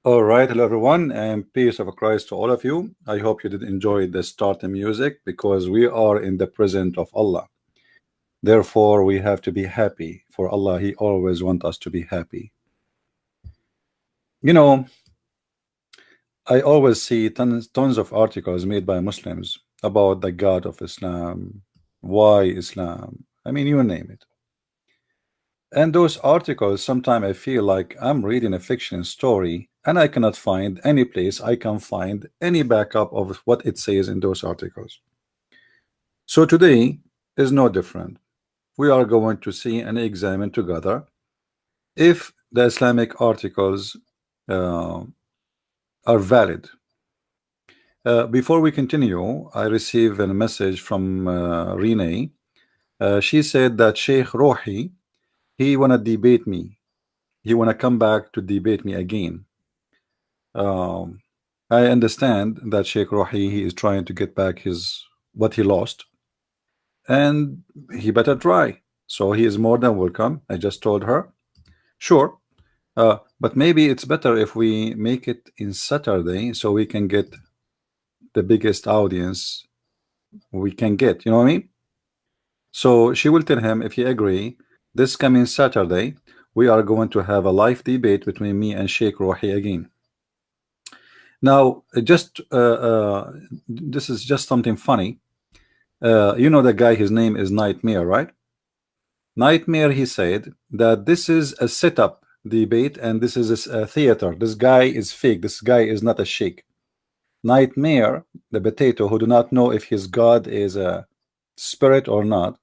All right, hello everyone, and peace of Christ to all of you. I hope you did enjoy the start music because we are in the presence of Allah. Therefore, we have to be happy for Allah. He always wants us to be happy. You know, I always see tons of articles made by Muslims about the God of Islam, why Islam. I mean, you name it. And those articles, sometimes I feel like I'm reading a fiction story and I cannot find any place I can find any backup of what it says in those articles. So today is no different. We are going to see and examine together if the Islamic articles uh, are valid. Before we continue, I received a message from Renee. She said that Sheikh Rohi, he wanna debate me. He wanna come back to debate me again. Um, I understand that Sheikh Rohi, he is trying to get back his what he lost, and he better try. So he is more than welcome. I just told her, sure. But maybe it's better if we make it in Saturday so we can get the biggest audience we can get. You know what I mean? So she will tell him if he agree. This coming Saturday, we are going to have a live debate between me and Sheikh Rohi again. Now, this is just something funny. You know the guy, his name is Nightmare, right? Nightmare, he said that this is a setup debate and this is a theater. This guy is fake. This guy is not a sheikh. Nightmare, the potato, who do not know if his God is a spirit or not,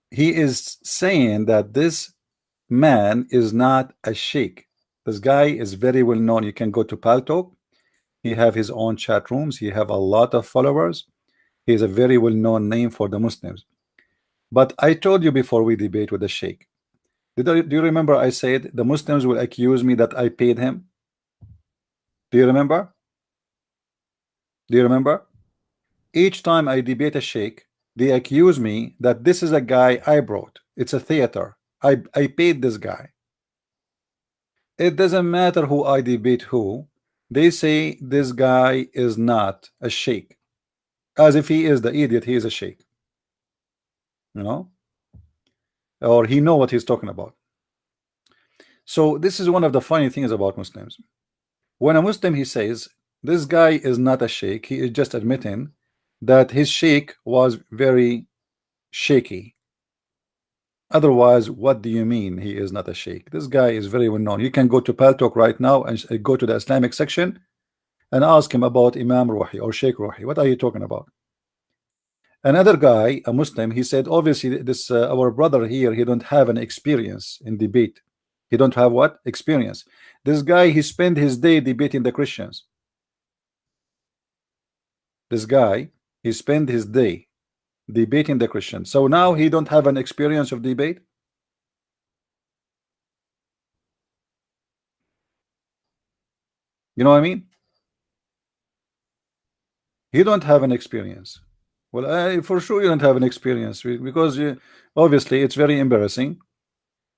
he is saying that this man is not a sheikh. This guy is very well known. You can go to Paltalk. He have his own chat rooms. He have a lot of followers. He is a very well known name for the Muslims. But I told you before we debate with the sheikh. Do you remember I said the Muslims will accuse me that I paid him? Do you remember? Do you remember? Each time I debate a sheikh, they accuse me that this is a guy I brought. It's a theater. I paid this guy. It doesn't matter who I debate who. They say this guy is not a sheikh. As if he is the idiot, he is a sheikh. You know? Or he know what he's talking about. So this is one of the funny things about Muslims. When a Muslim he says this guy is not a sheikh, he is just admitting that his sheikh was very shaky. Otherwise, what do you mean he is not a sheikh? This guy is very well known. You can go to Paltalk right now and go to the Islamic section and ask him about Imam Ruhi or Sheikh Ruhi. What are you talking about? Another guy, a Muslim, he said obviously this our brother here, he don't have an experience in debate. He don't have what? Experience. This guy, he spent his day debating the Christians. This guy, he spent his day debating the Christians. So now he don't have an experience of debate. You know what I mean? He don't have an experience. Well, for sure you don't have an experience because obviously it's very embarrassing.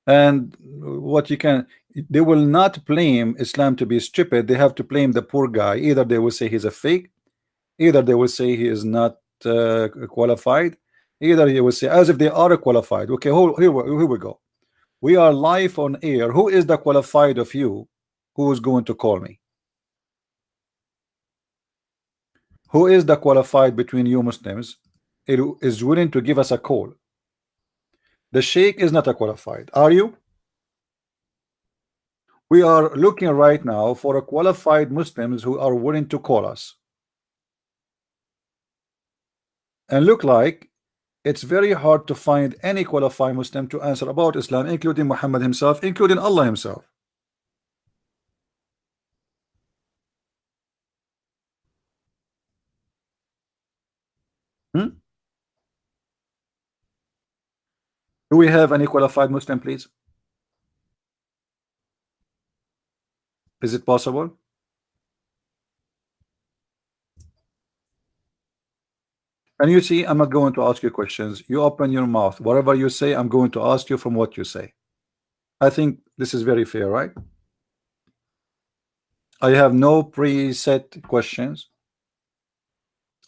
And what you can, they will not blame Islam to be stupid. They have to blame the poor guy. Either they will say he's a fake, either they will say he is not qualified, either he will say as if they are qualified. Okay, here we go. We are live on air. Who is the qualified of you who is going to call me? Who is the qualified between you Muslims is willing to give us a call? The sheikh is not a qualified. Are you? We are looking right now for a qualified Muslims who are willing to call us. And look like it's very hard to find any qualified Muslim to answer about Islam, including Muhammad himself, including Allah himself. Hmm? Do we have any qualified Muslim, please? Is it possible? And you see, I'm not going to ask you questions. You open your mouth. Whatever you say, I'm going to ask you from what you say. I think this is very fair, right? I have no preset questions.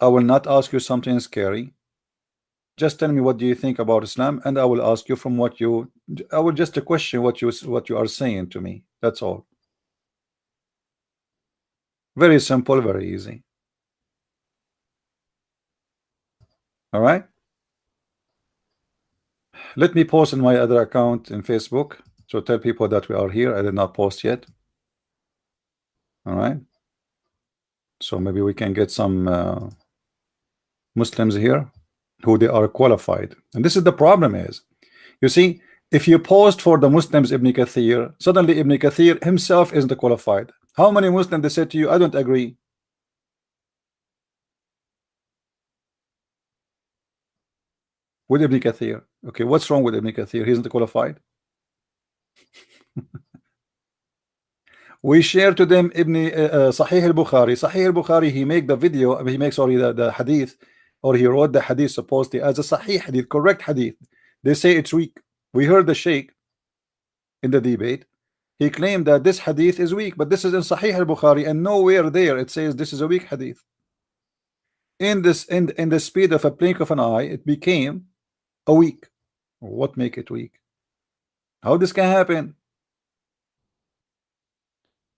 I will not ask you something scary. Just tell me what do you think about Islam, and I will ask you from what you. I will just question what you are saying to me. That's all. Very simple, very easy. All right. Let me post in my other account in Facebook. So tell people that we are here. I did not post yet. All right. So maybe we can get some Muslims here who they are qualified. And this is the problem is, you see, if you post for the Muslims Ibn Kathir, suddenly Ibn Kathir himself isn't qualified. How many Muslims they say to you, I don't agree with Ibn Kathir. Okay, what's wrong with Ibn Kathir? He isn't qualified. We share to them Sahih al-Bukhari. Sahih al-Bukhari, he make the video, he makes sorry the hadith, or he wrote the hadith supposedly as a Sahih hadith, correct hadith. They say it's weak. We heard the Sheikh in the debate. He claimed that this hadith is weak, but this is in Sahih al-Bukhari, and nowhere there it says this is a weak hadith. In this, in the speed of a blink of an eye, it became a weak. What make it weak? How this can happen?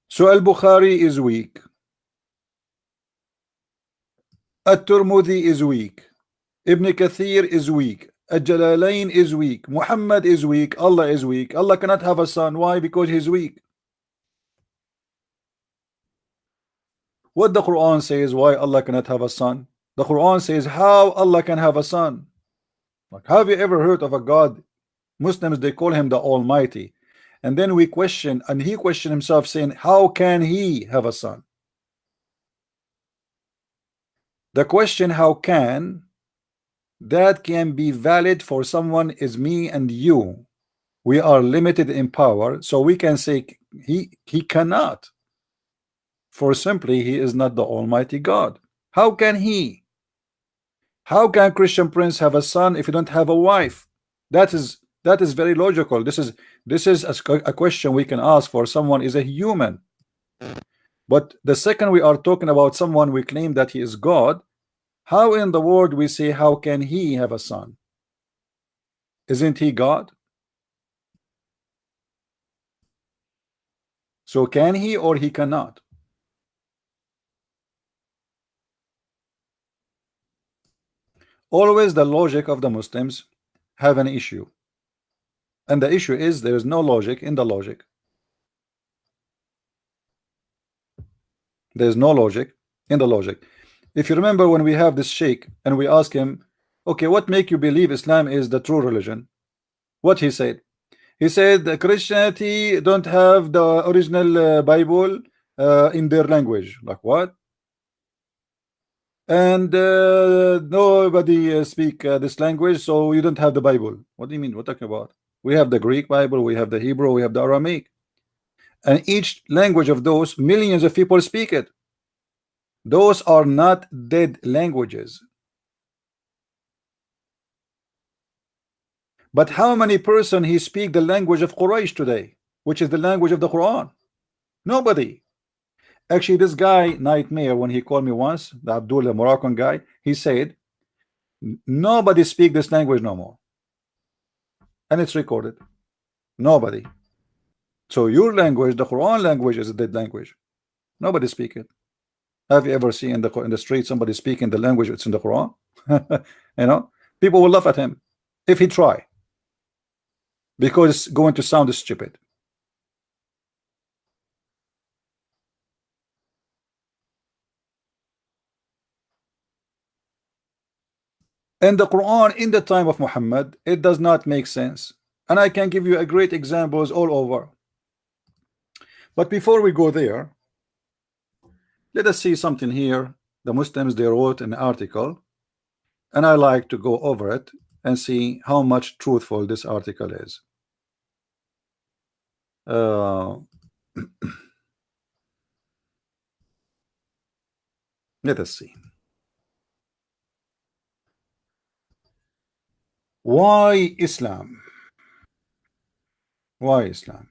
So al-Bukhari is weak. At-Tirmidhi is weak. Ibn Kathir is weak. Al-Jalalain is weak. Muhammad is weak. Allah is weak. Allah cannot have a son. Why? Because he's weak. What the Quran says, why Allah cannot have a son? The Quran says how Allah can have a son. Like, have you ever heard of a God? Muslims, they call him the Almighty. And then we question, and he questioned himself saying, how can he have a son? The question, how can, that can be valid for someone is me and you. We are limited in power, so we can say he cannot. For simply, he is not the Almighty God. How can he? How can Christian Prince have a son if you don't have a wife? That is very logical. This is a question we can ask for someone is a human. But the second we are talking about someone we claim that he is God, how in the world we say how can he have a son? Isn't he God? So can he or he cannot? Always the logic of the Muslims have an issue. And the issue is there is no logic in the logic. There is no logic in the logic. If you remember when we have this sheikh and we ask him, okay, what make you believe Islam is the true religion? What he said? He said Christianity don't have the original Bible in their language. Like what? And nobody speak this language, so you don't have the Bible. What do you mean? What are you talking about? We have the Greek Bible, we have the Hebrew, we have the Aramaic, and each language of those millions of people speak it. Those are not dead languages. But how many person he speak the language of Quraysh today, which is the language of the Quran? Nobody. Actually, this guy Nightmare, when he called me once, the Abdullah Moroccan guy, he said nobody speak this language no more, and it's recorded. Nobody. So your language, the Quran language, is a dead language. Nobody speak it. Have you ever seen in the street somebody speaking the language that's in the Quran? You know, people will laugh at him if he try, because it's going to sound stupid. And the Quran in the time of Muhammad, it does not make sense. And I can give you a great examples all over. But before we go there, let us see something here. The Muslims, they wrote an article, and I like to go over it and see how much truthful this article is. Let us see. Why Islam? Why Islam?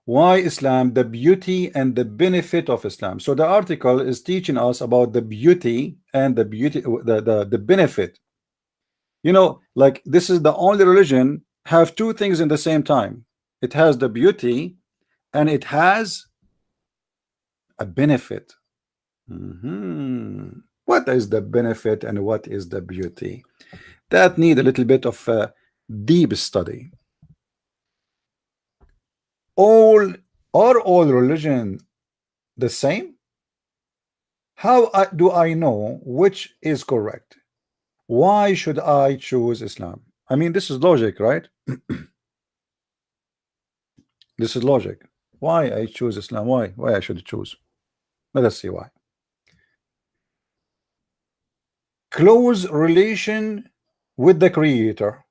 Why Islam? The beauty and the benefit of Islam. So the article is teaching us about the beauty and the benefit. You know, like this is the only religion have two things in the same time. It has the beauty and it has a benefit. What is the benefit and what is the beauty? That need a little bit of deep study. All all religion the same? How do I know which is correct? Why should I choose Islam? I mean, this is logic, right? This is logic. Why I choose Islam? Why I should choose? Let us see why. Close relation with the Creator.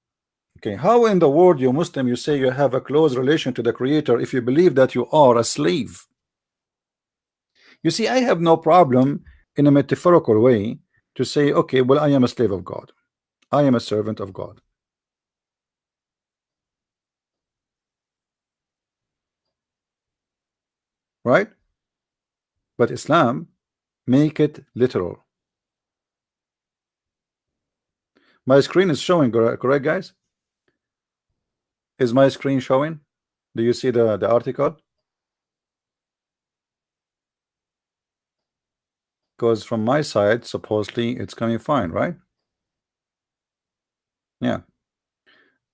Okay, how in the world, you Muslim, you say you have a close relation to the Creator if you believe that you are a slave? You see, I have no problem in a metaphorical way to say, okay, well, I am a slave of God. I am a servant of God. Right? But Islam make it literal. My screen is showing, correct, guys? Is my screen showing? Do you see the article? Because from my side, supposedly it's coming fine, right? Yeah.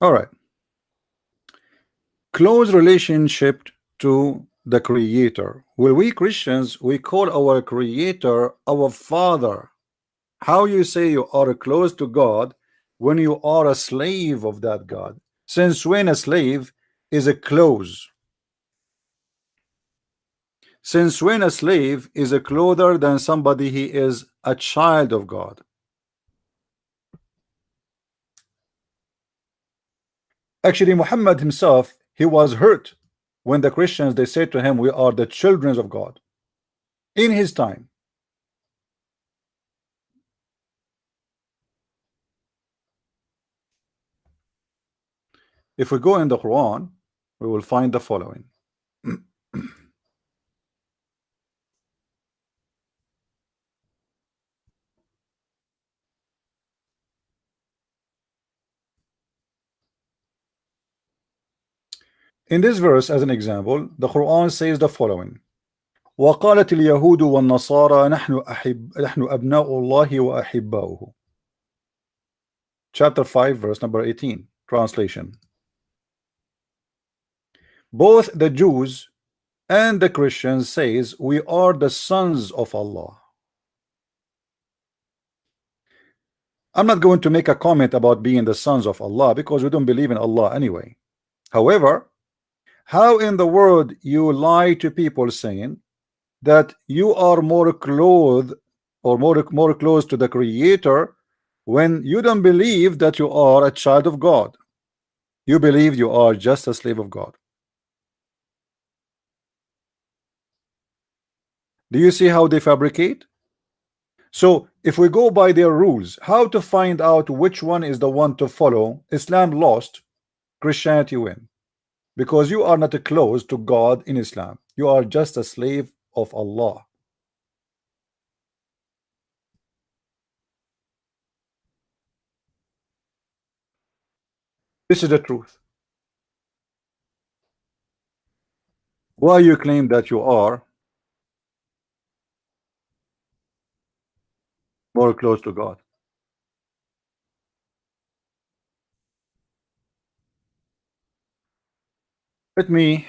All right. Close relationship to the Creator. Well, we Christians, we call our Creator our Father. How you say you are close to God when you are a slave of that God? Since when a slave is a close? Since when a slave is a closer than somebody he is a child of God? Actually, Muhammad himself, he was hurt when the Christians, they said to him, we are the children of God in his time. If we go in the Quran, we will find the following. In this verse, as an example, the Quran says the following: وقالت اليهود والنصارى نحن أبناء الله وأحباؤه. Chapter 5, verse number 18. Translation: both the Jews and the Christians says we are the sons of Allah. I'm not going to make a comment about being the sons of Allah because we don't believe in Allah anyway. However, how in the world you lie to people saying that you are more clothed or more close to the Creator when you don't believe that you are a child of God? You believe you are just a slave of God. Do you see how they fabricate? So if we go by their rules, how to find out which one is the one to follow? Islam lost, Christianity win, because you are not close to God in Islam. You are just a slave of Allah. This is the truth. Why you claim that you are more close to God? Let me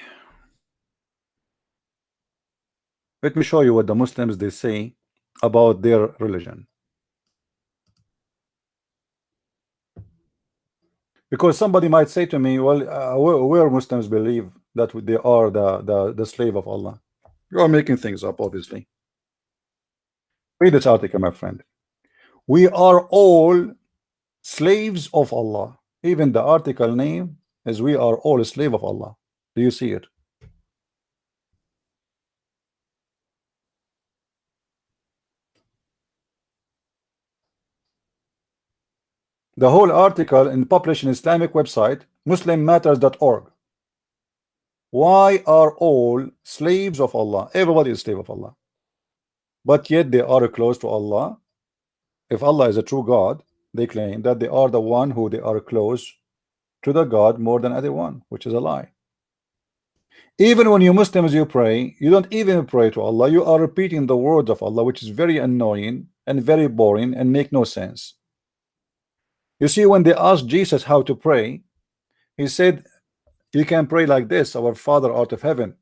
show you what the Muslims they say about their religion. Because somebody might say to me, well, where Muslims believe that they are the slave of Allah. You are making things up, obviously. Read this article, my friend. We are all slaves of Allah. Even the article name is we are all a slave of Allah. Do you see it? The whole article in published in Islamic website, muslimmatters.org. Why are all slaves of Allah? Everybody is slave of Allah, but yet they are close to Allah. If Allah is a true God, they claim that they are the one who they are close to the God more than other one, which is a lie. Even when you Muslims you pray, you don't even pray to Allah. You are repeating the words of Allah, which is very annoying and very boring and make no sense. You see, when they asked Jesus how to pray, he said, you can pray like this, our Father art of heaven.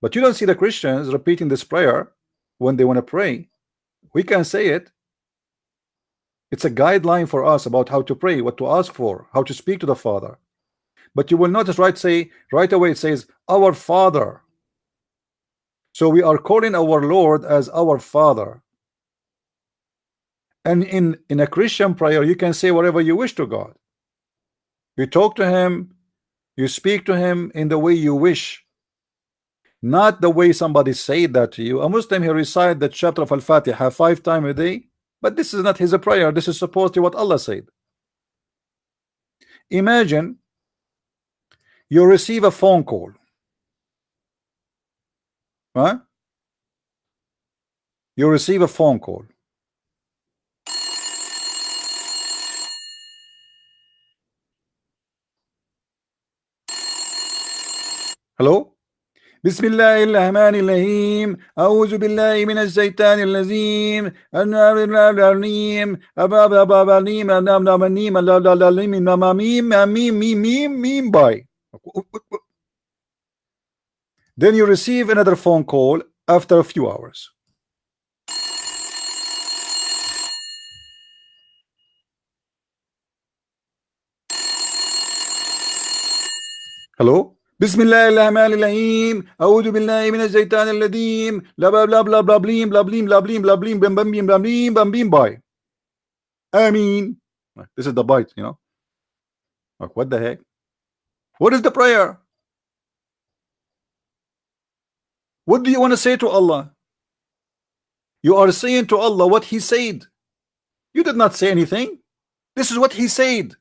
But you don't see the Christians repeating this prayer when they want to pray. We can say it. It's a guideline for us about how to pray, what to ask for, how to speak to the Father. But you will notice right away it says our Father. So we are calling our Lord as our Father. And in a Christian prayer, you can say whatever you wish to God. You talk to him, you speak to him in the way you wish, not the way somebody said that to you. A Muslim, he recite the chapter of Al-Fatiha 5 times a day, but this is not his prayer. This is supposed to what Allah said. Imagine you receive a phone call, right? You receive a phone call. Hello? Bismillahirrahmanirrahim. A'udhu billahi minash shaitanir rajim. Then you receive another phone call after a few hours. Hello? Bismillahirrahmanirrahim. A'udhu billahi minash shaitanir rajim. Blah blah blah blah blah blim blah blim blah blim blah blim bam bam bim bam bim bam bim bye. Ameen. This is the bite, you know. Like, what the heck? What is the prayer? What do you want to say to Allah? You are saying to Allah what He said. You did not say anything. This is what He said.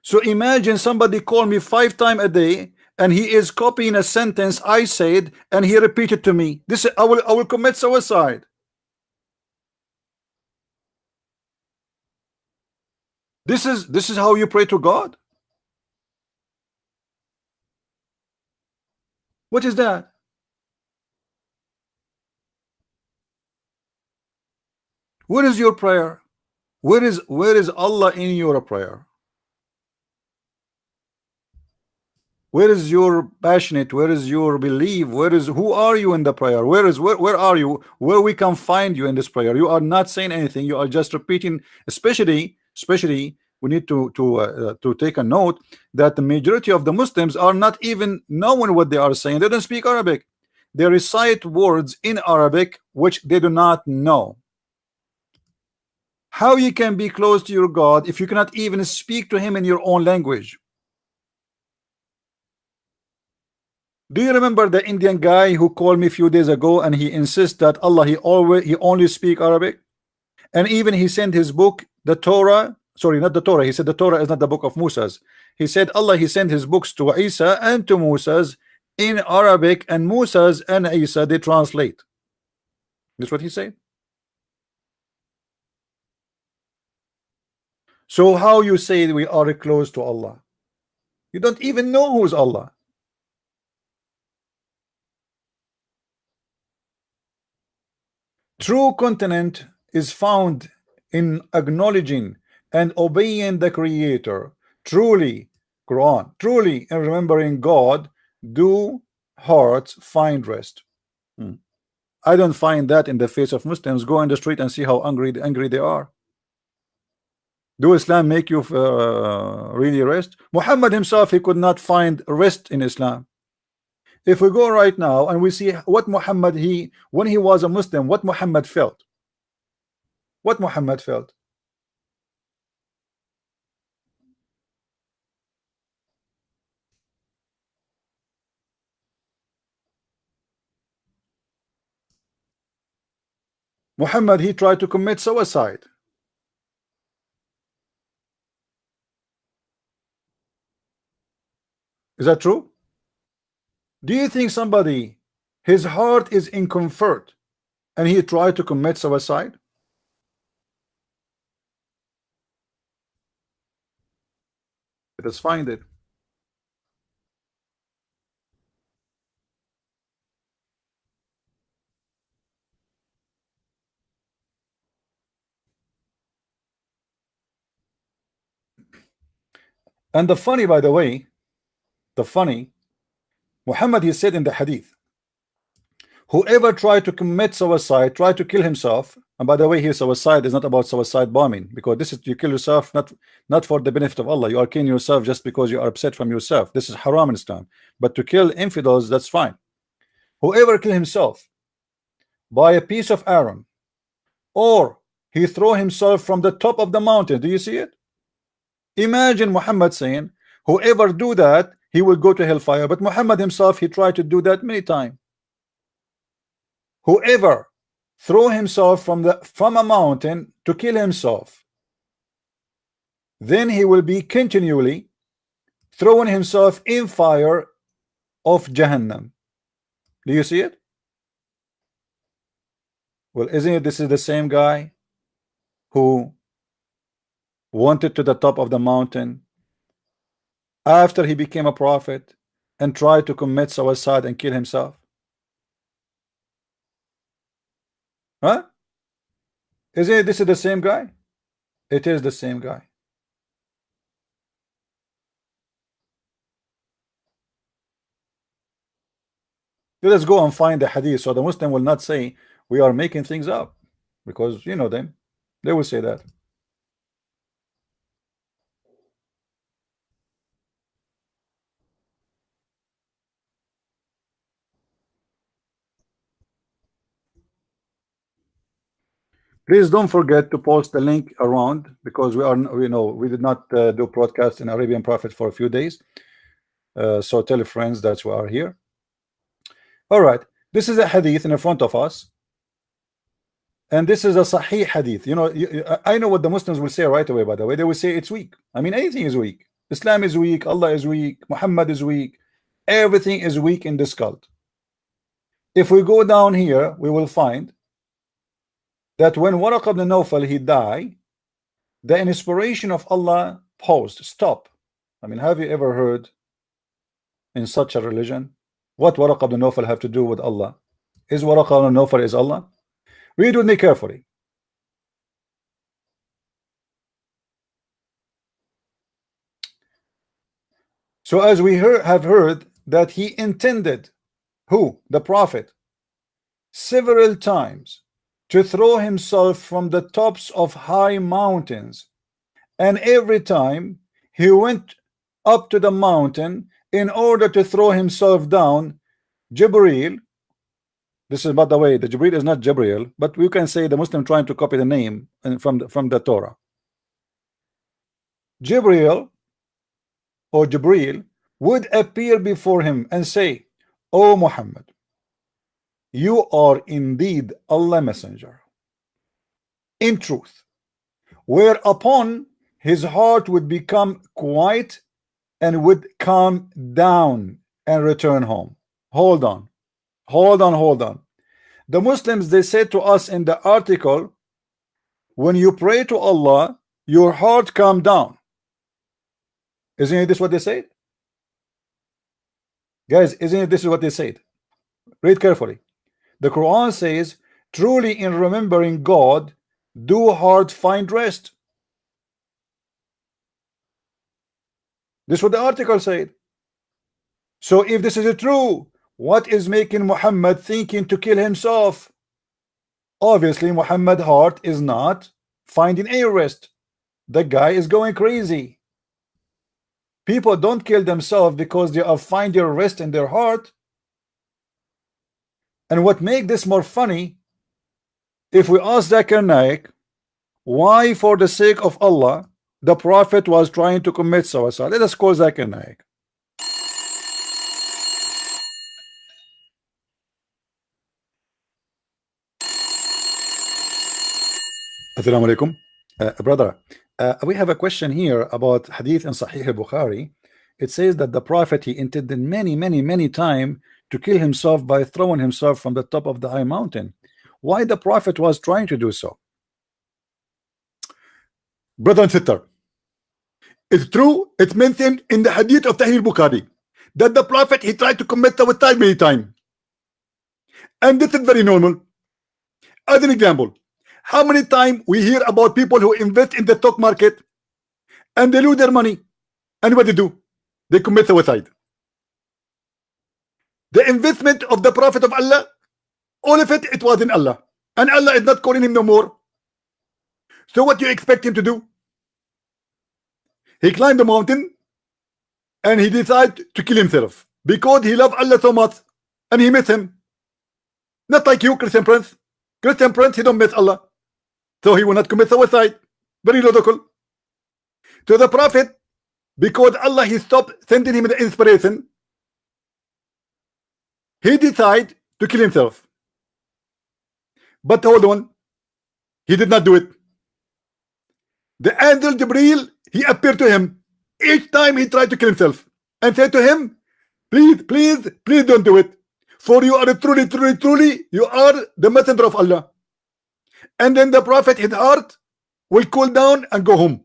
So imagine somebody call me 5 times a day and he is copying a sentence I said and he repeated to me. This I will commit suicide. This is how you pray to God? What is that? Where is your prayer? Where is Allah in your prayer? Where is your passionate? Where is your belief? Who are you in the prayer? Where are you? Where we can find you in this prayer? You are not saying anything. You are just repeating. Especially we need to take a note that the majority of the Muslims are not even knowing what they are saying. They don't speak Arabic. They recite words in Arabic which they do not know. How you can be close to your God if you cannot even speak to him in your own language? Do you remember the Indian guy who called me a few days ago and he insists that Allah he only speak Arabic, and even he sent his book, the Torah, sorry, not the Torah, he said the Torah is not the book of Moses. He said Allah he sent his books to Isa and to Moses in Arabic, and Moses and Isa they translate. That's what he said. So how you say we are close to Allah? You don't even know who's Allah. True content is found in acknowledging and obeying the Creator. Truly, Quran, truly in remembering God, do hearts find rest. I don't find that in the face of Muslims. Go in the street and see how angry they are. Do Islam make you really rest? Muhammad himself, he could not find rest in Islam. If we go right now and we see what Muhammad, when he was a Muslim, what Muhammad felt. What Muhammad felt. Muhammad, he tried to commit suicide. Is that true? Do you think somebody, his heart is in comfort and he tried to commit suicide? Let us find it. And the funny, by the way, the funny, Muhammad, he said in the hadith, whoever tried to commit suicide, tried to kill himself. And by the way, here suicide is not about suicide bombing, because this is, you kill yourself not for the benefit of Allah. You are killing yourself just because you are upset from yourself. This is haram in Islam. But to kill infidels, that's fine. Whoever kill himself by a piece of iron, or he throw himself from the top of the mountain. Do you see it? Imagine Muhammad saying, whoever do that, he will go to hellfire. But Muhammad himself, he tried to do that many times. Whoever throw himself from a mountain to kill himself, then he will be continually throwing himself in fire of Jahannam. Do you see it? Well, isn't it this is the same guy who wanted to the top of the mountain after he became a prophet and tried to commit suicide and kill himself? Huh? Isn't it this is the same guy? It is the same guy. Let us go and find the hadith so the Muslim will not say we are making things up, because you know them, they will say that. Please don't forget to post the link around, because we did not do broadcast in Arabian Prophet for a few days. So tell your friends that we are here. All right, this is a hadith in front of us, and this is a sahih hadith. I know what the Muslims will say right away. By the way, they will say it's weak. I mean, anything is weak. Islam is weak, Allah is weak, Muhammad is weak, everything is weak in this cult. If we go down here, we will find that when Waraq ibn Nawfal he died, the inspiration of Allah paused, stop. I mean, have you ever heard in such a religion? What Waraq ibn Nawfal have to do with Allah? Is Waraq ibn Nawfal is Allah? Read with me carefully. So as we have heard that he intended, who? The Prophet, several times to throw himself from the tops of high mountains, and every time he went up to the mountain in order to throw himself down, Jibril, this is, by the way, the Jibril is not Jibril, but we can say the Muslim trying to copy the name from the Torah. Jibril or Jibril would appear before him and say, "O Muhammad, you are indeed Allah messenger in truth," whereupon his heart would become quiet and would calm down and return home. Hold on. The Muslims, they said to us in the article, when you pray to Allah, your heart calm down. Isn't it this what they said? Guys, isn't it this is what they said? Read carefully. The Quran says, truly in remembering God, do heart find rest. This is what the article said. So if this is true, what is making Muhammad thinking to kill himself? Obviously, Muhammad's heart is not finding any rest. The guy is going crazy. People don't kill themselves because they are finding rest in their heart. And what makes this more funny, if we ask Zakir Naik, why for the sake of Allah the Prophet was trying to commit suicide? Let us call Zakir Naik. Assalamu alaikum. Brother, we have a question here about hadith in Sahih al-Bukhari. It says that the prophet, he intended many time to kill himself by throwing himself from the top of the high mountain. Why the prophet was trying to do so? Brother and sister, it's true, it's mentioned in the hadith of Sahih Bukhari that the prophet, he tried to commit suicide many times, and this is very normal. As an example, how many times we hear about people who invest in the stock market and they lose their money, and what they do? They commit suicide. The investment of the prophet of Allah, all of it, it was in Allah, and Allah is not calling him no more. So what do you expect him to do? He climbed the mountain and he decided to kill himself because he loved Allah so much and he missed him. Not like you, Christian Prince. Christian Prince, he don't miss Allah, so he will not commit suicide. Very logical. To the prophet, because Allah, he stopped sending him the inspiration, he decided to kill himself. But hold on, he did not do it. The angel Jibreel, he appeared to him each time he tried to kill himself and said to him, please, please, please don't do it, for you are truly you are the messenger of Allah. And then the prophet, his heart will cool down and go home.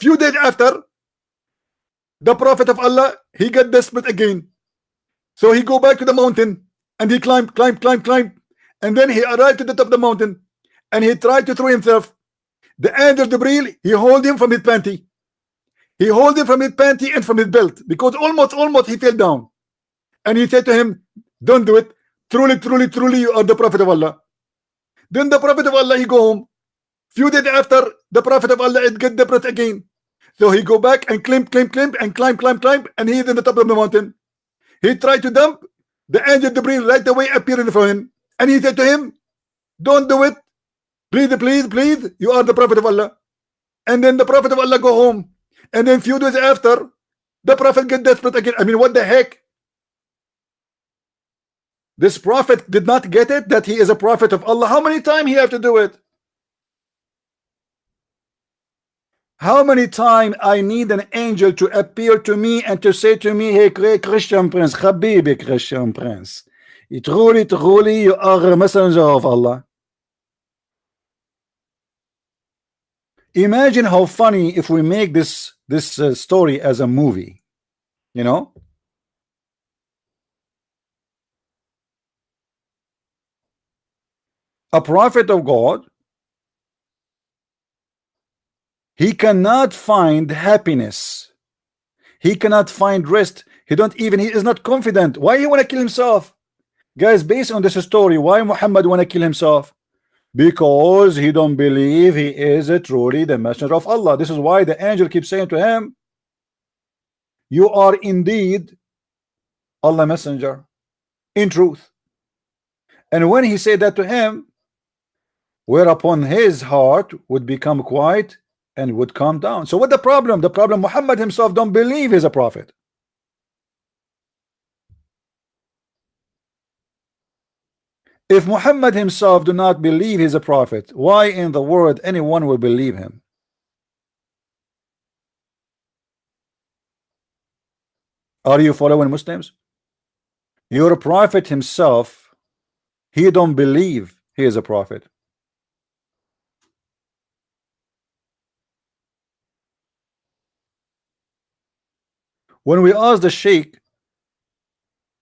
Few days after, the prophet of Allah, he got desperate again, so he go back to the mountain and he climb, and then he arrived to the top of the mountain and he tried to throw himself. The angel Jibreel, he hold him from his panty. He hold him from his panty and from his belt, because almost he fell down. And he said to him, don't do it. Truly, you are the prophet of Allah. Then the prophet of Allah, he go home. Few days after, the prophet of Allah, it get depressed again. So he go back and climb, and climb, and he is in the top of the mountain. He tried to dump. The angel Jibreel right away appeared in front of him. And he said to him, don't do it. Please, you are the prophet of Allah. And then the prophet of Allah go home. And then few days after, the prophet get desperate again. I mean, what the heck? This prophet did not get it that he is a prophet of Allah. How many times he have to do it? How many times I need an angel to appear to me and to say to me, hey, Christian Prince, Habibi Christian Prince, truly, you are a messenger of Allah. Imagine how funny if we make this story as a movie, you know. A prophet of God, he cannot find happiness, he cannot find rest, he is not confident. Why he want to kill himself? Guys, based on this story, why Muhammad want to kill himself? Because he don't believe he is truly the messenger of Allah. This is why the angel keeps saying to him, you are indeed Allah messenger in truth. And when he said that to him, whereupon his heart would become quiet and would calm down. So what the problem? The problem, Muhammad himself don't believe he's a prophet. If Muhammad himself do not believe he's a prophet, why in the world anyone will believe him? Are you following, Muslims? Your prophet himself, he don't believe he is a prophet. When we ask the sheikh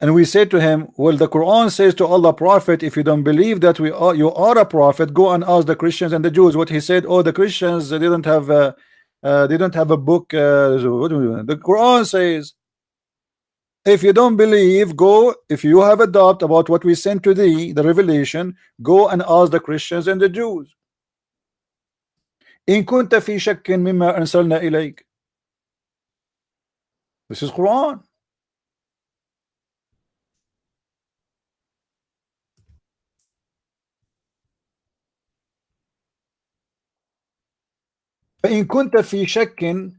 and we say to him, well, the Quran says to Allah prophet, if you don't believe that you are a prophet, go and ask the Christians and the Jews. What he said, oh, the Christians, they don't have a book. The Quran says, if you don't believe, go, if you have a doubt about what we sent to thee, the revelation, go and ask the Christians and the Jews. In kunta fi shakkin mimma anzalna ilayk. This is Quran. فإن كنت في شك,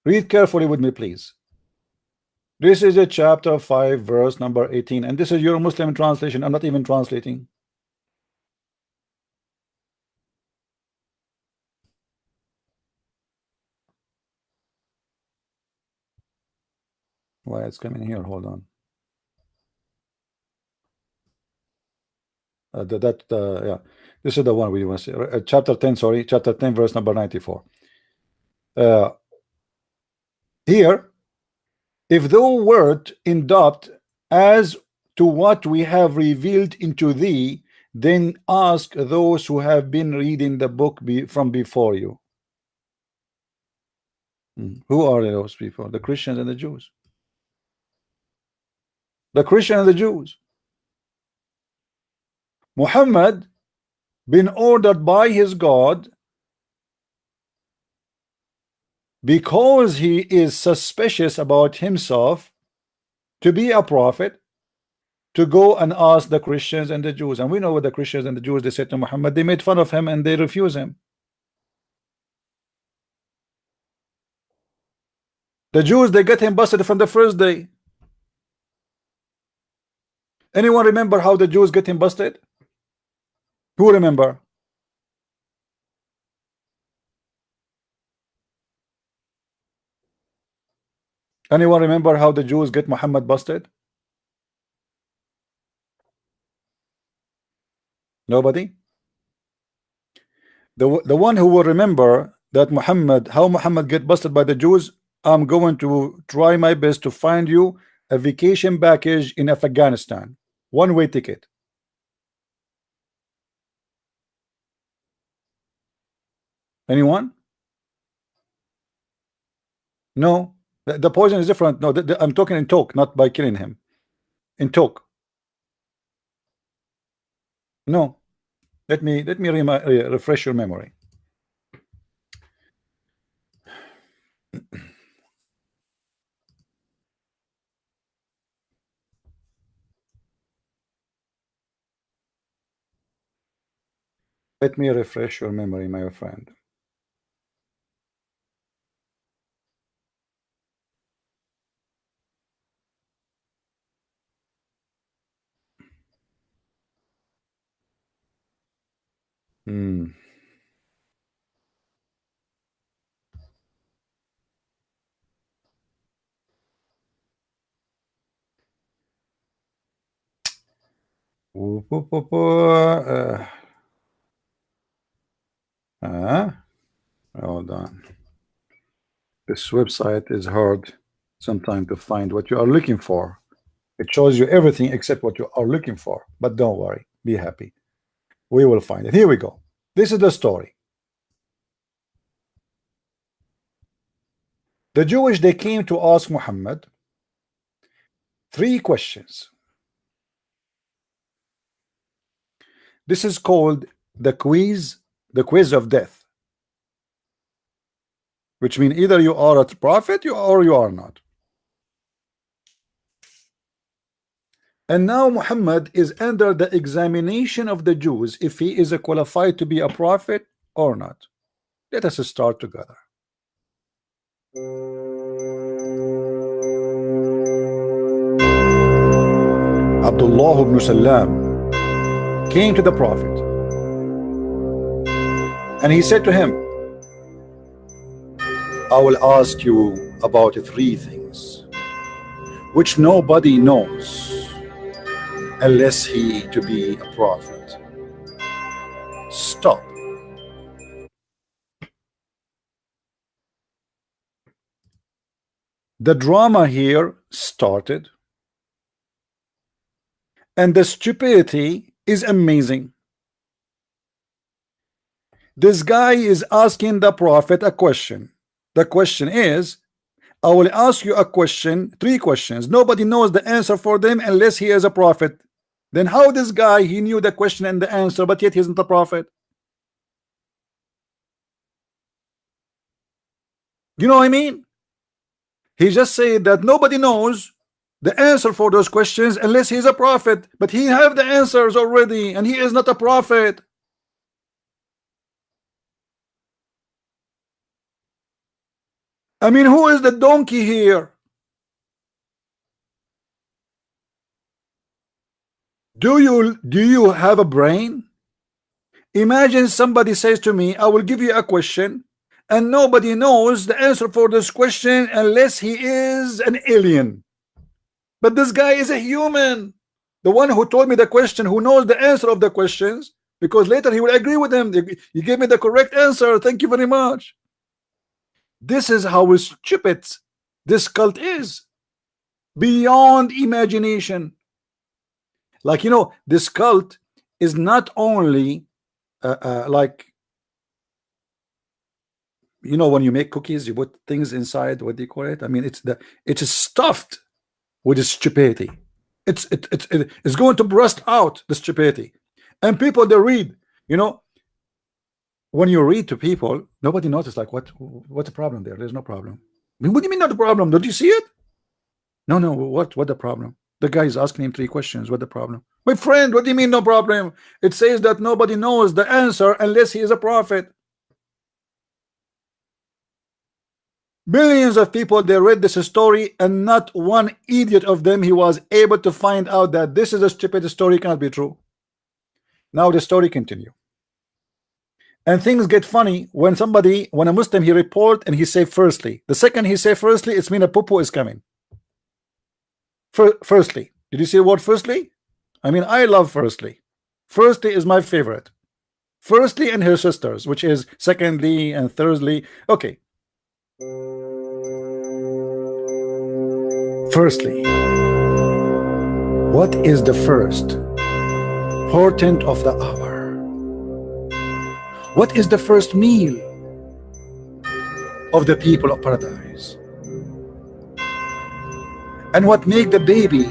read carefully with me, please. This is a chapter 5, verse number 18, and this is your Muslim translation. I'm not even translating. Why it's coming here? Hold on. Yeah, this is the one we want to see. Chapter 10, sorry, chapter 10, verse number 94. Here, if thou wert in doubt as to what we have revealed into thee, then ask those who have been reading the book from before you. Who are those people? The Christians and the Jews. The Christians and the Jews. Muhammad been ordered by his God, because he is suspicious about himself, to be a prophet, to go and ask the Christians and the Jews. And we know what the Christians and the Jews, they said to Muhammad, they made fun of him and they refuse him. The Jews, they get him busted from the first day. Anyone remember how the Jews get him busted? Who remember? Anyone remember how the Jews get Muhammad busted? Nobody? The one who will remember that how Muhammad get busted by the Jews, I'm going to try my best to find you a vacation package in Afghanistan, one-way ticket. Anyone? No, the poison is different. No, I'm talking in talk, not by killing him. In talk. No. Let me refresh your memory. Let me refresh your memory, my friend. Hold on. This website is hard sometimes to find what you are looking for. It shows you everything except what you are looking for. But don't worry, be happy. We will find it. Here we go. This is the story. The Jewish, they came to ask Muhammad 3 questions. This is called the quiz of death, which means either you are a prophet or you are not. And now Muhammad is under the examination of the Jews if he is qualified to be a prophet or not. Let us start together. Abdullah ibn Salam came to the prophet and he said to him, I will ask you about 3 things which nobody knows unless he to be a prophet. Stop. The drama here started, and the stupidity is amazing. This guy is asking the prophet a question. The question is, I will ask you a question, 3 questions. Nobody knows the answer for them unless he is a prophet. Then how this guy, he knew the question and the answer, but yet he isn't a prophet? You know what I mean? He just said that nobody knows the answer for those questions unless he's a prophet, but he have the answers already and he is not a prophet. I mean, who is the donkey here? Do you have a brain? Imagine somebody says to me, I will give you a question and nobody knows the answer for this question unless he is an alien. But this guy is a human. The one who told me the question, who knows the answer of the questions, because later he will agree with him. You gave me the correct answer. Thank you very much. This is how stupid this cult is. Beyond imagination. Like, you know, this cult is not only like, you know, when you make cookies, you put things inside. What do you call it? I mean, it's stuffed with stupidity. It's going to burst out the stupidity. And people, they read, you know, when you read to people, nobody notices like what's the problem there? There's no problem. I mean, what do you mean not the problem? Don't you see it? No, what the problem? The guy is asking him 3 questions. What the problem? My friend, what do you mean no problem? It says that nobody knows the answer unless he is a prophet. Millions of people, they read this story, and not one idiot of them he was able to find out that this is a stupid story, cannot be true. Now the story continue, and things get funny when a Muslim he report and he say firstly. The second he say firstly, it's mean a poo is coming. Firstly, did you see the word firstly? I mean, I love firstly. Firstly is my favorite. Firstly and her sisters, which is secondly and thirdly. Okay. Firstly, what is the first portent of the hour? What is the first meal of the people of paradise? And what make the baby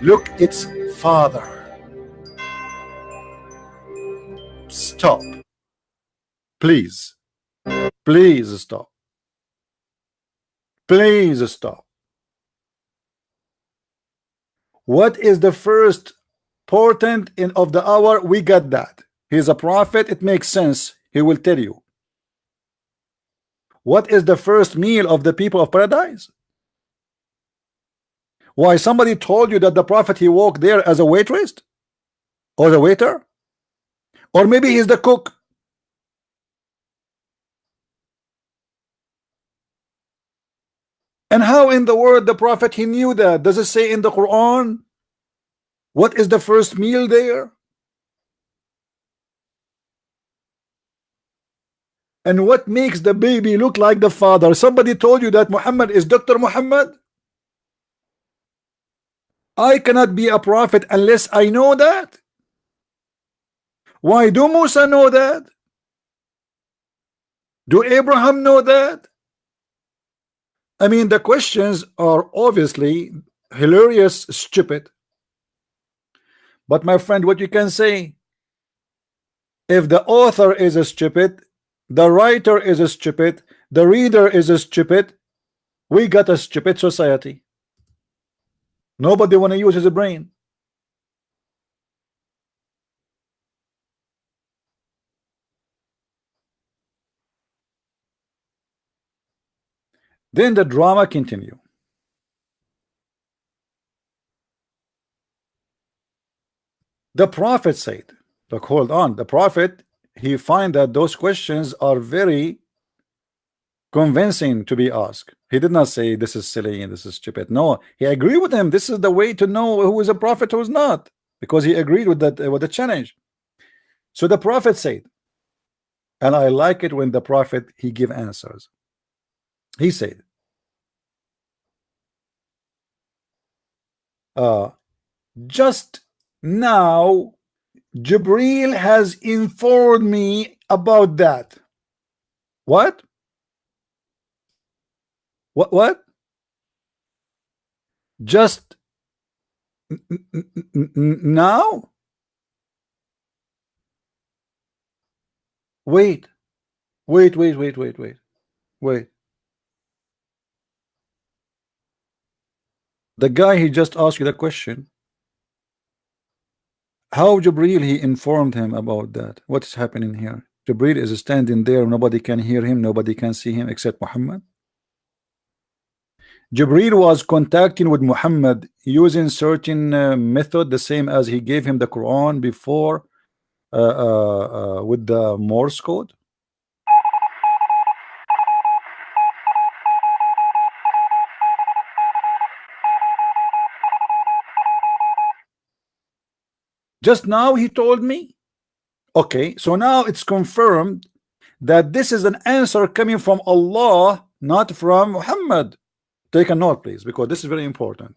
look its father? Stop. Please. Please stop. Please stop. What is the first portent of the hour? We got that. He is a prophet. It makes sense. He will tell you. What is the first meal of the people of paradise? Why, somebody told you that the prophet he walked there as a waitress or the waiter, or maybe he's the cook. And how in the world the prophet he knew that? Does it say in the Quran what is the first meal there? And what makes the baby look like the father? Somebody told you that Muhammad is Dr. Muhammad? I cannot be a prophet unless I know that. Why do Musa know that? Do Abraham know that? I mean, the questions are obviously hilarious, stupid. But my friend, what you can say, if the author is a stupid, the writer is a stupid, the reader is a stupid, we got a stupid society. Nobody want to use his brain. Then the drama continue. The prophet said, look, hold on, the prophet he find that those questions are very convincing to be asked. He did not say this is silly and this is stupid. No, he agreed with him. This is the way to know who is a prophet, who is not, because he agreed with that with the challenge. So the prophet said, and I like it when the prophet he give answers. He said, just now Jibril has informed me about that. What? What? Just now? Wait. The guy he just asked you the question. How Jibril he informed him about that? What's happening here? Jibril is standing there, nobody can hear him, nobody can see him except Muhammad. Jibril was contacting with Muhammad using certain method, the same as he gave him the Quran before with the Morse code. Just now he told me. Okay, so now it's confirmed that this is an answer coming from Allah, not from Muhammad. Take a note, please, because this is very important.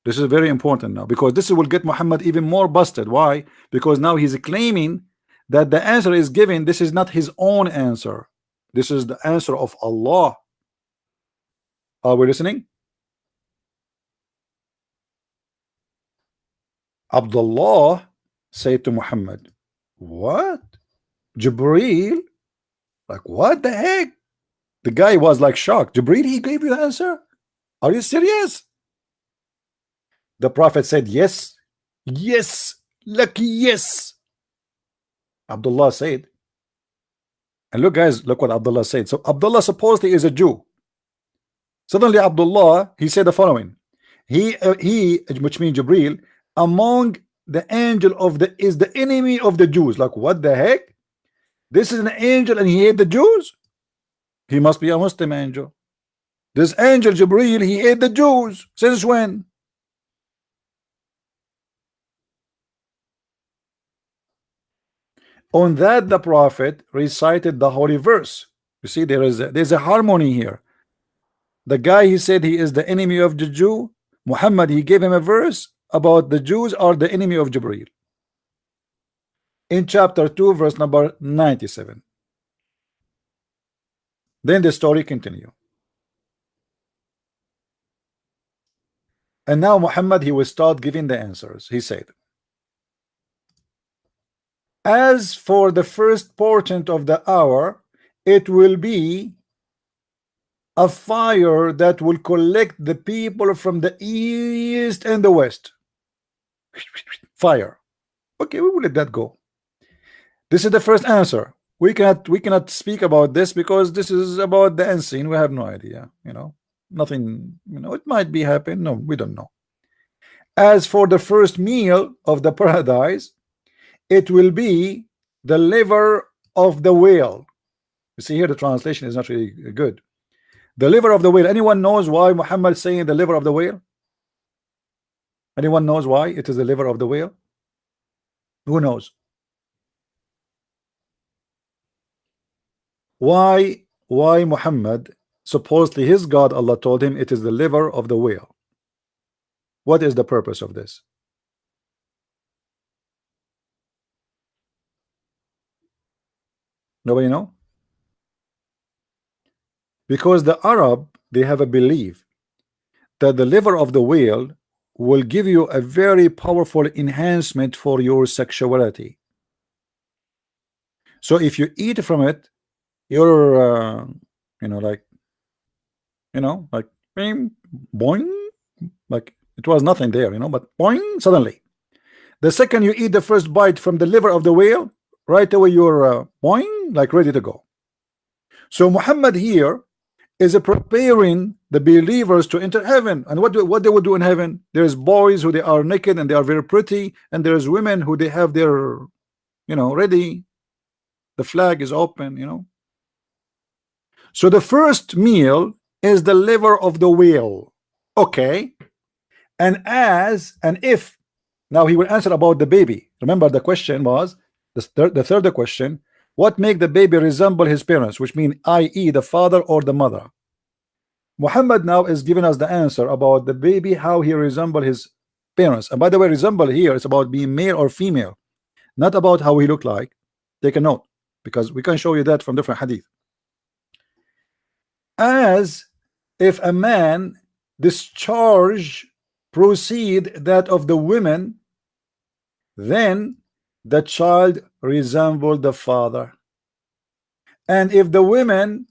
This is very important now, because this will get Muhammad even more busted. Why? Because now he's claiming that the answer is given. This is not his own answer. This is the answer of Allah. Are we listening? Abdullah said to Muhammad, what? Jibreel? Like, what the heck? The guy was like shocked. Jibreel, he gave you the answer? Are you serious? The Prophet said, yes. Yes. Lucky yes. Abdullah said, and look guys, look what Abdullah said. So Abdullah supposedly is a Jew. Suddenly Abdullah, he said the following. He which means Jibreel, among the angel of the is the enemy of the Jews. Like, what the heck? This is an angel and he hate the Jews? He must be a Muslim angel. This angel Jibreel, he hate the Jews. Since when? On that the Prophet recited the holy verse. You see, there's a harmony here. The guy, he said he is the enemy of the Jew. Muhammad, he gave him a verse about the Jews are the enemy of Jibreel. In chapter 2, verse number 97. Then the story continue. And now Muhammad, he will start giving the answers. He said, as for the first portent of the hour, it will be a fire that will collect the people from the east and the west. Fire. Okay, we will let that go. This is the first answer. We cannot speak about this because this is about the unseen. We have no idea, you know, nothing, you know, it might be happen. No, we don't know. As for the first meal of the paradise, it will be the liver of the whale. You see here the translation is not really good. The liver of the whale. Anyone knows why Muhammad is saying the liver of the whale? Anyone knows why it is the liver of the whale? Who knows? Why Muhammad, supposedly his God Allah told him it is the liver of the whale? What is the purpose of this? Nobody know? Because the Arab, they have a belief that the liver of the whale will give you a very powerful enhancement for your sexuality. So if you eat from it, you're you know, like boing, like it was nothing there, you know, but boing, suddenly the second you eat the first bite from the liver of the whale, right away you're boing, like ready to go. So Muhammad here is preparing the believers to enter heaven. And what they would do in heaven? There's boys who they are naked and they are very pretty, and there's women who they have their, you know, ready, the flag is open, you know. So the first meal is the liver of the whale. Okay. And if now he will answer about the baby. Remember the question was the third question, what make the baby resemble his parents, which mean i.e. the father or the mother? Muhammad now is giving us the answer about the baby, how he resemble his parents. And by the way, resemble here is about being male or female, not about how he look like. Take a note, because we can show you that from different hadith. As if a man discharge proceed that of the women, then the child resembled the father. And if the women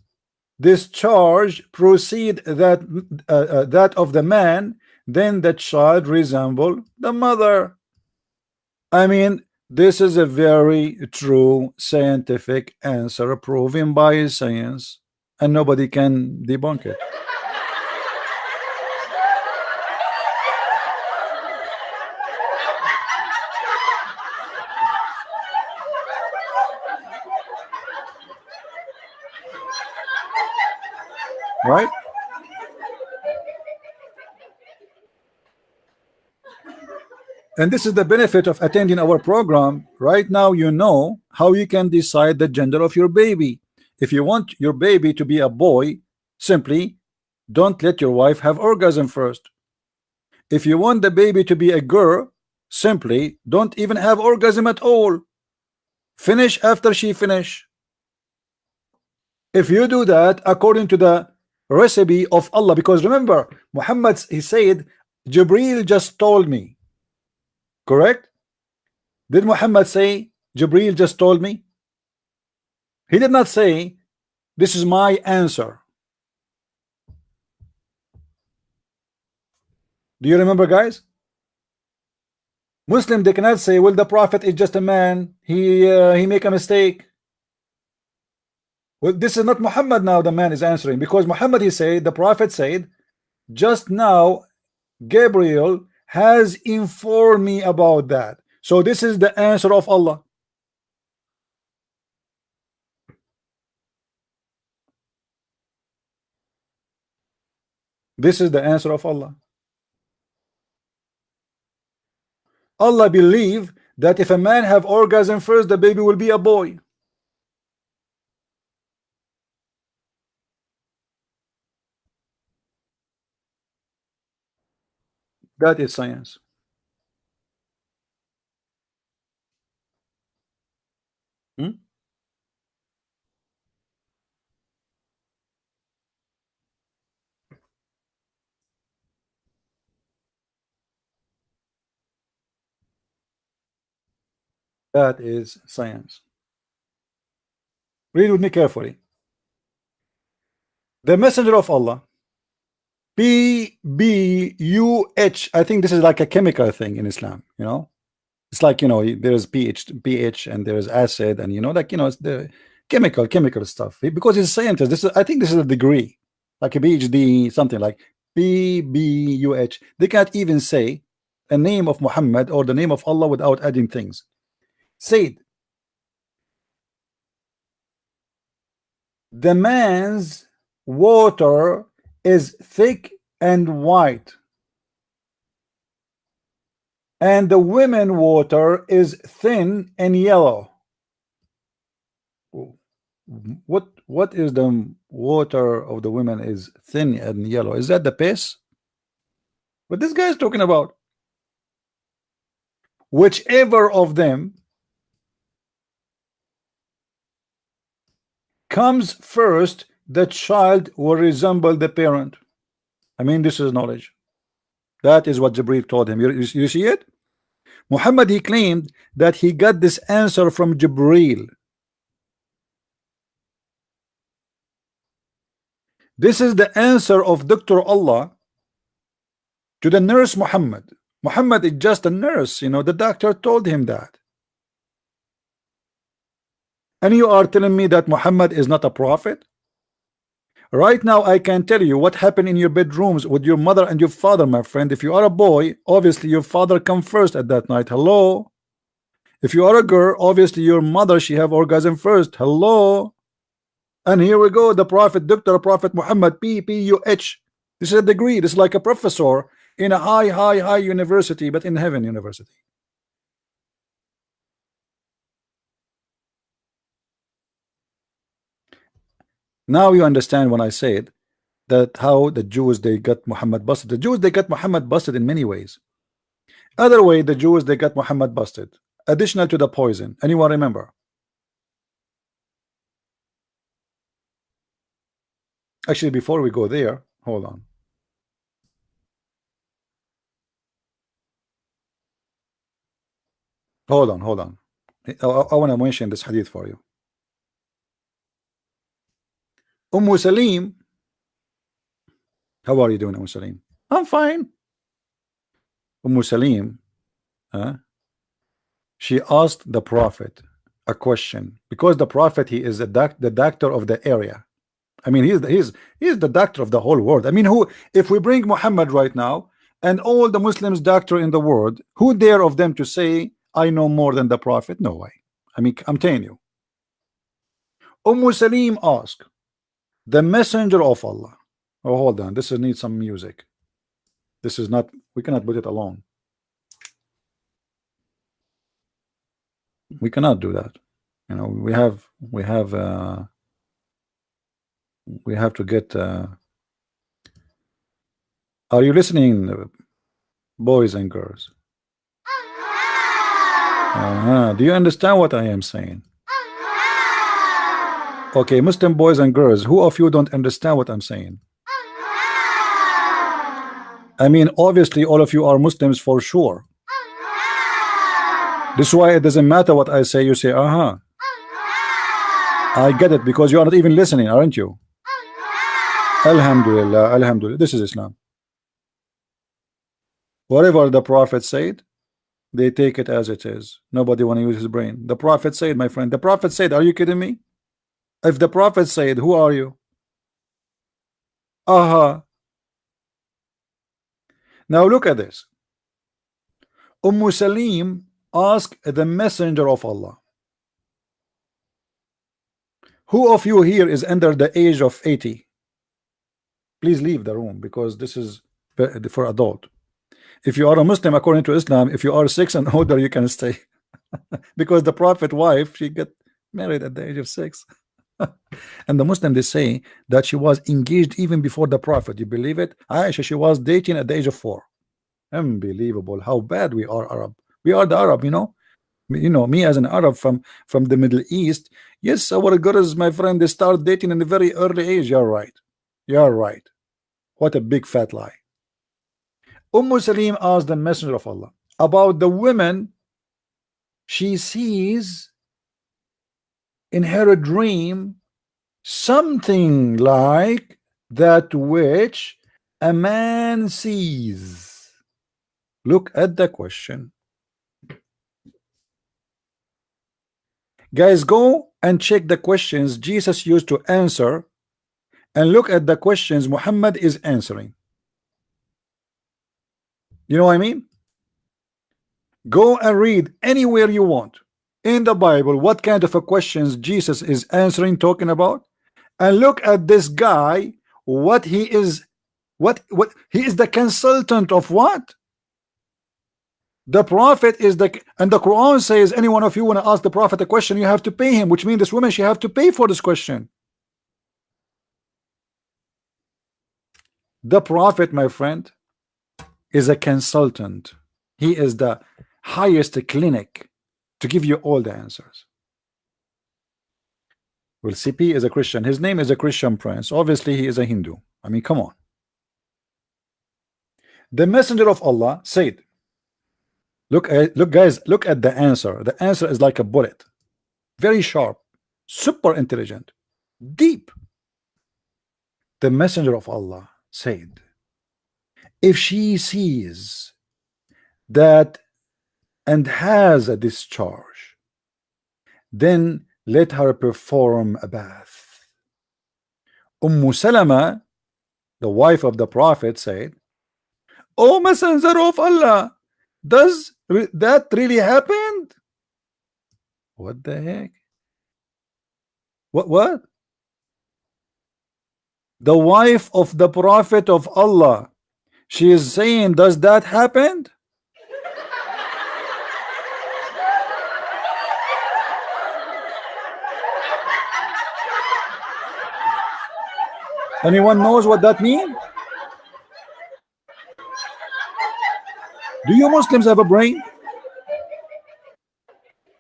discharge proceed that that of the man, then the child resembled the mother. I mean, this is a very true scientific answer proven by science, and nobody can debunk it. Right? And this is the benefit of attending our program. Right now, you know how you can decide the gender of your baby. If you want your baby to be a boy, simply don't let your wife have orgasm first. If you want the baby to be a girl, simply don't even have orgasm at all. Finish after she finish. If you do that according to the recipe of Allah, because remember, Muhammad, he said, Jibril just told me. Correct? Did Muhammad say Jibril just told me? He did not say this is my answer. Do you remember, guys? Muslim, they cannot say, well, the prophet is just a man, he make a mistake. Well, this is not Muhammad now the man is answering, because Muhammad, he said, the prophet said, just now Gabriel has informed me about that. So this is the answer of Allah. This is the answer of Allah. Allah believe that if a man have orgasm first, the baby will be a boy. That is science. Hmm? That is science. Read with me carefully. The messenger of Allah, PBUH. I think this is like a chemical thing in Islam, you know. It's like, you know, there's pH and there's acid, and you know, like, you know, it's the chemical stuff. Because he's a scientist. This is, I think this is a degree, like a PhD, something like PBUH. They can't even say a name of Muhammad or the name of Allah without adding things. Said the man's water is thick and white, and the women water is thin and yellow. What is the water of the women is thin and yellow? Is that the piss? What this guy is talking about? Whichever of them comes first, the child will resemble the parent. I mean, this is knowledge. That is what Jibril told him. You see it? Muhammad, he claimed that he got this answer from Jibril. This is the answer of Dr. Allah to the nurse Muhammad. Muhammad is just a nurse, you know, the doctor told him that. And you are telling me that Muhammad is not a prophet? Right now, I can tell you what happened in your bedrooms with your mother and your father, my friend. If you are a boy, obviously your father come first at that night. Hello. If you are a girl, obviously your mother, she have orgasm first. Hello. And here we go, the prophet, Dr. Prophet Muhammad, PPUH. This is a degree. This is like a professor in a high university, but in heaven university. Now you understand when I said that how the Jews, they got Muhammad busted. The Jews, they got Muhammad busted in many ways. Other way, the Jews, they got Muhammad busted. Additional to the poison. Anyone remember? Actually, before we go there, hold on. Hold on. I want to mention this hadith for you. Salim. How are you doing, Salim? I'm fine. Salim, she asked the prophet a question, because the prophet, he is the doctor of the area. I mean, he's the doctor of the whole world. I mean, who, if we bring Muhammad right now and all the Muslims doctor in the world, who dare of them to say I know more than the prophet? No way. I mean, I'm telling you. Salim asked the messenger of Allah. Oh, hold on, this needs some music. This is not, we cannot put it alone. We cannot do that. You know, we have to get. Are you listening, boys and girls? Do you understand what I am saying? Okay, Muslim boys and girls, who of you don't understand what I'm saying? I mean, obviously, all of you are Muslims for sure. This is why it doesn't matter what I say, you say, I get it, because you are not even listening, aren't you? Alhamdulillah, Alhamdulillah. This is Islam. Whatever the Prophet said, they take it as it is. Nobody want to use his brain. The Prophet said, my friend, the Prophet said, are you kidding me? If the Prophet said, who are you? Now look at this. Salim asked the messenger of Allah, who of you here is under the age of 80? Please leave the room, because this is for adult. If you are a Muslim according to Islam, if you are 6 and older, you can stay. Because the Prophet wife, she got married at the age of 6. And the Muslim, they say that she was engaged even before the Prophet. You believe it? Aisha, she was dating at the age of 4. Unbelievable how bad we are, Arab. We are the Arab, you know. Me as an Arab from the Middle East. Yes, our girls, my friend, they start dating in a very early age. You're right. You're right. What a big fat lie. Salim asked the messenger of Allah about the women she sees in her dream, something like that which a man sees. Look at the question. Guys, go and check the questions Jesus used to answer, and look at the questions Muhammad is answering. You know what I mean? Go and read anywhere you want in the Bible what kind of a questions Jesus is answering, talking about, and look at this guy, what he is, what he is, the consultant of what? The Prophet is and the Quran says any one of you want to ask the Prophet a question, you have to pay him, which means this woman, she have to pay for this question. The Prophet, my friend, is a consultant. He is the highest clinic to give you all the answers. Well, CP is a Christian. His name is a Christian prince. Obviously, he is a Hindu. I mean, come on. The messenger of Allah said, look, guys, look at the answer. The answer is like a bullet. Very sharp, super intelligent, deep. The messenger of Allah said, if she sees that and has a discharge, then let her perform a bath. Salama, the wife of the Prophet, said, O messenger of Allah, does that really happen? What the heck? What? The wife of the Prophet of Allah, she is saying, does that happen? Anyone knows what that means? Do you Muslims have a brain?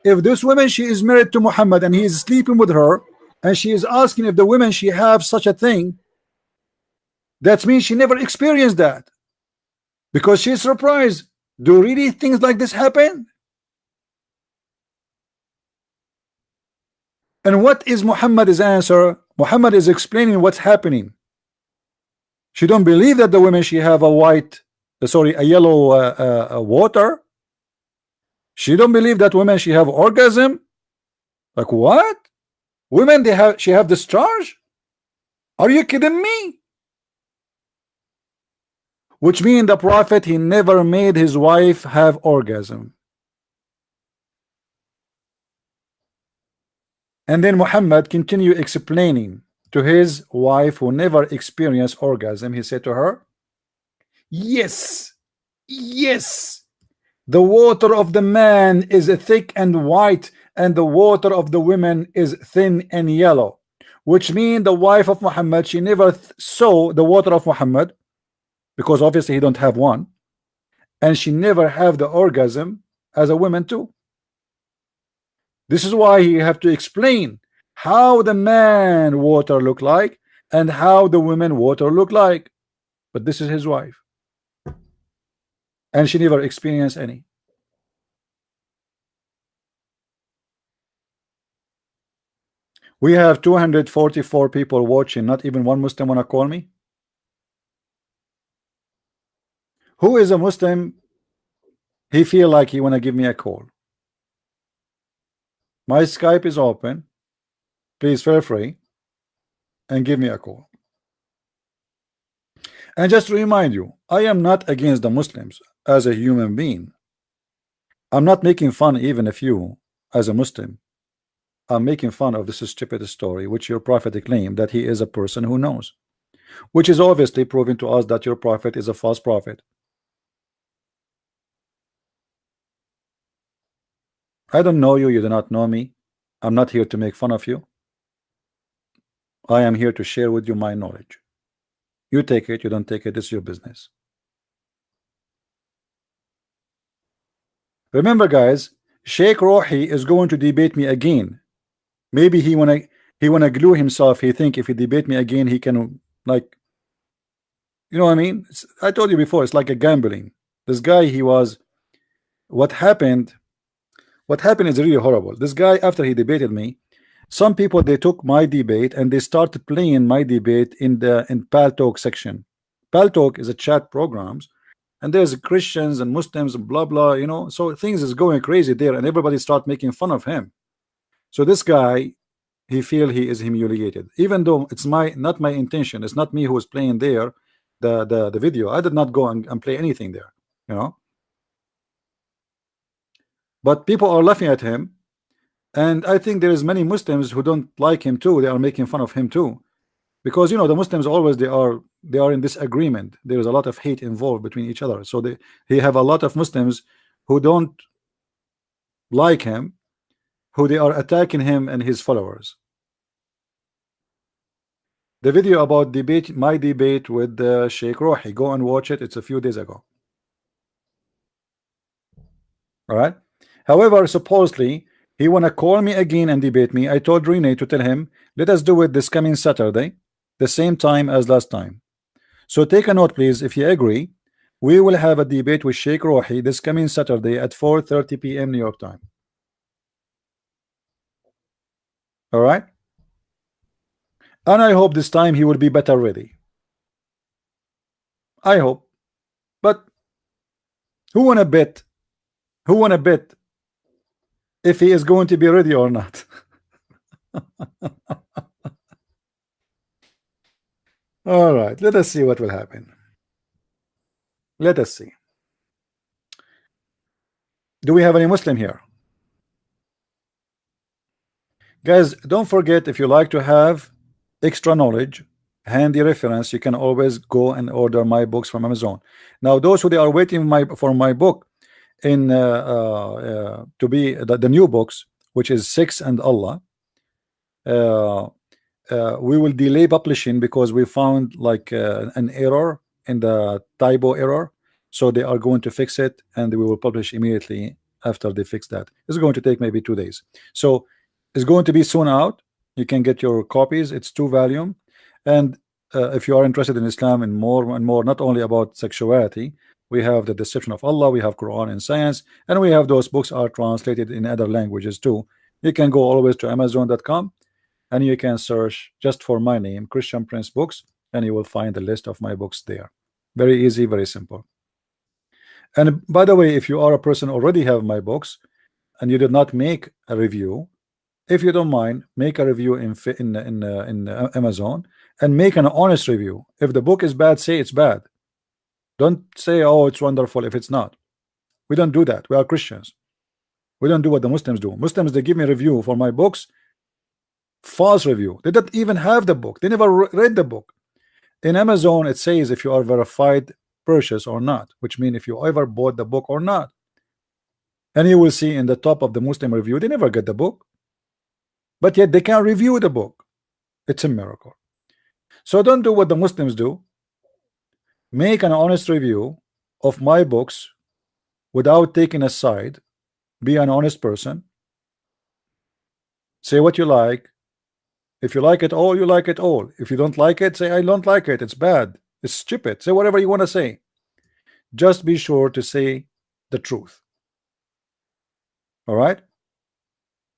If this woman, she is married to Muhammad and he is sleeping with her, and she is asking if the women she have such a thing, that means she never experienced that, because she is surprised. Do really things like this happen? And what is Muhammad's answer? Muhammad is explaining what's happening. She don't believe that the women she have a yellow water. She don't believe that women she have orgasm. Like what? Women she have discharge? Are you kidding me? Which means the Prophet, he never made his wife have orgasm. And then Muhammad continued explaining to his wife who never experienced orgasm. He said to her, yes, the water of the man is thick and white and the water of the women is thin and yellow, which means the wife of Muhammad, she never saw the water of Muhammad, because obviously he don't have one, and she never have the orgasm as a woman too. This is why he have to explain how the man water look like and how the women water look like. But this is his wife, and she never experienced any. We have 244 people watching. Not even one Muslim wanna call me. Who is a Muslim? He feel like he wanna give me a call. My Skype is open. Please feel free and give me a call. And just to remind you, I am not against the Muslims as a human being. I'm not making fun even of you as a Muslim. I'm making fun of this stupid story which your prophet claimed that he is a person who knows, which is obviously proving to us that your prophet is a false prophet. I don't know you, you do not know me. I'm not here to make fun of you. I am here to share with you my knowledge. You take it, you don't take it, it's your business. Remember guys, Sheikh Rohi is going to debate me again. Maybe he wanna glue himself. He think if he debate me again, he can, like, you know what I mean? I told you before, it's like a gambling. This guy, he was, what happened is really horrible. This guy, after he debated me, some people, they took my debate and they started playing my debate in Paltalk section. Paltalk is a chat programs, and there's Christians and Muslims and blah blah, you know, so things is going crazy there, and everybody start making fun of him. So this guy, he feel he is humiliated, even though it's not my intention. It's not me who is playing there the video. I did not go and play anything there, you know. But people are laughing at him, and I think there is many Muslims who don't like him too. They are making fun of him too, because you know the Muslims always they are in disagreement. There is a lot of hate involved between each other. So he have a lot of Muslims who don't like him, who they are attacking him and his followers. The video about my debate with Sheikh Rohi, go and watch it. It's a few days ago. All right. However, supposedly he wanna call me again and debate me. I told Rene to tell him, let us do it this coming Saturday, the same time as last time. So take a note, please. If you agree, we will have a debate with Sheikh Rohi this coming Saturday at 4:30 p.m. New York time. All right. And I hope this time he will be better ready. I hope. But who wanna bet? Who wanna bet if he is going to be ready or not? All right, let us see what will happen. Let us see. Do we have any Muslim here? Guys, don't forget, if you like to have extra knowledge, handy reference, you can always go and order my books from Amazon. Now, those who they are waiting for my book in to be the new books, which is 6 and Allah, we will delay publishing because we found like an error in the typo error, so they are going to fix it, and we will publish immediately after they fix that. It's going to take maybe 2 days, so it's going to be soon out. You can get your copies. It's 2 volume, and if you are interested in Islam and more and more, not only about sexuality, we have the Deception of Allah, we have Quran and Science, and we have those books are translated in other languages too. You can go always to Amazon.com, and you can search just for my name, Christian Prince Books, and you will find the list of my books there. Very easy, very simple. And by the way, if you are a person already have my books and you did not make a review, if you don't mind, make a review in Amazon, and make an honest review. If the book is bad, say it's bad. Don't say, oh, it's wonderful, if it's not. We don't do that. We are Christians. We don't do what the Muslims do. Muslims, they give me review for my books, false review. They don't even have the book. They never read the book. In Amazon, it says if you are verified purchase or not, which means if you ever bought the book or not. And you will see in the top of the Muslim review, they never get the book, but yet they can review the book. It's a miracle. So don't do what the Muslims do. Make an honest review of my books without taking a side. Be an honest person. Say what you like. If you like it all, you like it all. If you don't like it, say I don't like it. It's bad. It's stupid. Say whatever you want to say. Just be sure to say the truth. All right?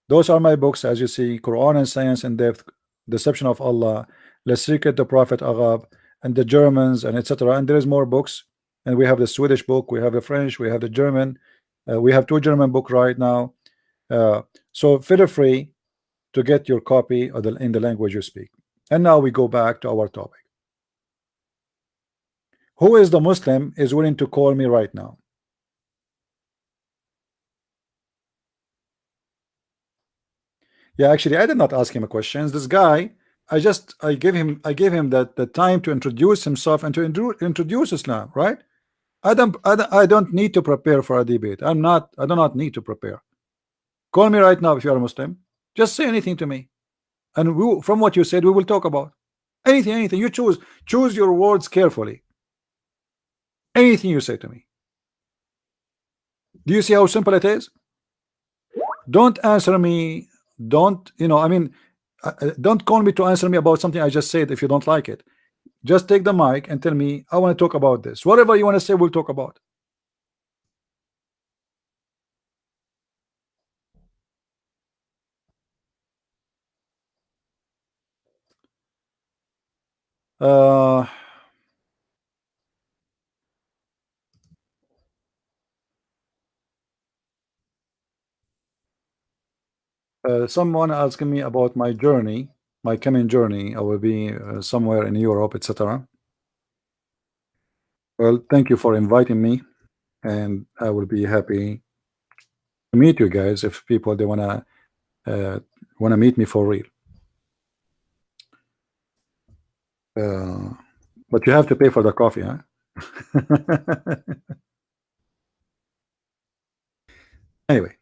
Those are my books, as you see: Quran and Science in Depth, Deception of Allah, Le Secret, the Prophet Arabe, and the Germans, and etc. And there is more books. And we have the Swedish book, we have the French, we have the German. We have 2 German books right now. So feel free to get your copy of in the language you speak. And now we go back to our topic. Who is the Muslim is willing to call me right now? Yeah, actually, I did not ask him questions. This guy, I gave him the time to introduce himself and to introduce Islam, right? I don't need to prepare for a debate. I do not need to prepare. Call me right now if you are a Muslim. Just say anything to me, and from what you said, we will talk about anything. You choose your words carefully. Anything you say to me. Do you see how simple it is? Don't answer me. Don't don't call me to answer me about something I just said if you don't like it. Just take the mic and tell me, I want to talk about this. Whatever you want to say, we'll talk about. Someone asking me about my journey, my coming journey. I will be somewhere in Europe, etc. Well, thank you for inviting me, and I will be happy to meet you guys if people they wanna meet me for real. But you have to pay for the coffee, huh? Anyway,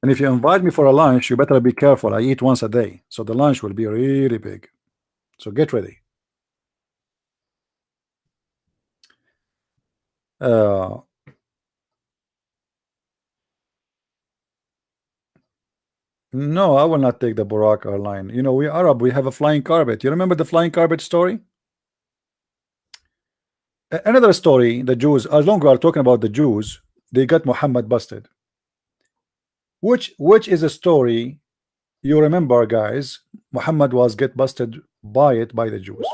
and if you invite me for a lunch, you better be careful. I eat once a day, so the lunch will be really big. So get ready. No, I will not take the Burak airline. You know, we Arab, we have a flying carpet. You remember the flying carpet story? Another story, the Jews, as long as we are talking about the Jews, they got Muhammad busted. Which is a story you remember, guys? Muhammad was get busted by the Jews.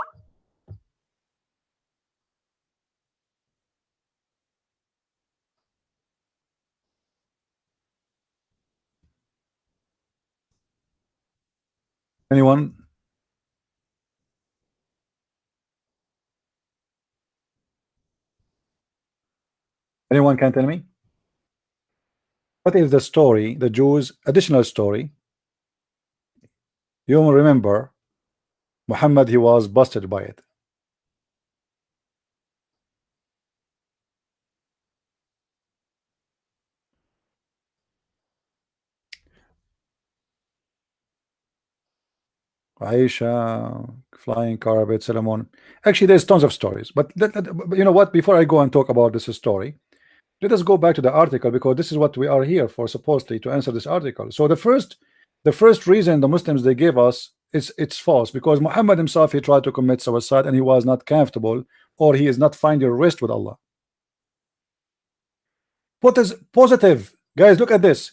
Anyone? Anyone can tell me? What is the story, the Jews' additional story? You remember Muhammad, he was busted by it. Aisha, flying carpet, Solomon. Actually, there's tons of stories. But you know what? Before I go and talk about this story, let us go back to the article, because this is what we are here for, supposedly, to answer this article. So the first reason the Muslims they gave us is it's false, because Muhammad himself, he tried to commit suicide and he was not comfortable, or he is not finding rest with Allah. What is positive? Guys, look at this.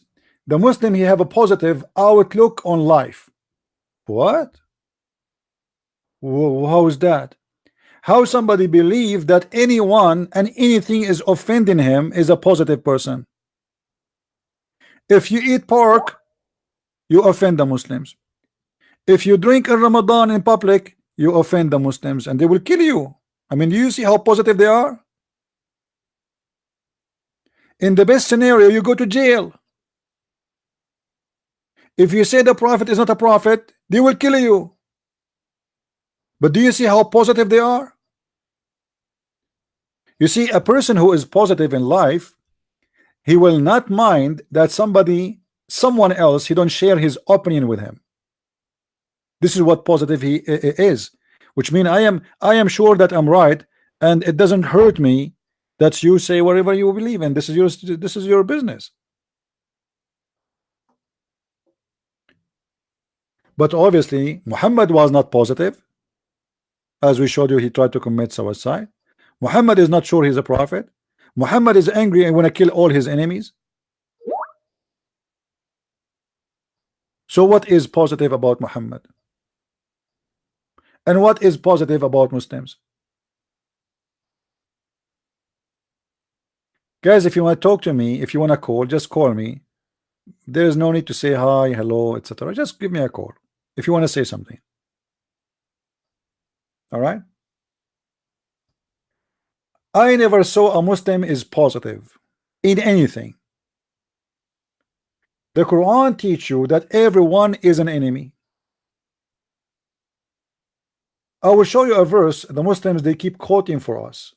The Muslim, he have a positive outlook on life. What? How is that? How somebody believe that anyone and anything is offending him is a positive person? If you eat pork, you offend the Muslims. If you drink in Ramadan in public, you offend the Muslims and they will kill you. I mean, do you see how positive they are? In the best scenario, you go to jail. If you say the prophet is not a prophet, they will kill you. But do you see how positive they are? You see, a person who is positive in life, he will not mind that someone else, he don't share his opinion with him. This is what positive he is, which means I am sure that I'm right, and it doesn't hurt me that you say whatever you believe in. This is your business. But obviously Muhammad was not positive. As we showed you, he tried to commit suicide. Muhammad is not sure he's a prophet. Muhammad is angry and want to kill all his enemies. So what is positive about Muhammad? And what is positive about Muslims? Guys, if you want to talk to me, if you want to call, just call me. There is no need to say hi, hello, etc. Just give me a call if you want to say something. All right? I never saw a Muslim is positive in anything. The Quran teach you that everyone is an enemy. I will show you a verse the Muslims they keep quoting for us,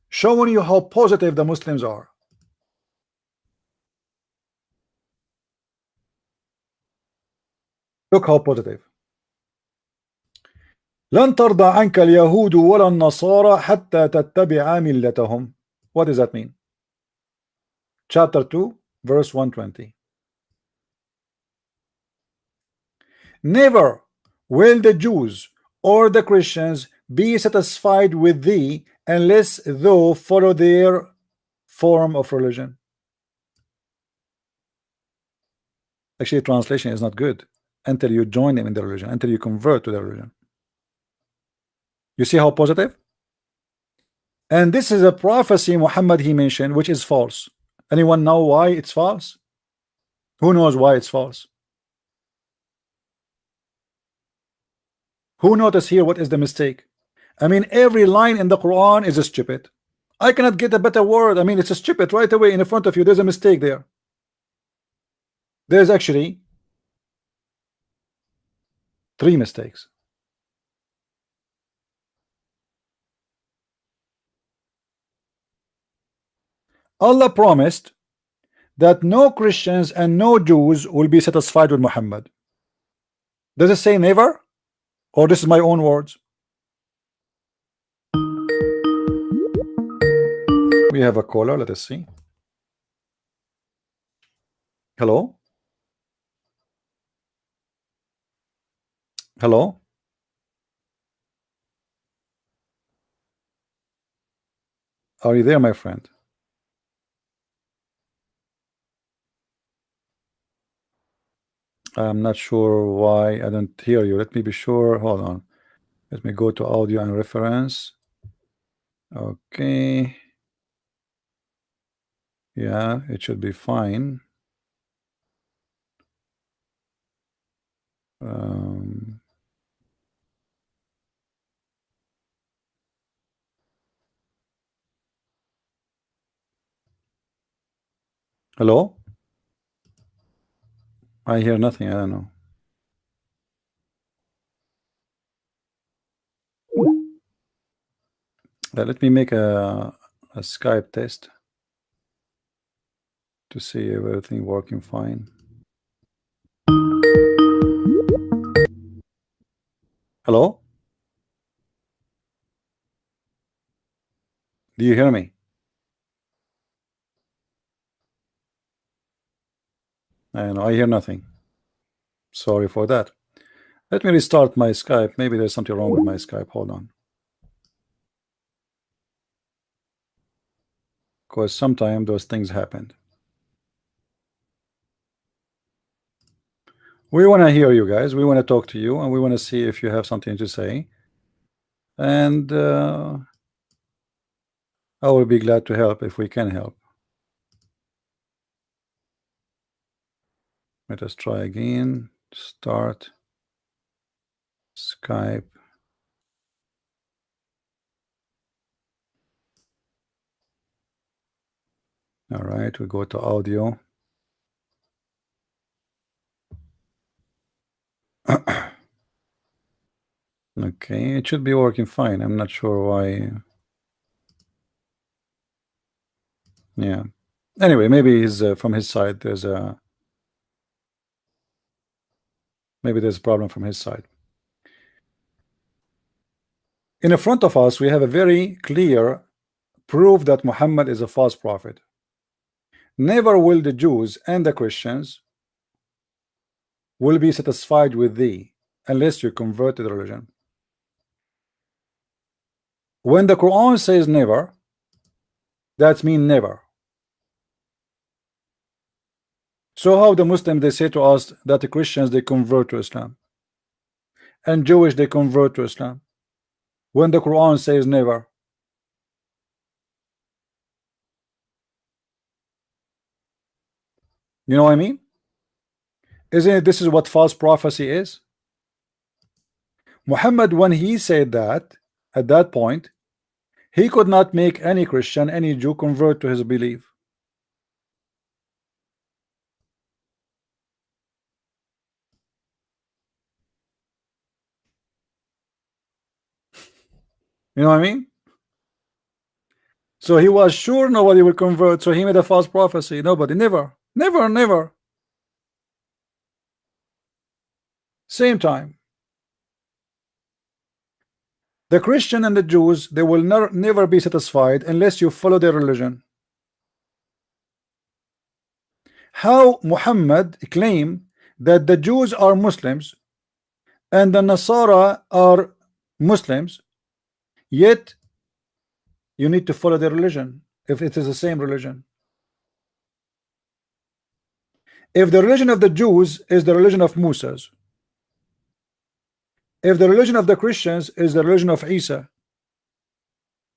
showing you how positive the Muslims are. Look how positive. لن ترضى عنك اليهود ولا النصارى حتى تتبع ملتهم. What does that mean? Chapter 2 verse 120. Never will the Jews or the Christians be satisfied with thee unless thou follow their form of religion. Actually, translation is not good. Until you join them in the religion, until you convert to the religion. You see how positive? And this is a prophecy Muhammad he mentioned, which is false. Anyone know why it's false? Who knows why it's false? Who notice here what is the mistake? I mean, every line in the Quran is stupid. I cannot get a better word. I mean, it's a stupid right away in front of you. There's a mistake there. There's actually 3 mistakes. Allah promised that no Christians and no Jews will be satisfied with Muhammad. Does it say never? Or this is my own words? We have a caller. Let us see. Hello? Hello? Are you there, my friend? I'm not sure why I don't hear you. Let me be sure. Hold on. Let me go to audio and reference. Okay. Yeah, it should be fine. Hello? I hear nothing. I don't know. Let me make a Skype test to see if everything working fine. Hello? Do you hear me? I know I hear nothing. Sorry for that. Let me restart my Skype. Maybe there's something wrong with my Skype. Hold on. Because sometimes those things happen. We want to hear you guys. We want to talk to you, and we want to see if you have something to say. And I will be glad to help if we can help. Let us try again. Start Skype. All right, we go to audio. Okay, it should be working fine. I'm not sure why. Yeah. Anyway, maybe he's from his side. There's a maybe there's a problem from his side. In the front of us, we have a very clear proof that Muhammad is a false prophet. Never will the Jews and the Christians will be satisfied with thee unless you convert to the religion. When the Quran says never, that means never. So how the Muslims, they say to us that the Christians, they convert to Islam, and Jewish, they convert to Islam, when the Quran says never? You know what I mean? Isn't it this is what false prophecy is? Muhammad, when he said that, at that point, he could not make any Christian, any Jew convert to his belief. You know what I mean? So he was sure nobody will convert, so he made a false prophecy. Nobody, never, never, never. Same time. The Christian and the Jews, they will never be satisfied unless you follow their religion. How Muhammad claimed that the Jews are Muslims and the Nasara are Muslims, yet you need to follow their religion if it is the same religion. If the religion of the Jews is the religion of Moses, if the religion of the Christians is the religion of Isa,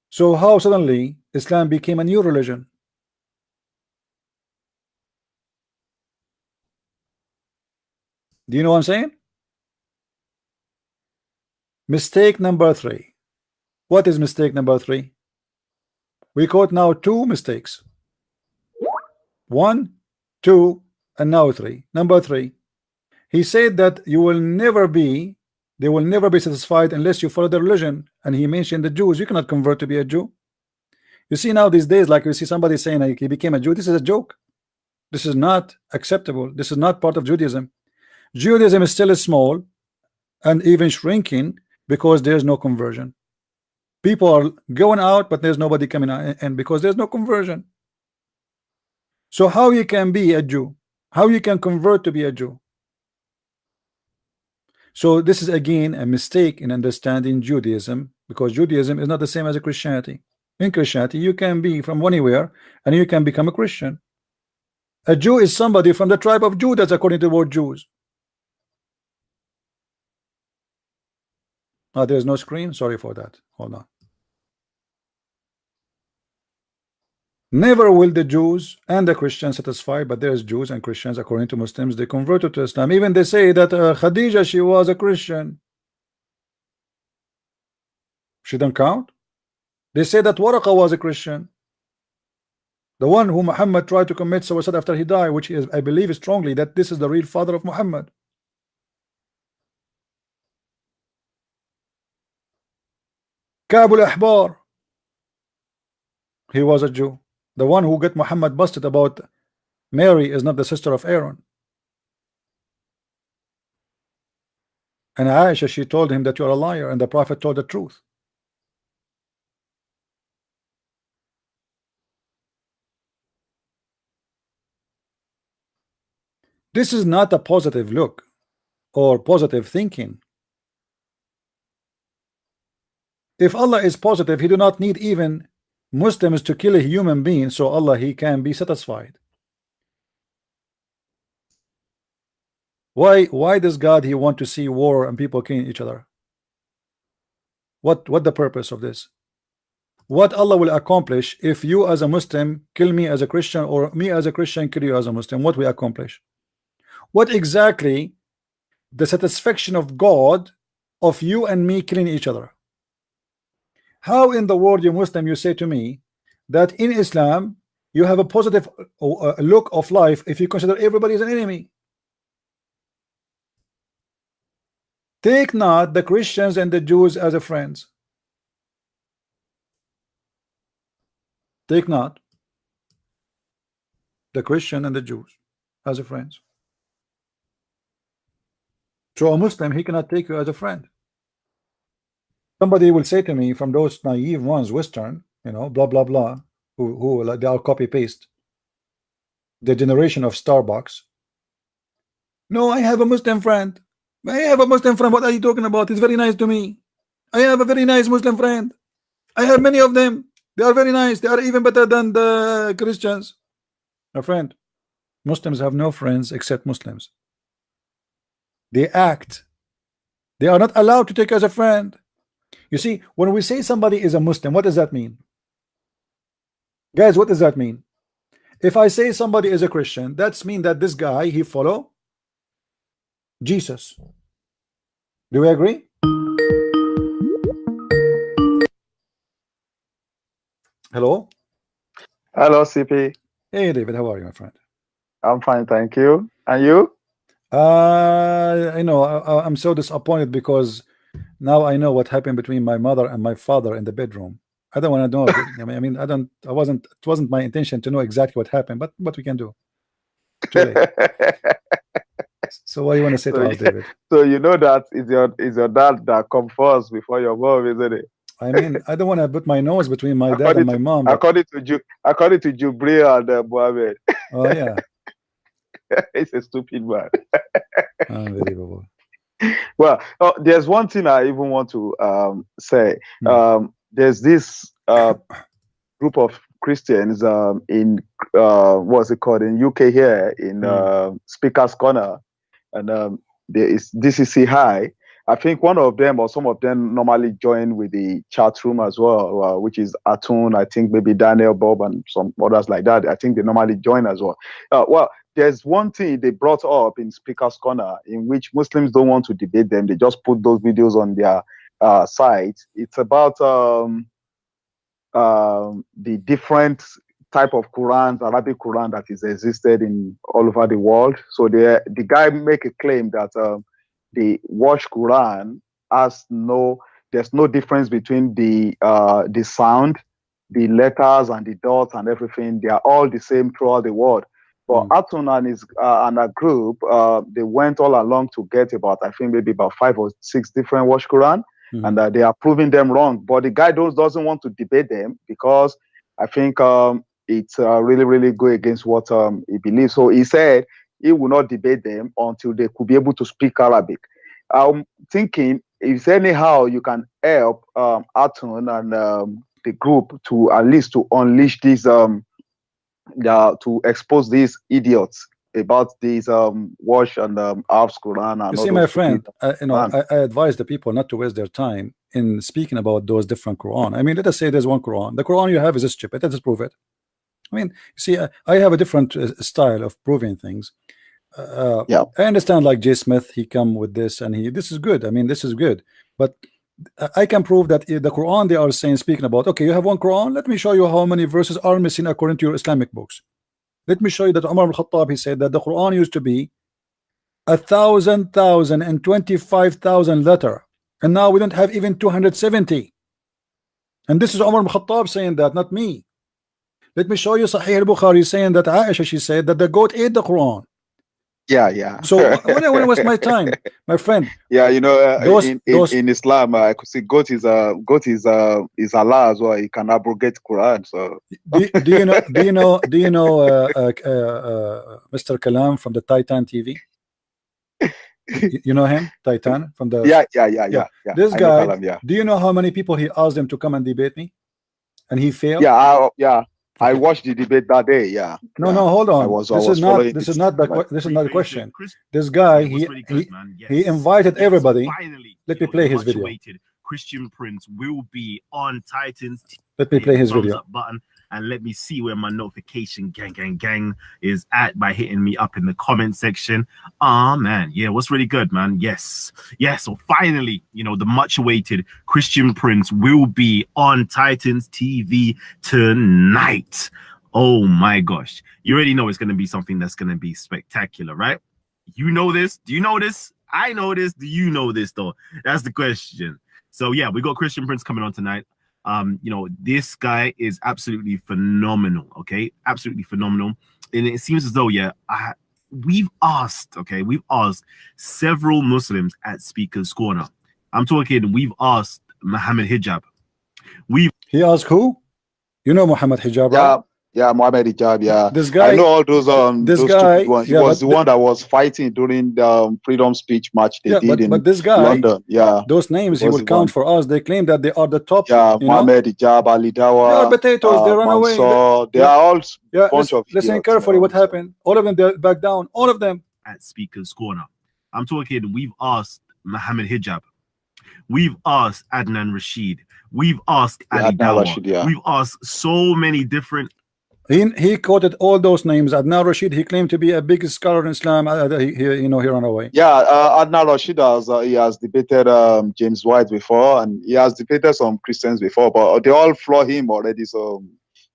so how suddenly Islam became a new religion? Do you know what I'm saying? Mistake number 3. What is mistake number 3? We caught now 2 mistakes. 1, 2, and now 3. Number 3, he said that they will never be satisfied unless you follow the religion, and he mentioned the Jews. You cannot convert to be a Jew. You see now these days, like you see somebody saying like he became a Jew. This is a joke. This is not acceptable. This is not part of Judaism. Judaism is still small and even shrinking because there's no conversion. People are going out, but there's nobody coming in because there's no conversion. So how you can be a Jew? How you can convert to be a Jew? So this is again a mistake in understanding Judaism, because Judaism is not the same as a Christianity. In Christianity, you can be from anywhere and you can become a Christian. A Jew is somebody from the tribe of Judah, according to the word Jews. Oh, there's no screen. Sorry for that. Hold on. Never will the Jews and the Christians satisfy, but there's Jews and Christians, according to Muslims, they converted to Islam. Even they say that Khadija, she was a Christian. She don't count. They say that Waraqa was a Christian, the one who Muhammad tried to commit suicide after he died, which is, I believe strongly that this is the real father of Muhammad. Ka'b al-Ahbar, he was a Jew. The one who got Muhammad busted about Mary is not the sister of Aaron. And Aisha, she told him that you are a liar, and the Prophet told the truth. This is not a positive look or positive thinking. If Allah is positive, he do not need even Muslims to kill a human being, so Allah, he can be satisfied. Why does God, he want to see war and people killing each other? What the purpose of this? What Allah will accomplish if you as a Muslim kill me as a Christian, or me as a Christian kill you as a Muslim? What we accomplish? What exactly the satisfaction of God of you and me killing each other? How in the world, you Muslim, you say to me that in Islam you have a positive look of life if you consider everybody as an enemy? Take not the Christians and the Jews as a friends. Take not. the Christian and the Jews as a friends. So a Muslim, he cannot take you as a friend. Somebody will say to me from those naive ones, Western, you know, blah blah blah, who like they are copy paste, the generation of Starbucks. No, I have a Muslim friend. I have a Muslim friend. What are you talking about? He's very nice to me. I have a very nice Muslim friend. I have many of them. They are very nice. They are even better than the Christians. My friend, Muslims have no friends except Muslims. They act. They are not allowed to take as a friend. You see, when we say somebody is a Muslim, what does that mean? Guys, what does that mean? If I say somebody is a Christian, that's mean that this guy, he follow Jesus. Do we agree? Hello? Hello, CP. Hey, David, how are you, my friend? I'm fine, thank you. And you? I know I'm so disappointed because now I know what happened between my mother and my father in the bedroom. I don't want to know. It wasn't my intention to know exactly what happened, but what we can do. Too late. So what do you want to say to us, David? So you know that is your dad that comes first before your mom, isn't it? I mean, I don't want to put my nose between my dad and my mom. But... According to Jubril and Mohammed. Oh yeah. He's a stupid man. Unbelievable. Well, there's one thing I even want to say. There's this group of Christians in what's it called in UK here in Speaker's Corner, and there is DCC High. I think one of them or some of them normally join with the chat room as well, which is Atun, I think maybe Daniel, Bob, and some others like that. I think they normally join as well. Well, there's one thing they brought up in Speaker's Corner in which Muslims don't want to debate them. They just put those videos on their site. It's about the different type of Quran, Arabic Quran that is existed in all over the world. So the guy make a claim that the Wash Quran there's no difference between the sound, the letters and the dots and everything. They are all the same throughout the world. But Atun and a group, they went all along to get about, I think maybe about 5 or 6 different Wash Quran, and they are proving them wrong. But the guy doesn't want to debate them because I think it's really, really go against what he believes. So he said he will not debate them until they could be able to speak Arabic. I'm thinking if anyhow you can help Atun and the group to at least to unleash these to expose these idiots about these Wash and Arab's Quran. And you see, my friend, I advise the people not to waste their time in speaking about those different Quran. I mean, let us say there's one Quran. The Quran you have is a Djupet. Let us prove it. I mean, you see, I have a different style of proving things. I understand, like J. Smith, he come with this, and this is good. I mean, this is good, but I can prove that the Quran they are saying, speaking about, okay, you have one Quran. Let me show you how many verses are missing according to your Islamic books. Let me show you that Umar al-Khattab, he said that the Quran used to be 1,000, and 25,000 letter, and now we don't have even 270. And this is Umar al-Khattab saying that, not me. Let me show you Sahih al-Bukhari saying that Aisha, she said that the goat ate the Quran. Yeah. So when I waste my time, my friend. Yeah, you know, in Islam, I could see goat is Allah as well. He can abrogate Quran. So do you know Mr. Kalam from the Titan TV? You know him, Titan from the yeah. This guy, Kalam, do you know how many people he asked them to come and debate me, and he failed? I watched the debate that day. Yeah. No, hold on. This is not the question. This guy, he invited everybody. Finally, let me play his video. Christian Prince will be on Titans. Let me play his video. Button, and let me see where my notification gang is at by hitting me up in the comment section. Man, yeah, what's really good, man? Yes. So finally, you know, the much awaited Christian Prince will be on Titans TV tonight. Oh my gosh, you already know it's going to be something that's going to be spectacular, right? You know this? Do you know this? I know this. Do you know this though? That's the question. So yeah, we got Christian Prince coming on tonight. You know, this guy is absolutely phenomenal. Okay, absolutely phenomenal. and it seems as though, yeah, we've asked several Muslims at Speaker's Corner. I'm talking, we've asked Muhammad Hijab. He asked who? You know Muhammad Hijab, right? Yeah, Muhammad Hijab, yeah. This guy, I know all those this those guy, stupid ones. He yeah, was the one that was fighting during the freedom speech match they did in this guy, London. Yeah. Those names he will count for us. They claim that they are the top. Yeah, Muhammad Hijab, Ali Dawa. They are potatoes, they run away. They are all bunch of listen idiots, carefully what happened. All of them, they're back down. All of them. At Speaker's Corner. I'm talking, we've asked Muhammad Hijab. We've asked Adnan Rashid. We've asked Ali Dawa. Rashid, yeah. We've asked so many different. He quoted all those names. Adnan Rashid, he claimed to be a big scholar in Islam. He ran away. Yeah, Adnan Rashid he has debated James White before, and he has debated some Christians before, but they all floor him already. So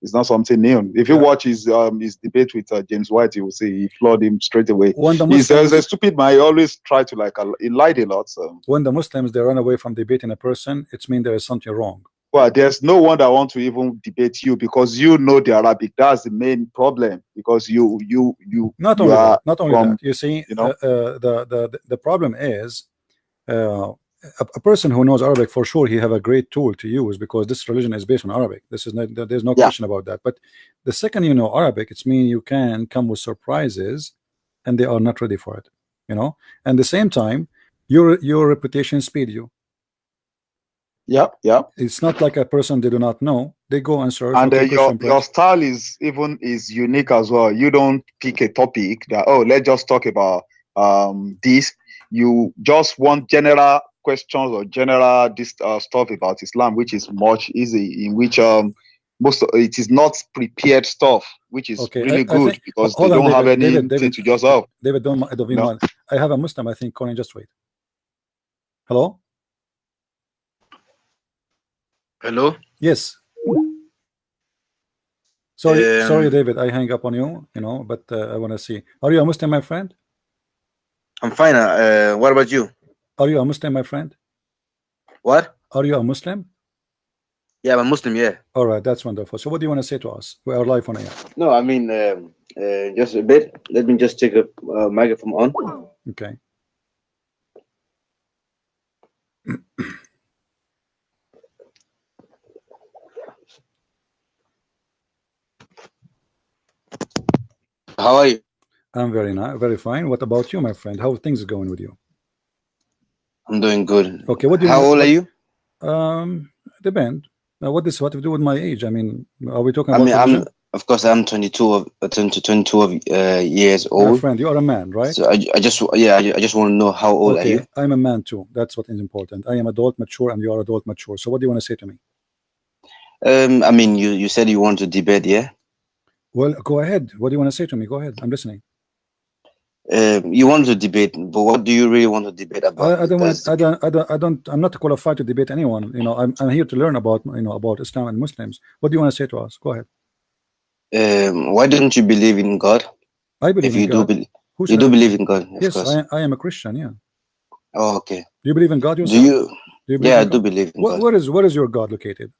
it's not something new. If you watch his debate with James White, you will see he floored him straight away. He's a stupid man. He always try to he lied a lot. So when the Muslims they run away from debating a person, it means there is something wrong. Well, there's no one that wants to even debate you because you know the Arabic. That's the main problem because you not only that. You see, the problem is a person who knows Arabic for sure he have a great tool to use because this religion is based on Arabic. This is not, there's no question about that. But the second you know Arabic, it's mean you can come with surprises, and they are not ready for it. And at the same time, your reputation speed you. Yeah. It's not like a person they do not know. They go and search. And your style is unique as well. You don't pick a topic that let's just talk about this. You just want general questions or general stuff about Islam, which is much easy. In which it is not prepared stuff, which is really good because they don't have anything to just have. David, don't mind. I have a Muslim. I think calling. Just wait. Hello. Hello. Yes. Sorry, David. I hang up on you. But I want to see. Are you a Muslim, my friend? I'm fine. What about you? Are you a Muslim, my friend? What? Are you a Muslim? Yeah, I'm a Muslim. Yeah. All right, that's wonderful. So, what do you want to say to us? We are live on air. No, I mean, just a bit. Let me just take a microphone on. Okay. How are you? I'm very fine. What about you, my friend? How are things going with you? I'm doing good. Okay. What do you? How old are you? Depend. What does what to do with my age? I mean, are we talking about? Of course, I'm 22 years old. My friend, you are a man, right? So I just want to know how old are you? I'm a man too. That's what is important. I am adult mature, and you are adult mature. So what do you want to say to me? I mean, you said you want to debate, yeah? Well, go ahead. What do you want to say to me? Go ahead. I'm listening. You want to debate, but what do you really want to debate about? I'm not qualified to debate anyone. I'm here to learn about about Islam and Muslims. What do you want to say to us? Go ahead. Why don't you believe in God? I believe in God. You do believe in God? Yes, I am a Christian. Yeah. Oh, okay. Do you believe in God yourself? Do you? Yeah, I do believe in God. Where is your God located?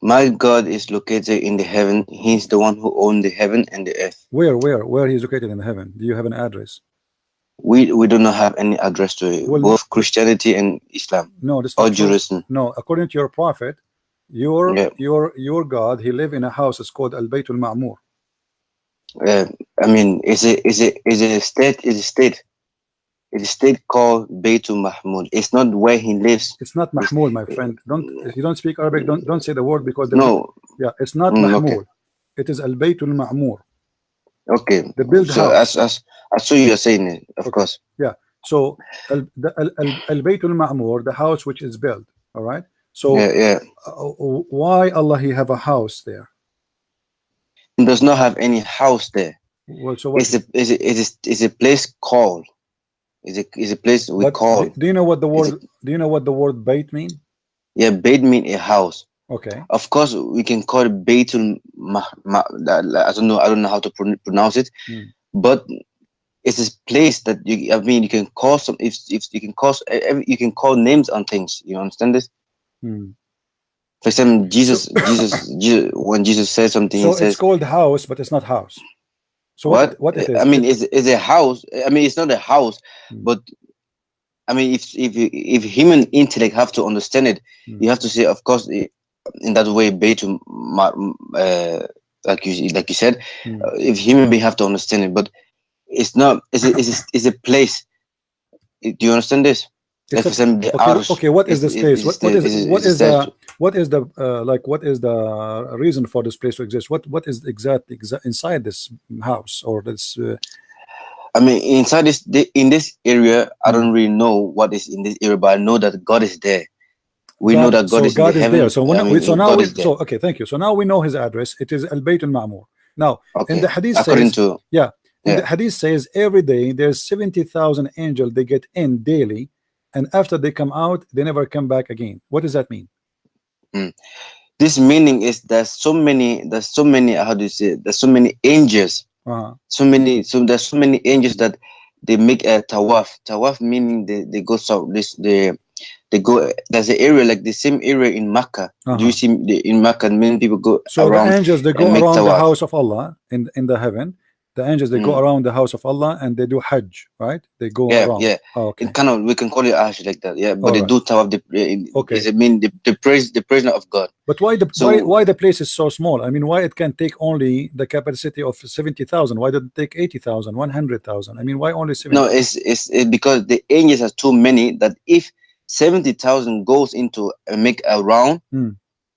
My God is located in the heaven. He's the one who owns the heaven and the earth. Where he's located in the heaven? Do you have an address? We do not have any address to it. Well, both Christianity and Islam. No, this or Judaism. No, according to your prophet, your God, he live in a house. It's called Al Baytul Ma'mur. I mean, it's a state. It's a state called Baytul Mahmud. It's not where he lives. It's not Mahmud, my friend. If you don't speak Arabic, don't say the word because it's not Mahmud. Okay. It is Al Baytul Ma'mur. Okay. The built house. As so you're saying it, of course. Yeah. So Al Baytul Ma'mur, the house which is built. All right. So why Allah he have a house there? He does not have any house there. Well, so what? It's a place called. Is a place we call. Do you know what the word? Do you know what the word Bayt mean? Yeah, Bayt mean a house. Okay. Of course, we can call it Baytul. I don't know how to pronounce it, but it's a place that you can call some. If you can call names on things. You understand this? For example, Jesus, when Jesus says something, So he says, it's called house, but it's not house. So what it is? I mean, it's a house. I mean, it's not a house, Hmm. but I mean, if human intellect have to understand it, you have to say, of course, in that way, like you said, if human being have to understand it, but it's not. It's a place. Do you understand this? Like for example, the arsh. Okay, what is this place? What is the reason for this place to exist? What is exactly inside this house or this? I mean, inside in this area, I don't really know what is in this area, but I know that God is there. We know that God is in the heaven. there. So okay, thank you. So now we know his address. It is Al Bayt Al Ma'mur. Now, in the hadith says, the hadith says every day there's 70,000 angels they get in daily, and after they come out, they never come back again. What does that mean? This meaning is there's so many. How do you say? There's so many angels. There's so many angels that they make a tawaf. Tawaf meaning they go south. They go. There's an area like the same area in Mecca. Do you see in Mecca many people go around? The angels they go around the house of Allah in the heaven. The angels they go around the house of Allah and they do Hajj, right? They go around. Yeah. Okay. It kind of, we can call it Hajj like that. Yeah, but they do tawaf. It mean the praise of God. But why the place is so small? I mean, why it can take only the capacity of 70,000? Why didn't it take 80,000, 100,000? I mean, why only 70,000? No, it's because the angels are too many that if 70,000 goes into make a round,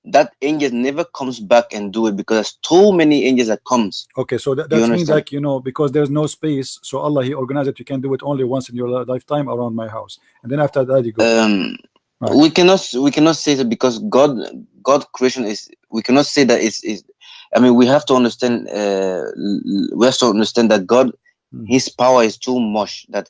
that angel never comes back and do it because there's too many angels that comes. Okay, so that means like, because there's no space, so Allah he organized it. You can do it only once in your lifetime around my house, and then after that you go. Right. We cannot say that because God creation is. We cannot say that it's. I mean, we have to understand. We have to understand that God, His power is too much that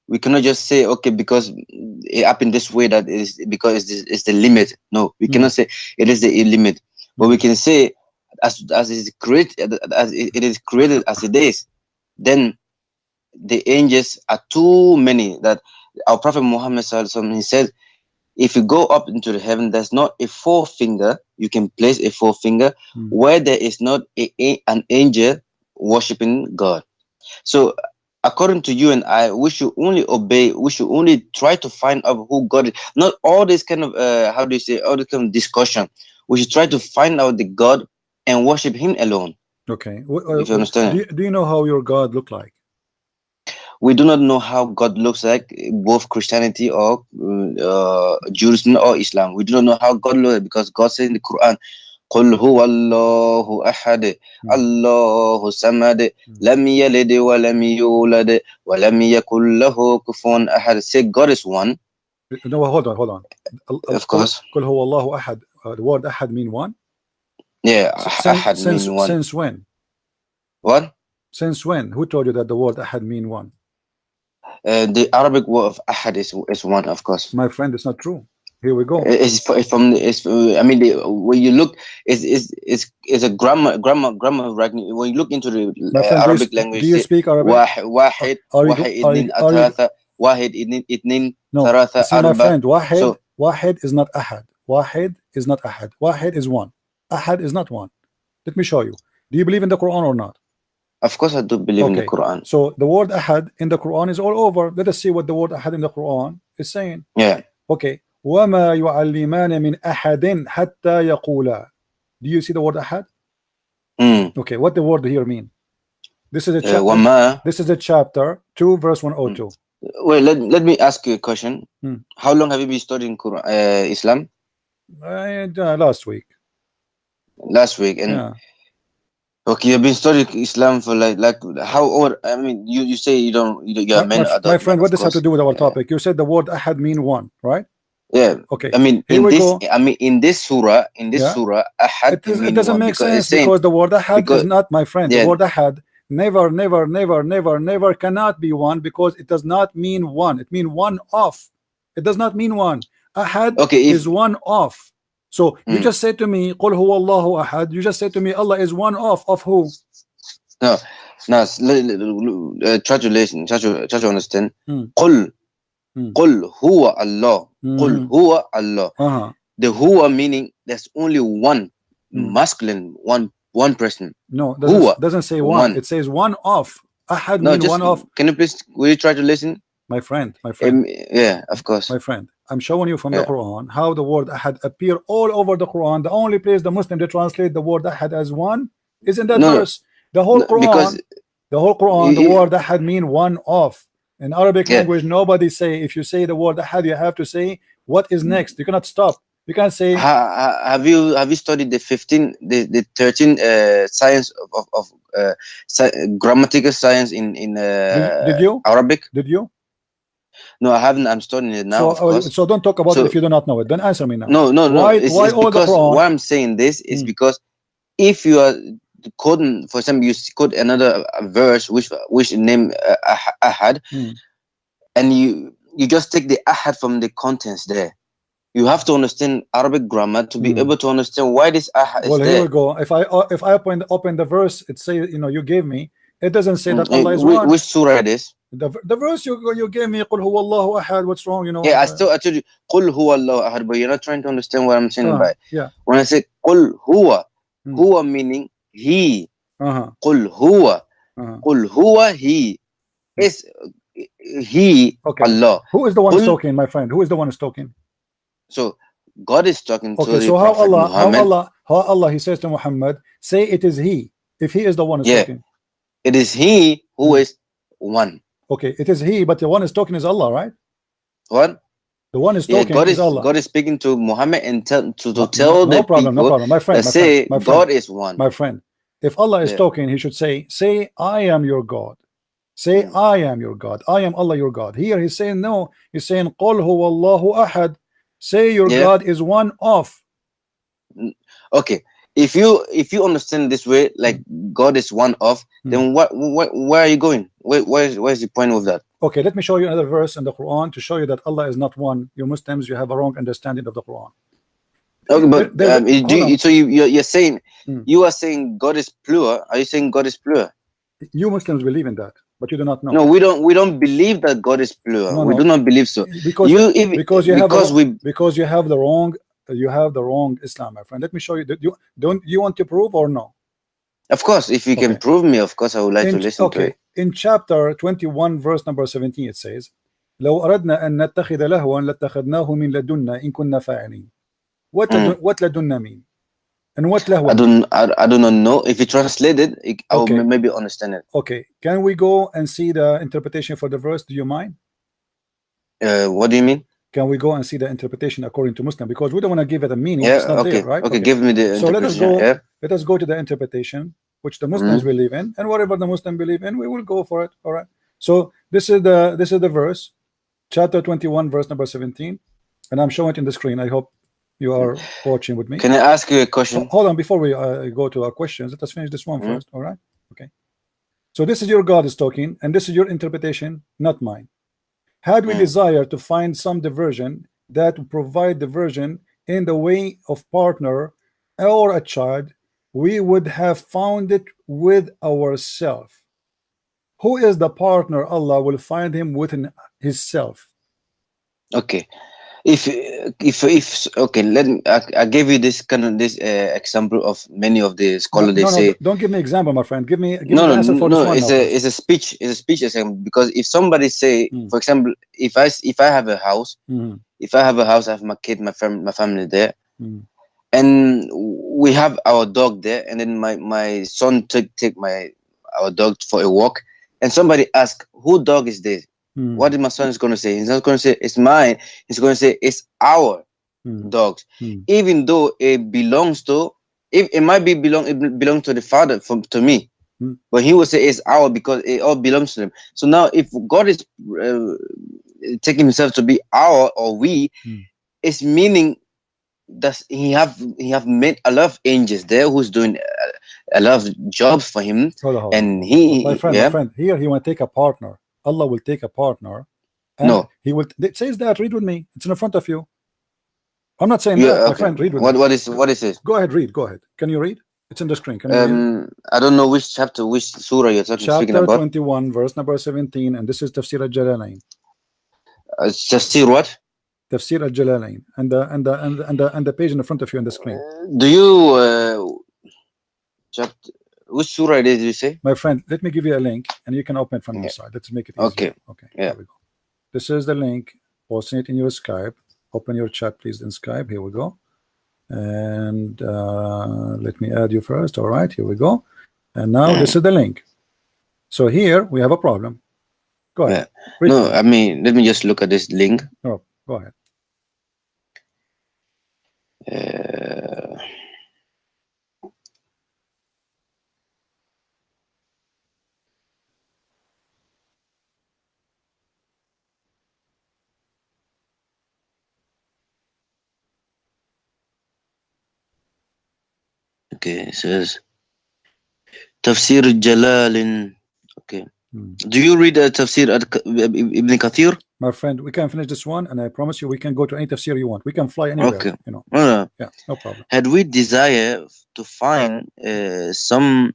we cannot just say, okay, because it happened this way, that is because it's the limit. No, we cannot say it is the limit. But we can say, as it is created as it is, then the angels are too many. That our Prophet Muhammad he said, if you go up into the heaven, there's not a forefinger. You can place a forefinger where there is not an angel worshiping God. So according to you and I, we should only obey. We should only try to find out who God is. Not all this kind of how do you say, all this kind of discussion. We should try to find out the God and worship Him alone. Okay. If you understand. Do you know how your God look like? We do not know how God looks like, both Christianity or Judaism or Islam. We do not know how God looks like because God says in the Quran, قل هو الله أحد الله الصمد لم يلد ولم يولد ولم يكن له كفوا أحد. Say God is one. No, hold on. Of course. قل هو الله أحد. The word أحد mean one? Yeah, أحد mean one. Since when? What? Since when? Who told you that the word أحد mean one? The Arabic word of أحد is one, of course. My friend, it's not true. Here we go. I mean, when you look, it's a grammar. When you look into the Arabic language, do you speak Arabic? واحد اثنين ثلاثة واحد اثنين ثلاثة see my friend, so, واحد is not أحد. واحد is not أحد. واحد is one. أحد is not one. Let me show you. Do you believe in the Quran or not? Of course I do believe in the Quran. So the word أحد in the Quran is all over. Let us see what the word أحد in the Quran is saying. Yeah. Okay. وما يعلمان من أحد حتى يقولا. Do you see the word أحد? Okay, what the word here mean? This is a chapter. This is a chapter 2 verse 102. Wait, let me ask you a question. How long have you been studying Quran, Islam? Last week. Last week, and okay, you've been studying Islam for like how old? I mean, you say you're a man. My friend, what does have to do with our topic? You said the word أحد mean one, right? Yeah. Okay. I mean, in this surah, ahad, it doesn't make sense because the word ahad is not, my friend. The word ahad never cannot be one because it does not mean one. It means one off. It does not mean one. Ahad is one off. So you just said to me, قل هو الله أحد. You just said to me, Allah is one off of who? No. Try to understand. قل هو الله. قل هو الله. the huwa meaning there's only one masculine, one person. No, Huwa, doesn't say one. It says one of. Ahad no, mean just one of. can you please, will you try to listen? My friend, my friend. Yeah, of course. My friend, I'm showing you from the Quran how the word ahad appear all over the Quran. The only place the Muslim they translate the word ahad as one is in that verse. The whole Quran, the word ahad mean one of. In Arabic language, nobody say, if you say the word ahad, you have to say what is next. You cannot stop. You can't say. Have you studied the 13 science of grammatical science in did you? Arabic? Did you? No, I haven't. I'm studying it now. So don't talk about it if you do not know it. Then answer me now. No. Why It's all the because Quran? why I'm saying this is because if you are quoting, for example, you quote another verse which name ahad, and you just take the ahad from the contents there. You have to understand Arabic grammar to be able to understand why this ahad is there. Well, here we go. If I open the verse, it says, you gave me. It doesn't say that Allah is one. Which surah it is? The verse you gave me, قُلْ هُوَ اللَّهُ أَحَدٌ. What's wrong? Yeah, I told you, قُلْ هُوَ اللَّهُ أَحَدٌ, but you're not trying to understand what I'm saying by. Yeah. When I say قُلْ هُوَ, huwa meaning he. قُلْ هُوَ, قُلْ هُوَ he. Is he Allah. Who is the one who's talking, my friend? Who is the one who's talking? So God is talking to the so Prophet Muhammad. How Allah he says to Muhammad, say it is he, if he is the one who's talking. It is he who is one. Okay, it is he, but the one is talking is Allah, right? What? The one is talking is Allah. God is speaking to Muhammad and tell the problem, no problem. My friend, God is one. My friend, if Allah is talking, he should say, I am your God. Say, I am your God. I am Allah your God. Here he's saying no. He's saying, قُلْ هُوَ اللَّهُ أَحَدٌ. Say your God is one of. Okay. If you understand this way, like God is one of, then where are you going? Where's the point of that? Okay, let me show you another verse in the Quran to show you that Allah is not one. You Muslims, you have a wrong understanding of the Quran. Okay, but so you're saying you are saying God is plural. Are you saying God is plural? You Muslims believe in that, but you do not know. No, we don't believe that God is plural. We do not believe so. Because you have the wrong. You have the wrong Islam, my friend. Let me show you. Do you want to prove or no? Of course, if you can prove me, of course I would like to listen to it. In chapter 21, verse number 17, it says, لو أردنا أن نتخذ لهوا لاتخذناه من لدنا إن كنا فاعلين. What لدنا mean? And what لهوا? I do not know. If you translate it, I will maybe understand it. Okay, can we go and see the interpretation for the verse? Do you mind? What do you mean? Can we go and see the interpretation according to Muslim? Because we don't want to give it a meaning. It's not there, right? Okay, give me the interpretation. Let us go to the interpretation which the Muslims believe in, and whatever the Muslim believe in, we will go for it. All right. So this is the verse, chapter 21, verse number 17, and I'm showing it in the screen. I hope you are watching with me. Can I ask you a question? Hold on, before we go to our questions, let us finish this one first. All right. Okay. So this is your God is talking, and this is your interpretation, not mine. Had we desire to find some diversion that would provide diversion in the way of partner or a child, we would have found it with ourselves. Who is the partner? Allah will find him within his self. Okay. If okay, let me. I gave you this example of many of the scholars. They say, don't give me example, my friend. Give me the answer for this one. It's a speech. It's a speech example, because if somebody say, for example, if I have a house, I have my kid, my family there, and we have our dog there, and then my son take our dog for a walk, and somebody ask, who dog is this? What is my son is going to say? He's not going to say it's mine. He's going to say it's our dogs, even though it belongs to. It might be belong to the father to me, but he will say it's our because it all belongs to him. So now, if God is taking himself to be our or we, it's meaning that he have made a lot of angels there who's doing a lot of jobs for him, and my friend, here he want to take a partner. Allah will take a partner. And he will. It says that. Read with me. It's in front of you. I'm not saying that, my friend. Read with me. What is it? Go ahead. Read. Go ahead. Can you read? It's in the screen. Can you read? I don't know which chapter, which surah you're speaking about. Chapter 21, verse number 17, and this is Tafsir al-Jalalain. Tafsir what? Tafsir al-Jalalain, and the page in the front of you on the screen. Do you chapter, which surah did you say? My friend, let me give you a link and you can open it from your side. Let's make it easier. Okay. Okay. Yeah. Here we go. This is the link. Posting it in your Skype. Open your chat, please, in Skype. Here we go. And let me add you first. All right. Here we go. And now this is the link. So here we have a problem. Go ahead. Yeah. No, I mean, let me just look at this link. Oh, go ahead. Okay, it says Tafsir Jalalin. Okay. Do you read Tafsir Ibn Kathir? My friend, we can finish this one, and I promise you we can go to any tafsir you want. We can fly anywhere. Okay. You know. Yeah, no problem. Had we desire to find some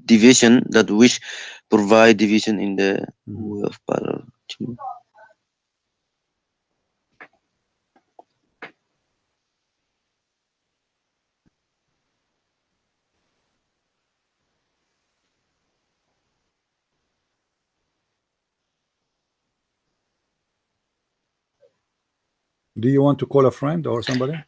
division that which provide division in the way of power. Do you want to call a friend or somebody?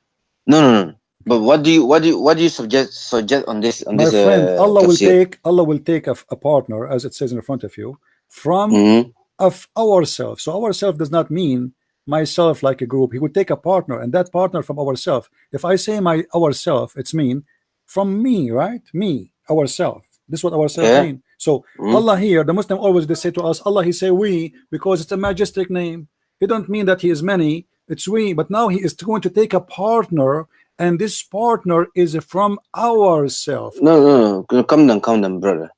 No. But what do you suggest on this? My friend, Allah will take a partner, as it says in front of you, from of ourselves. So ourselves does not mean myself like a group. He would take a partner, and that partner from ourselves. If I say ourself, it's mean from me, right? Me, ourself. This is what ourselves mean. So Allah here, the Muslim always they say to us, Allah, he say we because it's a majestic name. He don't mean that he is many. It's we, but now he is going to take a partner, and this partner is from ourselves. No. Calm down, brother.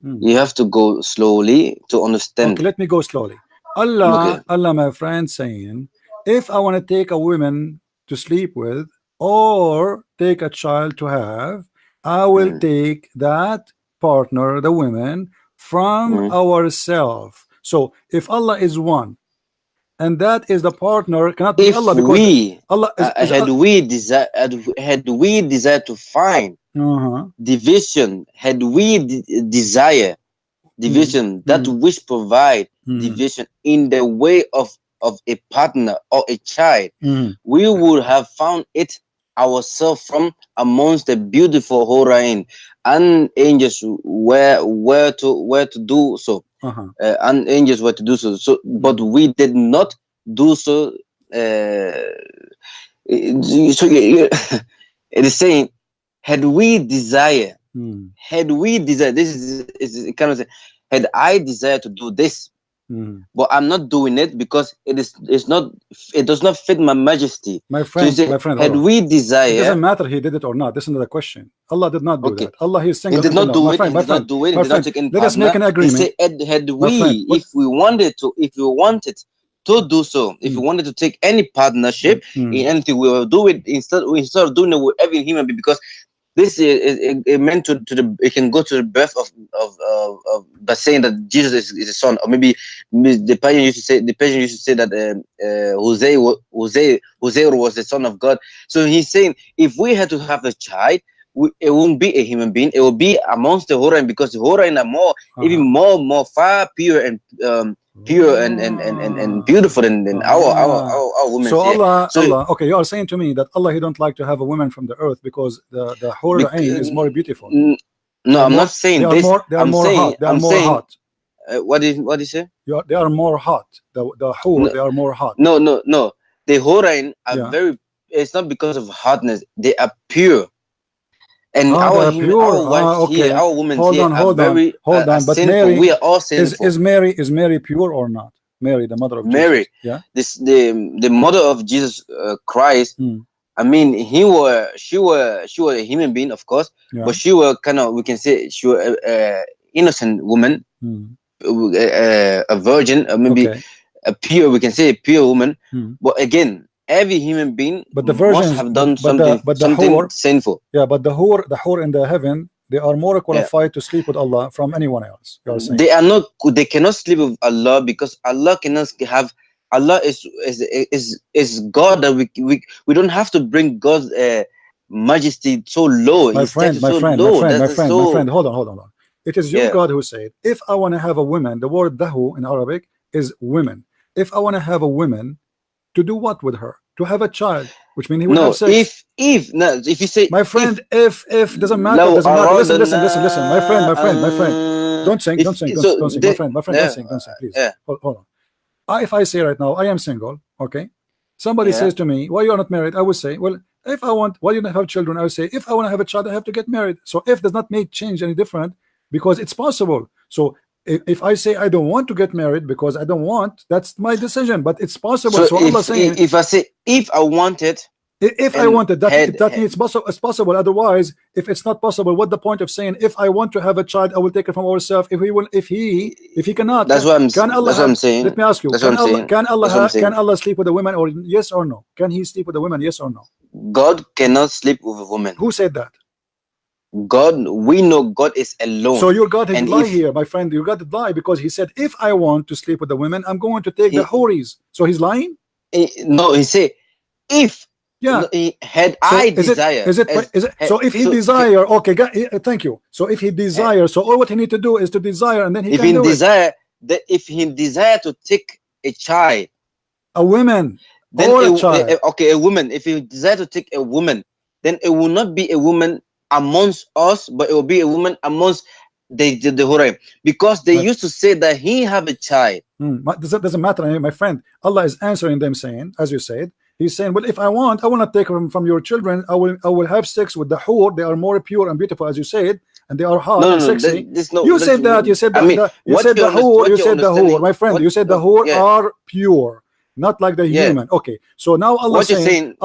You have to go slowly to understand. Okay, let me go slowly. Allah, my friend, saying, if I want to take a woman to sleep with or take a child to have, I will take that partner, the women, from ourselves. So if Allah is one, and that is the partner, cannot be Allah, because Allah is had we desire to find division, had we desire division that which provide division in the way of a partner or a child, we would have found it ourselves from amongst the beautiful Horain and angels where to do so. And angels were to do so. But we did not do so. It is saying, had we desire, this is kind of say, had I desire to do this, but I'm not doing it because it does not fit my majesty. My friend, so my friend, had we desire, it doesn't matter he did it or not. This is another question. Allah did not do that. Allah, he is single. He did not do it. He did not do it. He did not take any let us make an agreement. He said, had we, if we wanted to do so, if we wanted to take any partnership in anything, we will do it instead of doing it with every human being, because this is meant to it can go to the birth of by saying that Jesus is a son, or maybe the Persian used to say that Hosea was the son of God. So he's saying if we had to have a child, it won't be a human being. It will be amongst the Horain, because the Horain are more even more far pure and pure and beautiful than our women. So Allah, okay, you are saying to me that Allah, he don't like to have a woman from the earth because the Horain is more beautiful. No, I'm not saying this. They are more hot. What did you say? They are more hot. The Hur, they are more hot. No. The Horain are very. It's not because of hotness. They are pure. And our wives here, our women here are very but sinful. Mary, we are all sinful. Is Mary pure or not? Mary, the mother of Mary, Jesus. The mother of Jesus Christ. I mean, she was a human being, of course, but she was we can say she was innocent woman, a virgin, or maybe a pure. We can say a pure woman. But again, every human being must have done something sinful. Yeah, but the Hur in the heaven, they are more qualified to sleep with Allah from anyone else. They are not. They cannot sleep with Allah because Allah cannot have Allah is God, that we don't have to bring God's majesty so low. My friend, my friend, hold on. It is your God who said, if I want to have a woman, the word dahu in Arabic is women. If I want to have a woman, to do what with her? To have a child, which means he will have sex. If you say, my friend, if doesn't matter, doesn't matter. Listen, my friend. Don't sing, my friend, don't sing, please. Hold on. If I say right now, I am single, okay? Somebody says to me, why you are not married? I would say, well, if I want, why you don't have children? I would say, if I want to have a child, I have to get married. So if does not make change any different, because it's possible. So if I say I don't want to get married because I don't want, that's my decision, but it's possible. So Allah saying, if I say, if I want it, if I wanted that, means it's possible. Otherwise, if it's not possible, what the point of saying, if I want to have a child, I will take it from ourselves. If he cannot, that's what I'm saying. Let me ask you, can Allah sleep with a woman, or yes or no? Can he sleep with a woman, yes or no? God cannot sleep with a woman. Who said that? God, we know God is alone. So your God did lie here, my friend. Your God did lie, because he said, if I want to sleep with the women, I'm going to take the houris. So he's lying? No, he said, if. Yeah. Desire. So if he desire, okay, thank you. So if he desire, so all what he need to do is to desire, and then he can do it. If he desire to take a child, a woman, then or a child. Okay, a woman. If he desire to take a woman, then it will not be a woman amongst us, but it will be a woman amongst the Huraim, because they used to say that he have a child. Doesn't matter, my friend. Allah is answering them, saying, as you said, he's saying, well, if I want to take from your children, I will have sex with the hur. They are more pure and beautiful, as you said, and they are hot and sexy. You said that. You said the hur. You said the hur, my friend. You said the hur are pure, not like the human. Okay, so now Allah is saying,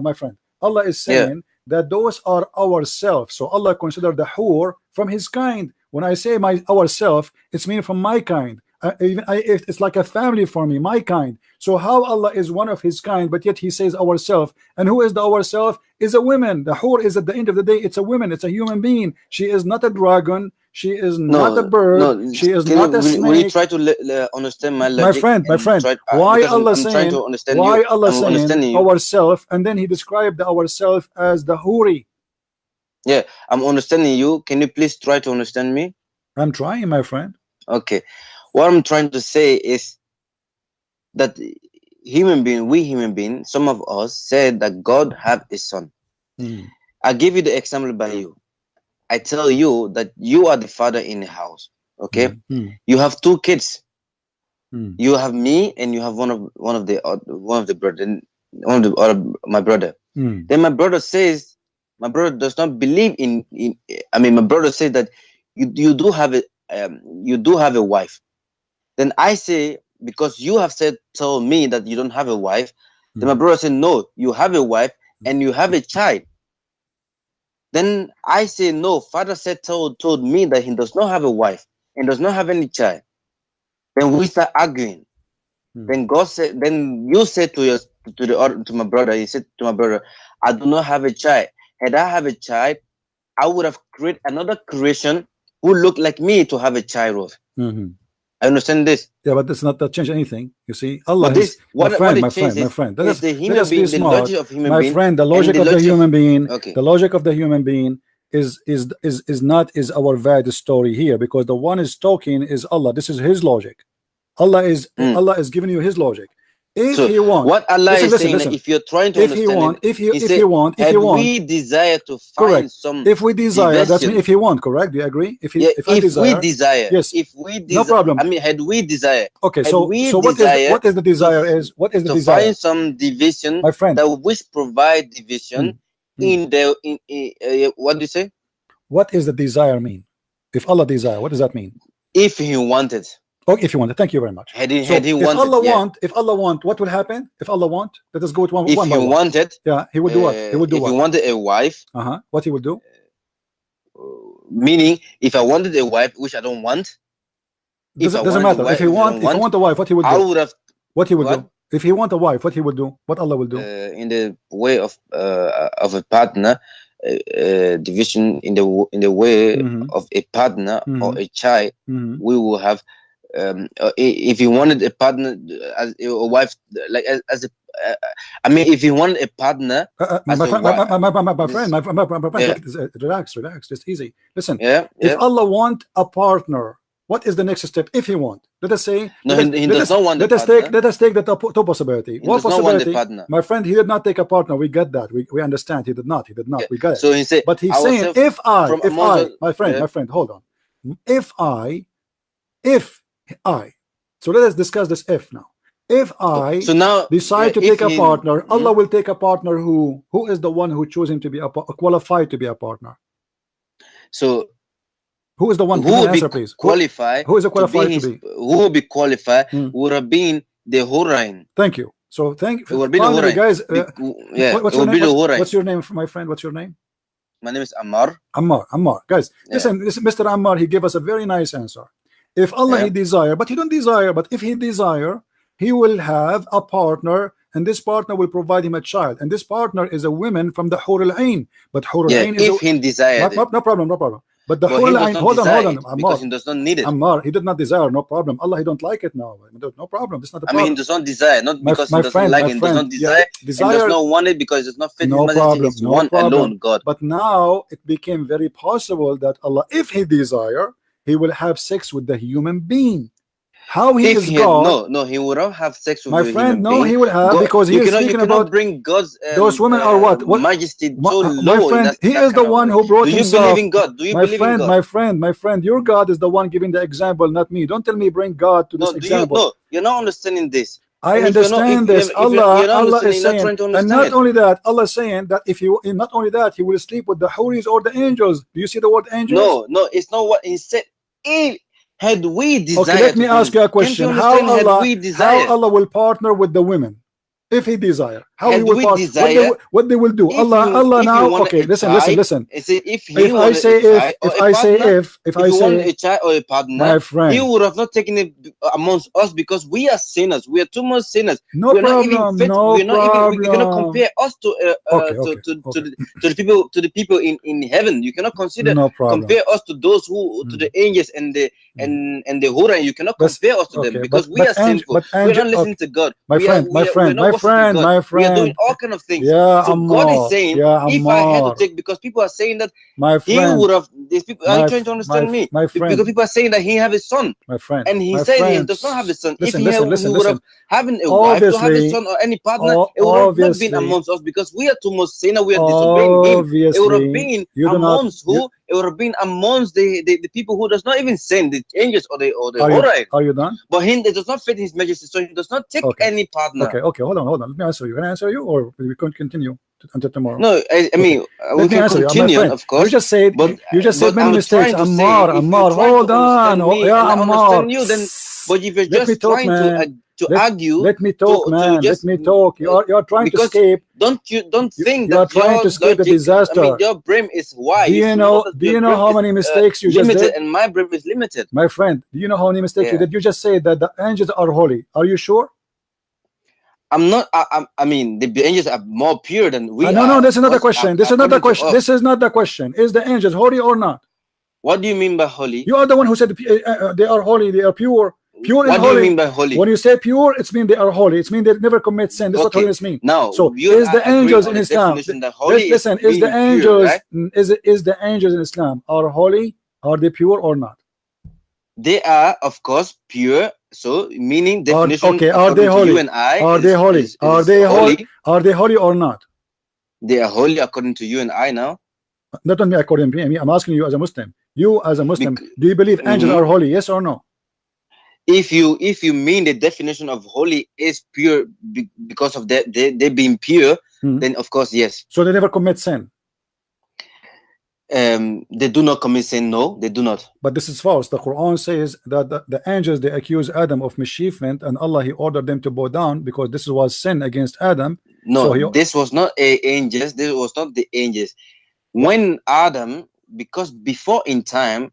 my friend. Allah is saying that those are ourselves. So Allah considered the hur from his kind. When I say ourself, it's mean from my kind. It's like a family for me, my kind. So how Allah is one of his kind, but yet he says ourself? And who is the ourself? Is a woman. The hur is, at the end of the day, it's a woman. It's a human being. She is not a dragon. She is not a bird. She is not a snake. Will you try to understand my logic? My friend, why Allah saying ourself, and then he described the ourself as the huri? Yeah, I'm understanding you. Can you please try to understand me? I'm trying, my friend. Okay. What I'm trying to say is that we human beings, some of us said that God have a son. I give you the example by you. I tell you that you are the father in the house. Okay, you have two kids. You have me, and you have one of the brother, my brother. Then my brother says, my brother does not believe in. My brother says that you do have a wife. Then I say, because you have told me that you don't have a wife, then my brother said, no, you have a wife and you have a child. Then I say, no, father told me that he does not have a wife and does not have any child. Then we start arguing. Then God said, then you said to my brother, he said to my brother, I do not have a child. Had I have a child, I would have created another creation who looked like me to have a child with. I understand this. Yeah, but that's not that change anything. You see, Allah is my friend. That is the human being, the logic of human being. My friend, the logic of the human being. Okay. The logic of the human being is not our valid story here, because the one is talking is Allah. This is his logic. Allah is giving you his logic. If he wants, what Allah is saying, if you're trying to understand, if you want, we desire to find some. If we desire, that's mean if he want, correct? Do you agree? If we desire, yes. If we desire, no problem. Had we desire. Okay, so what is the desire? What is the desire? Find some division, my friend, that which provide division in what do you say? What is the desire mean? If Allah desire, what does that mean? If he wanted. Oh, if you want it, thank you very much. If Allah want, what will happen? If Allah want, let us go with one. If he wanted, he would do what? He would do what? If he wanted a wife, what he would do? Meaning, if I wanted a wife, which I don't want, doesn't matter. If he want a wife, what he would do? I would have. What he would do? If he want a wife, what he would do? What Allah will do? In the way of a partner, division in the way of a partner or a child, we will have if he wanted a partner as a wife, like as a, I mean, if he wanted a partner, my friend, Yeah. relax, just easy. Listen, yeah, if yeah. Allah want a partner, what is the next step? If He want, let us say, No, let us- he let does us- not want let the us take partner. let us take the two possibility. He One does not want the possibility, partner. my friend, he did not take a partner. We get that. We understand. He did not. Yeah. We got it. So he said, But he's I was saying, self- if I, from amongst us- my yeah. friend, hold on. If I, so let us discuss this if now. If I So now decide to if take a he- partner, Allah will take a partner who is the one who choosing to be qualified to be a partner. So Who is the one? who Give me will an be answer, please. qualified? Who is qualified to be? Who will be qualified? Hmm. Would have been the Hurain. Thank you. So thank It would be the finally, Hurain. guys. Yeah, What's it your would be name? the Hurain. What's your name, my friend? What's your name? My name is Ammar. Ammar. Guys, Yeah. listen, Mr. Ammar, he gave us a very nice answer. If Allah Yeah. He desire, but He don't desire, but if He desire, He will have a partner, and this partner will provide him a child, and this partner is a woman from the Hur al-Ain. But Hur Yeah, al-Ain is if him desired it. no problem. But the But Hur he does al-Ain, not hold desire on, it because he Ammar. does not need it. Ammar, he did not desire, no problem. Allah, He don't like it now. No problem. It's not a I problem. mean, he does not desire, not My- because my he doesn't friend, like my it, he friend, does not yeah, desire, and desire- does not want it because it does not fit No his message. problem, It's no one problem. alone, God. But now it became very possible that Allah, if He desire, He will have sex with the human being. How He If is he God, no, he would not have sex with my the friend, human no, being. He will have, God, because He you is cannot, speaking you cannot about bring God's those women are what majesty so my low. friend. In He that is the kind of one way. who brought Do you himself. believe in God? Do you believe in God? My friend, your God is the one giving the example, not me. Don't tell me bring God to this No, do you? example. No, you're not understanding this. I And if you're not- understand if- this. if you're Allah not is understanding, you're not saying, trying to and understand not it. only that, Allah is saying that if you, not only that, He will sleep with the Huris or the angels. Do you see the word angels? No, it's not what he said. Had we desired. Okay, let me ask you a question. How Allah will partner with the women if He desire? How He Had will we partner? desire, what they will do? if Allah you now. wanted Okay, a listen. child, if If I say if you want a child or a partner, my friend, He would have not taken it amongst us because we are sinners. We are too much sinners. no We're problem. not even fit. No We're not problem. even. You cannot compare us to the people in heaven. You cannot consider No problem. compare us to those who to the angels and the Hura. You cannot compare us to them because we are sinful. We're not listening to God. My friend, We are doing all kind of things. Yeah, So Ammar, God is saying, yeah, if I had to Ammar. take, because people are saying that My He friend, would have. These people are you trying to understand me? my friend, Because people are saying that He have a son, my friend, and He my said He friend, does not have a son. Listen, If he would have having a wife to have a son or any partner, it would have not been amongst us because we are too much sinner. We are disobeying Him. It would have been amongst who? It would have been amongst the people who does not even sin, the angels or the Hurain. Are you done? But Him, it does not fit His majesty, so He does not take any partner. Okay, hold on. Let me answer you. Can I answer you, or we can continue until tomorrow? No, I mean, we can continue, of course. You just said many mistakes. Ammar, hold on. Ammar. You then, but if you're just trying to argue, let me talk, man. Let me talk. You are trying to escape. Don't think you are trying to escape the disaster. I mean, your brain is wide. Do you know how many mistakes you just did? And my brain is limited. My friend, do you know how many mistakes you did? You just said that the angels are holy. Are you sure? I'm not. I mean, the angels are more pure than we are. No, this is not the question. This is not the question. This is not the question. Is the angels holy or not? What do you mean by holy? You are the one who said they are holy. They are pure. Pure and holy. What do you mean by holy? When you say pure, it means they are holy. It means they never commit sin. That's what holiness means. Now, so is the angels in Islam? Listen, is the angels is the angels in Islam are holy? Are they pure or not? They are, of course, pure. So, meaning definition. Okay, are they holy? You and I, are they holy? Are they holy? Are they holy or not? They are holy according to you and I now. Not only according to me. I'm asking you as a Muslim. You as a Muslim, do you believe angels are holy? Yes or no? If you mean the definition of holy is pure because of that they being pure, then of course yes. So they never commit sin. They do not commit sin. No, they do not. But this is false. The Quran says that the angels, they accuse Adam of mischievement, and Allah, He ordered them to bow down because this was sin against Adam. No, so this was not angels. This was not the angels. When Adam, because before in time,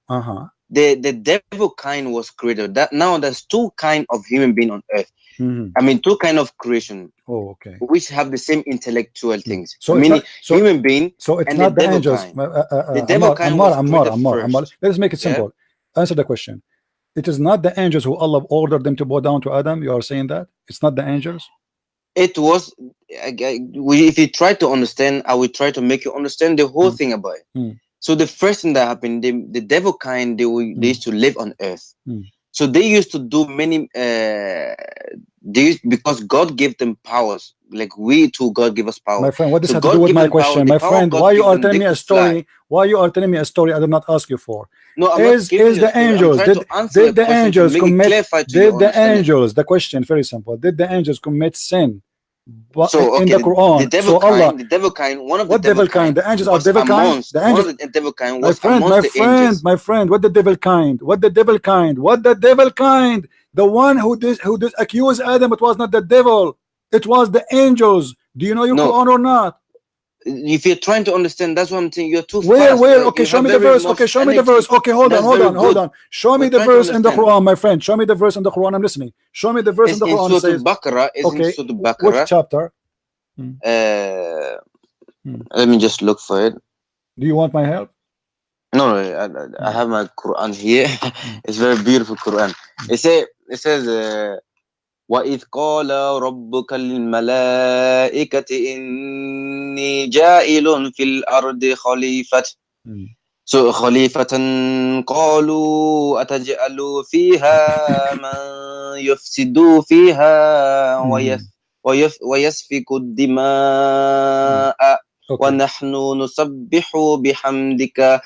the devil kind was created. That now there's two kind of human being on earth. I mean, two kind of creation. Oh, okay. Which have the same intellectual things. So meaning human being. So it's not the angels. The devil kind was created first. Let's make it simple. Answer the question. It is not the angels who Allah ordered them to bow down to Adam. You are saying that it's not the angels. It was. If you try to understand, I will try to make you understand the whole thing about it. So the first thing that happened, the devil kind, they used to live on earth. So they used to do many. Because God gave them powers. Like we too, God give us power. My friend, what does that have to do with my question? My friend, why you are telling me a story? Why you are telling me a story I did not ask you for? No, is the angels? Did the angels commit? Did the angels? The question very simple. Did the angels commit sin? So in the Quran, the devil so kind, the devil kind, one of the what devil kind? The angels are devil kind. The angels, the devil kind my was friend, my friend. What the devil kind? What the devil kind? What the devil kind? The one who did accuse Adam, it was not the devil. It was the angels. Do you know your Quran or not? If you're trying to understand, that's what I'm saying. You're too where fast. Okay, show me the verse. Okay, show me the verse. Okay, hold on. Show me the verse in the Quran, my friend. Show me the verse in the Quran. I'm listening. Show me the verse in the Quran. It's in Baqarah. Okay, which chapter? Let me just look for it. Do you want my help? No, I have my Quran here. It's very beautiful Quran. It says وَإِذْ قَالَ رَبُّكَ لِلْمَلَائِكَةِ إِنِّي جَاعِلٌ فِي الْأَرْضِ خَلِيفَةً So خَلِيفَةً قَالُوا أَتَجْعَلُ فِيهَا مَنْ يُفْسِدُ فِيهَا وَيَسْفِكُ الدِّمَاءَ وَنَحْنُ نُسَبِّحُ بِحَمْدِكَ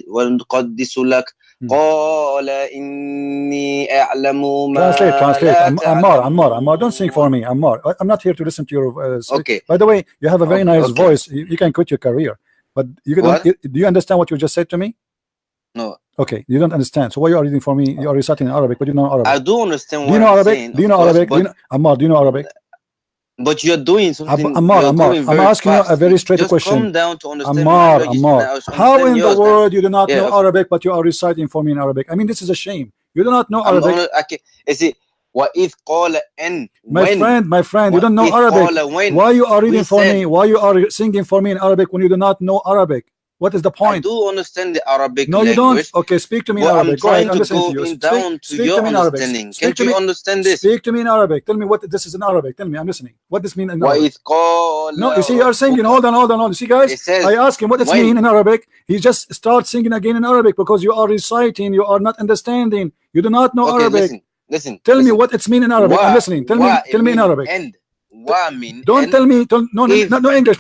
وَنُقَدِّسُ لَكَ قال إني أعلم ما Translate. Ammar, don't sing for me. Ammar, I'm not here to listen to your okay. By the way, you have a very nice voice. You can quit your career, but you don't, do you understand what you just said to me? No. Okay, you don't understand. So why you are reading for me? You are reciting in Arabic, but you know Arabic. I do understand. Do you know Arabic? Do you know Arabic? Ammar, do you know Arabic? But you're doing something. Ammar, I'm asking you a very straight question. Come down to understand Ammar, how in the world you do not know Arabic, but you are reciting for me in Arabic? I mean, this is a shame. You do not know Arabic. Is it وَإِذْ قَالَ أَنْ My friend, you don't know Arabic. Why you are reading for me? Why you are singing for me in Arabic when you do not know Arabic? What is the point? I do understand the Arabic language. You don't? Okay, speak to me in Arabic. Go ahead, I'm listening to you. Speak to me in Arabic. Can't you understand this? Speak to me in Arabic. Tell me what this is in Arabic. Tell me, I'm listening. What does mean in Arabic? No, you see, you are singing. Hold on. You see, guys, I ask him what it means in Arabic. He just starts singing again in Arabic because you are reciting. You are not understanding. You do not know Arabic. Listen. Tell me what it's mean in Arabic. I'm listening. Tell me in Arabic. Don't tell me. No English.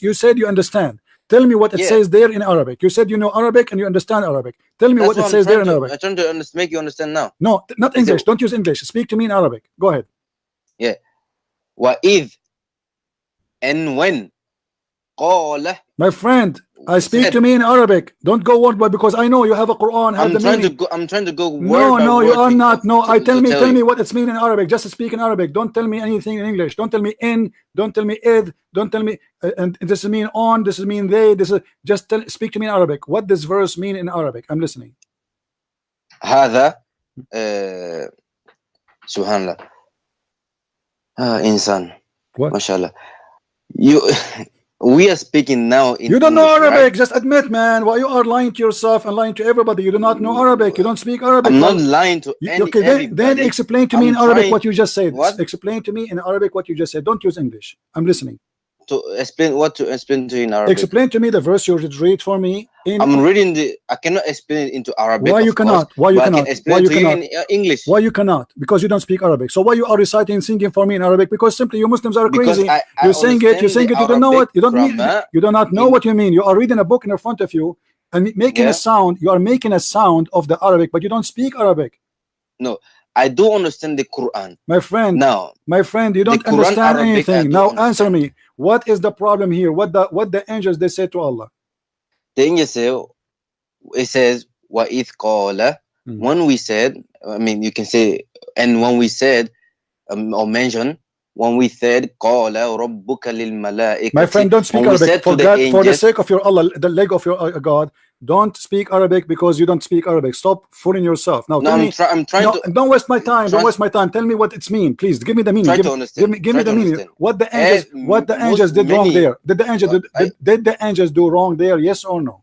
You said you understand. Tell me what it says there in Arabic. You said you know Arabic and you understand Arabic. Tell me what it says there in Arabic. I'm trying to make you understand now. No, not English. Don't use English. Speak to me in Arabic. Go ahead. Yeah. وَإِذْ and when قَالَ My friend, I speak to me in Arabic. Don't go word by word because I know you have a Quran. I'm trying to go word No, you are not. No, tell me what it's mean in Arabic. Just speak in Arabic. Don't tell me anything in English. Don't tell me in. Don't tell me id. Don't tell me and this is mean on. This is mean they. This is just speak to me in Arabic. What does verse mean in Arabic? I'm listening. هذا سبحان الله إنسان ما شاء الله. We are speaking now in you don't English, know Arabic, right? Just admit, man. Why you are lying to yourself and lying to everybody? You do not know Arabic. You don't speak Arabic. I'm not lying to everybody. Then explain to me in Arabic what you just said. Explain to me in Arabic what you just said. Don't use English. I'm listening. To explain what to explain to you in Arabic. Explain to me the verse you read for me. I'm reading I cannot explain it into Arabic. Why you cannot? Why you cannot? Why you cannot? In English. Why you cannot? Because you don't speak Arabic. So why you are reciting and singing for me in Arabic? Because simply you Muslims are crazy. You sing it. You don't know it. You do not know what you mean. You are reading a book in front of you and making a sound. You are making a sound of the Arabic, but you don't speak Arabic. No. I do understand the Quran. My friend, you don't understand anything. Now answer me. What is the problem here? What the angels they say to Allah? The angels say, it says, وَإِذْ قَالَ when we said, I mean, you can say, and when we said, or mention, when we said, قَالَ رَبُّكَ لِلْمَلَائِكَةِ. My friend, don't speak Arabic. For the sake of your Allah, the leg of your God, don't speak Arabic because you don't speak Arabic. Stop fooling yourself. Now, I'm trying to. Don't waste my time. Don't waste my time. Tell me what it's mean, please. Give me the meaning. Give me the meaning. What the angels did wrong there? Did the angels do wrong there? Yes or no?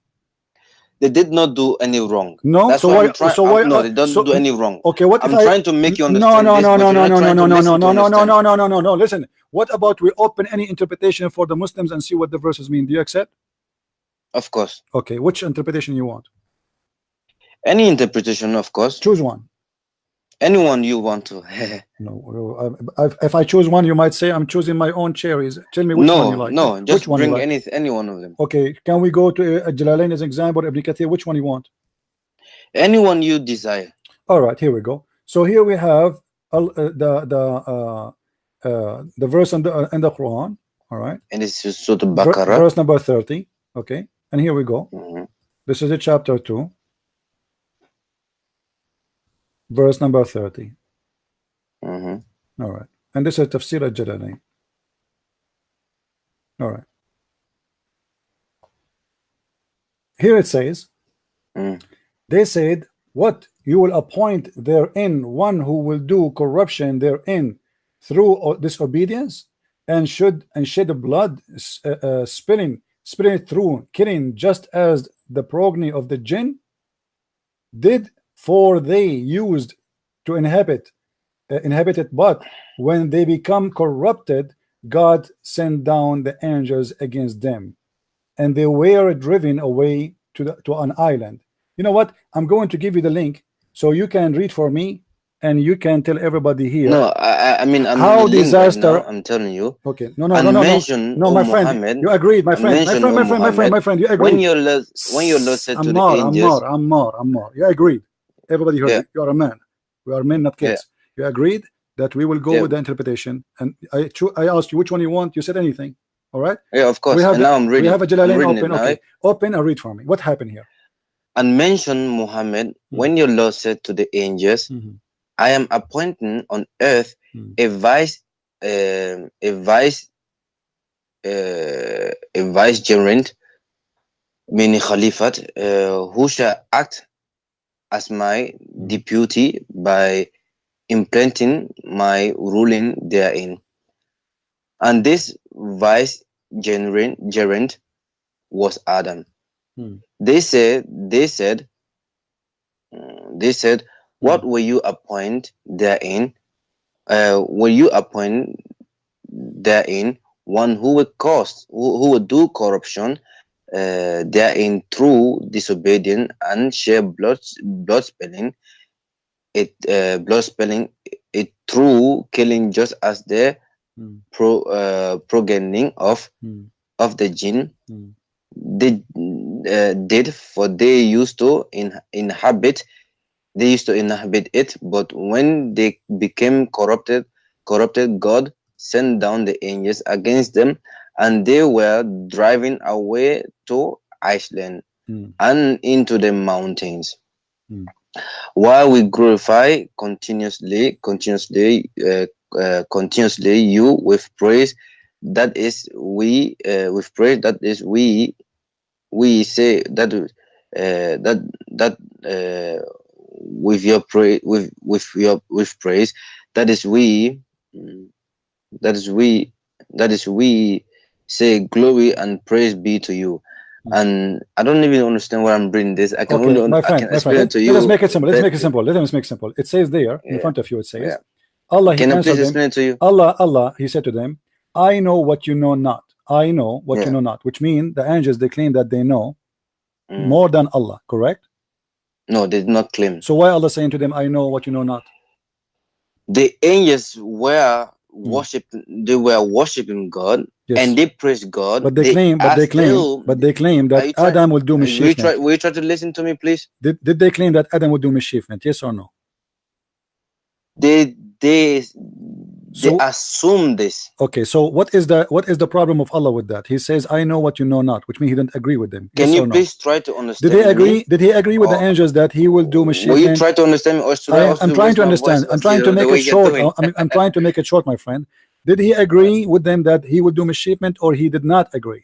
they did not do any wrong. No, That's so why why? I'm trying. So why? No, they don't so, do any wrong. okay, what if I'm trying to make you No, understand. no, this, no, but no, you're no, not no, trying no, to no, listen no, to no, no, understand. no, no, no, no. Listen, what about we open any interpretation for the Muslims and see what the verses mean? Do you accept? Of course. Okay, which interpretation you want? Any interpretation, of course. Choose one. Anyone you want to. No, if I choose one, you might say I'm choosing my own cherries. Tell me which one you like. No, just which one you bring like? any one of them. Okay, can we go to Jalalain as example, Ibn Kathir? Which one you want? Anyone you desire. All right, here we go. So here we have the verse in the Quran. All right, And this is Surah Al-Baqarah. Verse number 30. Okay, and here we go. This is a chapter 2, verse number 30. All right, and this is Tafsir al-Jalalain. All right, here it says, they said, what, you will appoint therein one who will do corruption therein through disobedience, and shed blood, spilling it through killing, just as the progeny of the jinn did, for they used to inhabit it, but when they become corrupted, God sent down the angels against them, and they were driven away to an island. You know what? I'm going to give you the link so you can read for me, and you can tell everybody here. No, I mean, I'm how disaster. Right now, I'm telling you. Okay, no, my friend. Muhammad, you agreed, my friend. My friend. You agreed. When your Lord said to the angels, Ammar. You agreed. Everybody heard you. You are a man. We are men, not kids. You agreed that we will go with the interpretation, and I asked you which one you want. You said anything. All right. Yeah, of course. And now I'm reading. We have a Jalalain open. Okay, right? Open and read for me. What happened here? And mention Muhammad when your Lord said to the angels, I am appointing on earth a vicegerent, meaning Khalifat, who shall act as my deputy by implanting my ruling therein. And this vicegerent was Adam. They said, what will you appoint therein? Will you appoint therein one who would who would do corruption therein through disobedience and share blood spilling it through killing, just as the progeny of the jinn did, for they used to inhabit it, but when they became corrupted, God sent down the angels against them, and they were driven away to Iceland and into the mountains. While we glorify continuously you with praise, that is we say that with your praise, with praise, that is we say glory and praise be to you. And I don't even understand why I'm bringing this. I can only explain it to you. Let us make it simple. Let us make it simple. It says there in front of you. It says, Allah. Can I please explain it to you? Allah. He said to them, I know what you know not. I know what you know not. Which means the angels, they claim that they know more than Allah. Correct? No, they did not claim. So why Allah saying to them, I know what you know not? The angels were worshiping God, and they praised God. But they claim that Adam will do mischievement. Will you try to listen to me, please? Did they claim that Adam would do mischievement? Yes or no? They assume this. Okay, so what is the problem of Allah with that? He says, I know what you know not, which means he didn't agree with them. Can you please try to understand? Did he agree with the angels that he will do mischievement? Will you try to understand me, or should I'm trying to understand. I'm trying to make it short. I'm trying to make it short, my friend. Did he agree with them that he would do mischievement, or he did not agree?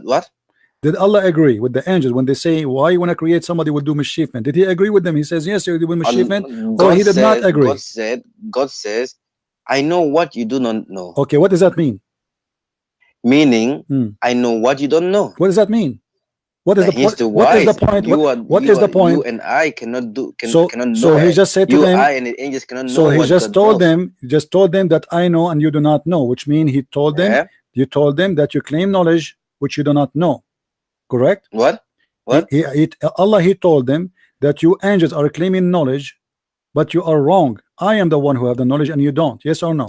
What? Did Allah agree with the angels when they say, why you want to create somebody who will do mischievement? Did he agree with them? He says, yes, you will do mischievement, or he did not agree? God says, I know what you do not know. Okay, what does that mean? Meaning, I know what you don't know. What does that mean? What is the He's point? the What is wise. the point? You are, What you is the are, point? You and I cannot do. So cannot so know he it. just said to You, them. I, and the angels cannot know. So he what just God told knows. them. Just told them that I know and you do not know, which means he told them. Yeah. You told them that you claim knowledge which you do not know. Correct? What? What? Allah, he told them that you angels are claiming knowledge, but you are wrong. I am the one who have the knowledge and you don't. Yes or no?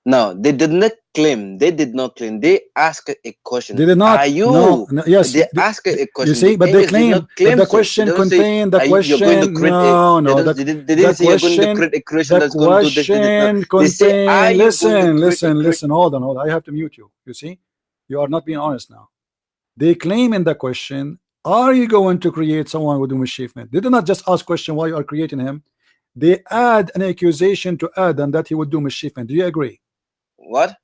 No, they did not claim. They did not claim. They asked a question. They did not. Are you? No, yes. They asked a question. You see, The but they angels did claim. not claim But the so. question They don't say, contained the you're going to question. create No. They didn't say you're going to create a creation that's going to do this. The question They say, are contained. you going to create Listen. Hold on. I have to mute you. You see, you are not being honest now. They claim in the question, are you going to create someone with mischievement? They do not just ask question why you are creating him. They add an accusation to Adam that he would do mischievement. Do you agree? What?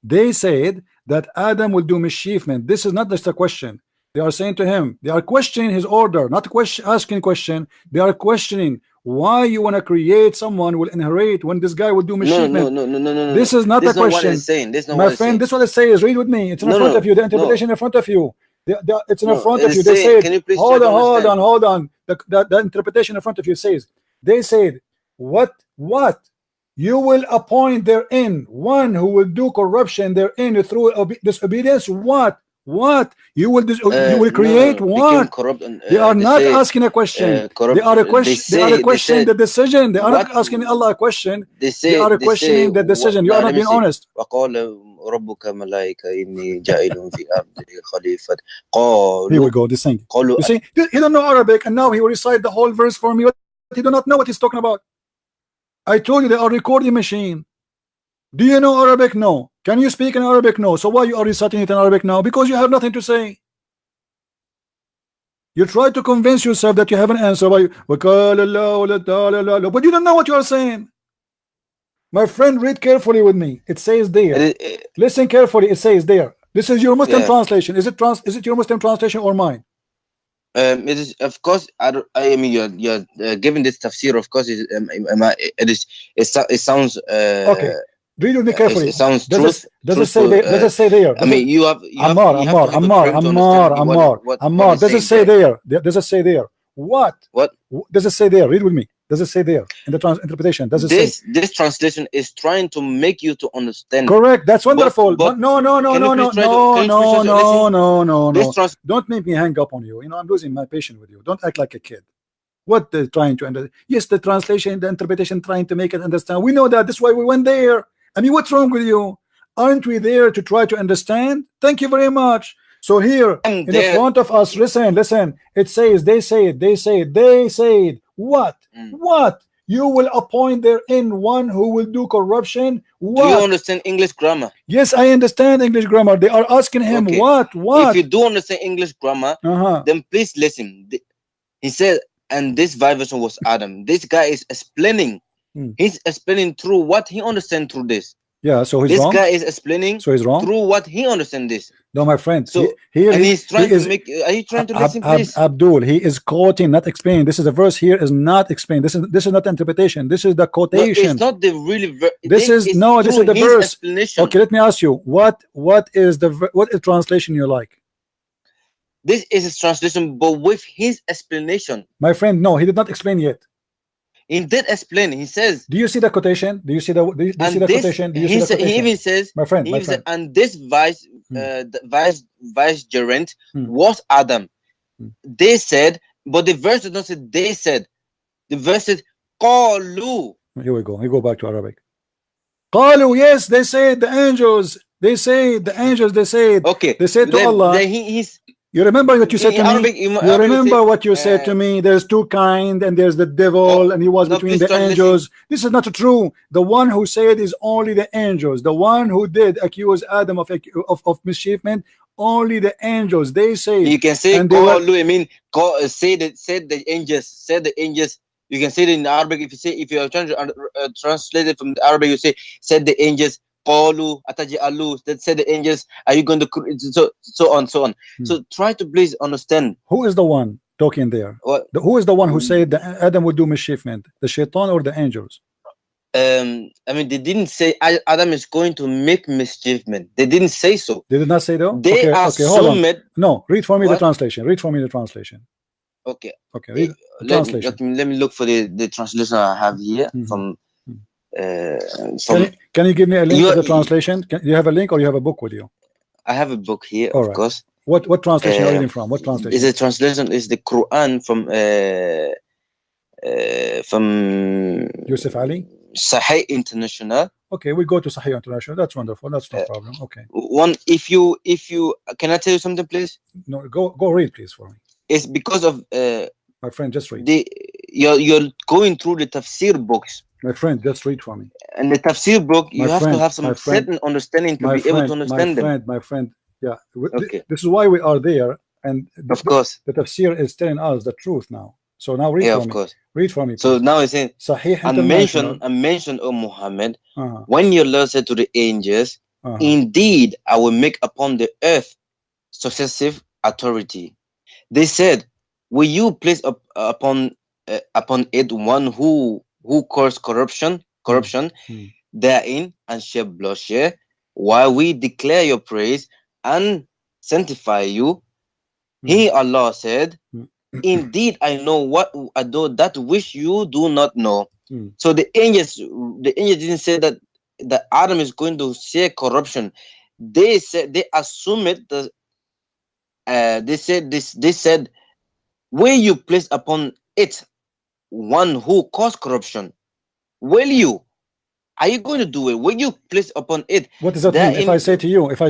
They said that Adam will do mischievement. This is not just a question. They are saying to him, they are questioning his order, not asking question. They are questioning why you want to create someone who will inherit when this guy will do mischievement. No. This is not a question. What it's saying. This is not my what it's friend, saying. this is what it says. Read with me. It's in front of you. The interpretation in front of you. It's in front of you. They said, hold on. The interpretation in front of you says, they said, what? You will appoint therein one who will do corruption therein through disobedience. What? You will create what? They are not asking a question. They are questioning the decision. They are not asking Allah a question. They are questioning the decision. You are not being honest. ربك ملائكة إني جاعل في أرض خليفة قالوا. Here we go. This thing. You see, he don't know Arabic, and now he will recite the whole verse for me. But he do not know what he's talking about. I told you they are recording machine. Do you know Arabic? No. Can you speak in Arabic? No. So why you are reciting it in Arabic now? Because you have nothing to say. You try to convince yourself that you have an answer by but you don't know what you are saying. My friend, read carefully with me. It says there. Listen carefully. It says there. This is your Muslim translation. Is it your Muslim translation or mine? It is, of course. I mean, you're giving this tafsir. Of course, it sounds. Okay. Read with me carefully. It sounds does it say there? I mean, you have Ammar. Does it say there? Does it say there? What? Does it say there? Read with me. Does it say there in the interpretation? Does it say? This translation is trying to make you to understand. Correct. That's wonderful. But no. Don't make me hang up on you. You know, I'm losing my patience with you. Don't act like a kid. What they're trying to understand? Yes, the translation, the interpretation, trying to make it understand. We know that. That's why we went there. I mean, what's wrong with you? Aren't we there to try to understand? Thank you very much. So here in the front of us, listen. It says, they said. What? What? You will appoint therein one who will do corruption. What? Do you understand English grammar? Yes, I understand English grammar. They are asking him what? If you do understand English grammar, then please listen. He said, and this vibration was Adam. This guy is explaining. He's explaining through what he understands through this. Yeah, so he's wrong. This guy is explaining through what he understands this. No, my friend. So he's trying to make. Are you trying to listen, please? Abdul, he is quoting, not explaining. This is a verse here is not explained. This is not interpretation. This is the quotation. No, it's not the really verse. This is the verse. Okay, let me ask you. What is translation you like? This is his translation, but with his explanation. My friend, no, he did not explain yet. He did explain. He says. Do you see the quotation? Do you see the quotation? Do you see the quotation? He even says, my friend. And this vicegerent was Adam. They said, but the verse does not say they said. The verse says qalu. Here we go. We go back to Arabic. Qalu, yes, they said the angels. They said the angels. They said. Okay. They said to Allah. You remember what you said to me? You remember what you said to me? There's two kinds, and there's the devil, and he was between the angels. This is not true. The one who said is only the angels. The one who did accuse Adam of mischievement, only the angels. They say. You can say I mean, said the angels. You can say it in Arabic. If you are trying to translate it from the Arabic, you say said the angels. That said the angels, are you going to so on. So try to please understand. Who is the one talking there? Who is the one who said that Adam would do mischievement? The shaitan or the angels? I mean, they didn't say Adam is going to make mischievement. They didn't say so. They did not say though. They assume it. No, read for me What? the translation. Read for me the translation. Okay. Okay. Read the translation. Let me look for the translation I have here from. Can you give me a link to the translation? You have a link or you have a book with you? I have a book here, All of right. course. What translation are you reading from? What translation? Is the translation is the Quran from Yusuf Ali? Sahih International. Okay, we go to Sahih International. That's wonderful. That's no problem. Okay. One, if you can I tell you something, please? No, go read, please, for me. It's because of my friend. Just read. You're going through the tafsir books. My friend, just read for me. And the tafsir book, you have to have some certain understanding to be able to understand them. My friend. Yeah. Okay. This is why we are there, and of course, the tafsir is telling us the truth now. So now read for me. Course. Read for me. Please. So now it's saying, Sahih and mention, O Muhammad, when your Lord said to the angels, indeed, I will make upon the earth successive authority. They said, will you place upon it one who caused corruption therein and shed bloodshed, while we declare your praise and sanctify you? He, Allah, said, indeed, I know what I do that which you do not know. So the angels didn't say that Adam is going to share corruption. They said, they assume it. They said, will you place upon it one who caused corruption? Will you? Are you going to do it? Will you place upon it? What does that mean? If I say to you, if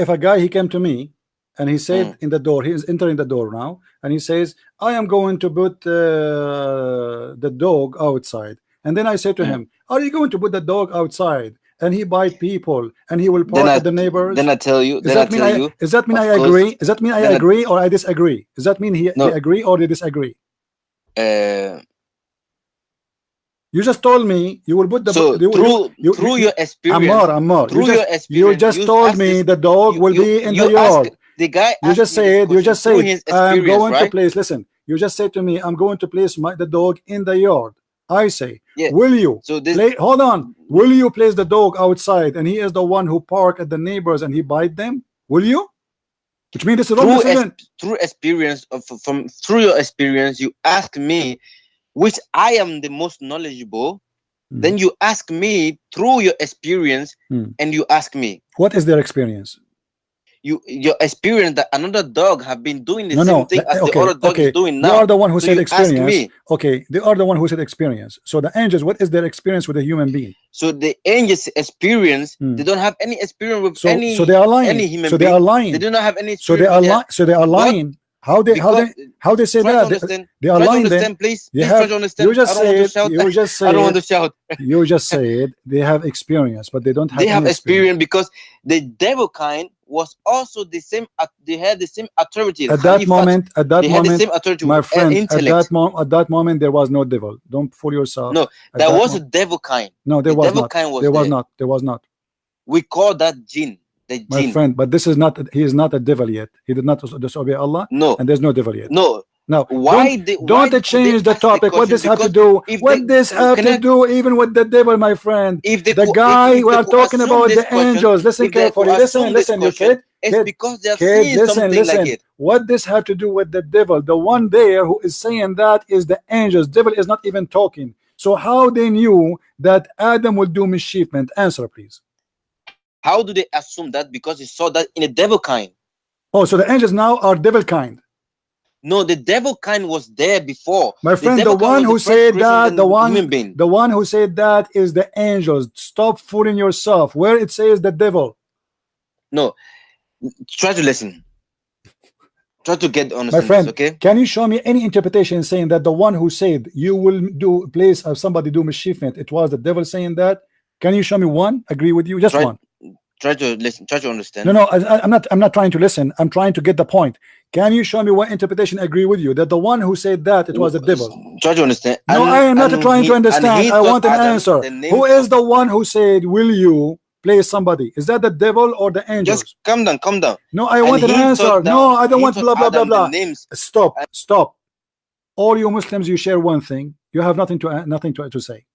a guy, he came to me and he said in the door, he is entering the door now, and he says, I am going to put the dog outside. And then I say to him, are you going to put the dog outside? And he bite people and he will bark at the neighbors. Then I tell you. Does that mean I agree? Does that mean I agree or I disagree? Does that mean he agree or they disagree? You just told me you will put the through your experience. Ammar, you just told me the dog will be in the yard. The guy. You just said I'm going to place. Listen, you just said to me I'm going to place the dog in the yard. I say, will you? So hold on. Will you place the dog outside? And he is the one who park at the neighbors and he bite them. Will you? Which means this is wrong decision. Through experience through your experience, you ask me, which I am the most knowledgeable. Then you ask me through your experience, and you ask me, what is their experience? Your experience that another dog have been doing the same thing as the other dog is doing now. They are the one who said experience. Okay, they are the one who said experience. So the angels, what is their experience with a human being? So the angels' experience, they don't have any experience with any. So they are lying. Any human so they are lying. They do not have any. So they are lying. So they are lying. How they say that? They are lying. Then please. You just said. I don't want to shout. You just said they have experience, but they don't have. They have experience because the devil kind was also the same. They had the same authority. At that moment, the same authority, my friend. At that moment, there was no devil. Don't fool yourself. No, there was a devil kind. No, there was not. There was not. There was not. We call that jinn. My friend, but this is not. He is not a devil yet. He did not disobey Allah. No, and there's no devil yet. No. Now, why don't change the topic? What does have to do? What this have to do even with the devil, my friend? The guy we are talking about the angels. Listen carefully. Listen, you kid. It's because they are seeing something like it. What this have to do with the devil? The one there who is saying that is the angels. Devil is not even talking. So how they knew that Adam would do mischievement? Answer, please. How do they assume that? Because he saw that in a devil kind. Oh, so the angels now are devil kind. No, the devil kind was there before. My friend, the one who said that, the one who said that is the angels. Stop fooling yourself. Where it says the devil. No, try to listen. Try to get honest. My friend, okay? Can you show me any interpretation saying that the one who said you will do place of somebody do mischievement, it was the devil saying that? Can you show me one? Agree with you? Just one. Try to listen. Try to understand. No, I'm not trying to listen. I'm trying to get the point. Can you show me what interpretation agree with you that the one who said that it was the devil? Try to understand. No, I am not trying to understand. I want an answer. Who is the one who said, will you play somebody? Is that the devil or the angels? Just calm down, calm down. No, I want an answer. No, I don't want blah blah blah blah. Stop. All you Muslims, you share one thing. You have nothing to say.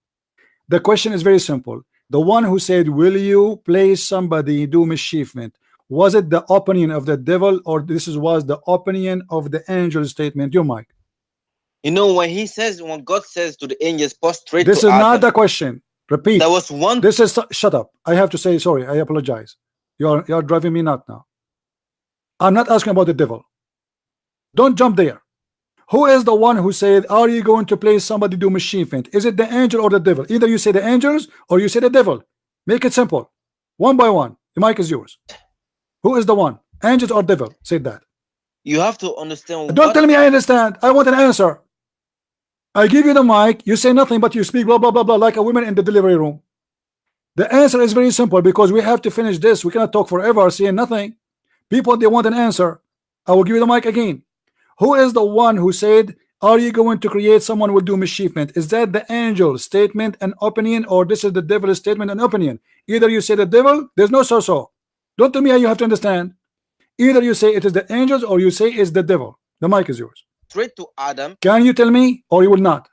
The question is very simple. The one who said, will you place somebody do mischievement, was it the opinion of the devil, or was the opinion of the angel statement? Your mic. You know, when God says to the angels, prostrate This to is not Adam, the question. Repeat. there was one. This is, shut up. I have to say sorry. I apologize. You're driving me nuts now. I'm not asking about the devil. Don't jump there. Who is the one who said, are you going to place somebody do mischievement? Is it the angel or the devil? Either you say the angels or you say the devil. Make it simple. One by one. The mic is yours. Who is the one? Angels or devil? Say that. You have to understand. Don't tell me I understand. I want an answer. I give you the mic. You say nothing, but you speak blah, blah, blah, blah, like a woman in the delivery room. The answer is very simple, because we have to finish this. We cannot talk forever saying nothing. People, they want an answer. I will give you the mic again. Who is the one who said, are you going to create someone will do mischievement? Is that the angel statement and opinion, or this is the devil's statement and opinion? Either you say the devil, there's no so. Don't tell me how you have to understand. Either you say it is the angels or you say it's the devil. The mic is yours. Straight to Adam. Can you tell me, or you will not?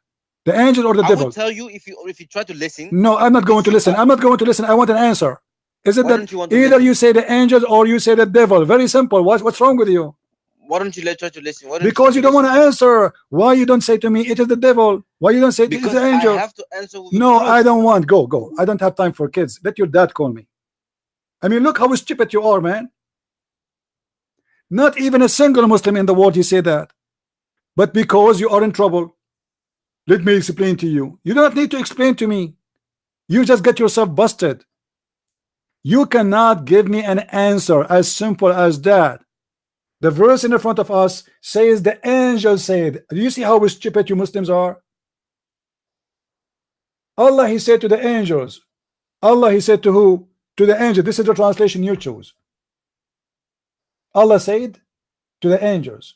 The angel or the devil? I will tell you if you try to listen. No, I'm not going to listen. I'm not going to listen. I want an answer. Is it that either you say the angels or you say the devil? Very simple. What's wrong with you? Why don't you try to listen? Because you don't want to answer. Why you don't say to me it is the devil? Why you don't say it is the angel? I have to answer with no, I don't want. Go. I don't have time for kids. Let your dad call me. I mean, look how stupid you are, man. Not even a single Muslim in the world you say that. But because you are in trouble, let me explain to you. You don't need to explain to me. You just get yourself busted. You cannot give me an answer as simple as that. The verse in the front of us says the angel said. Do you see how stupid you Muslims are? Allah, he said to the angels. Allah, he said to who? To the angel. This is the translation you choose. Allah said to the angels.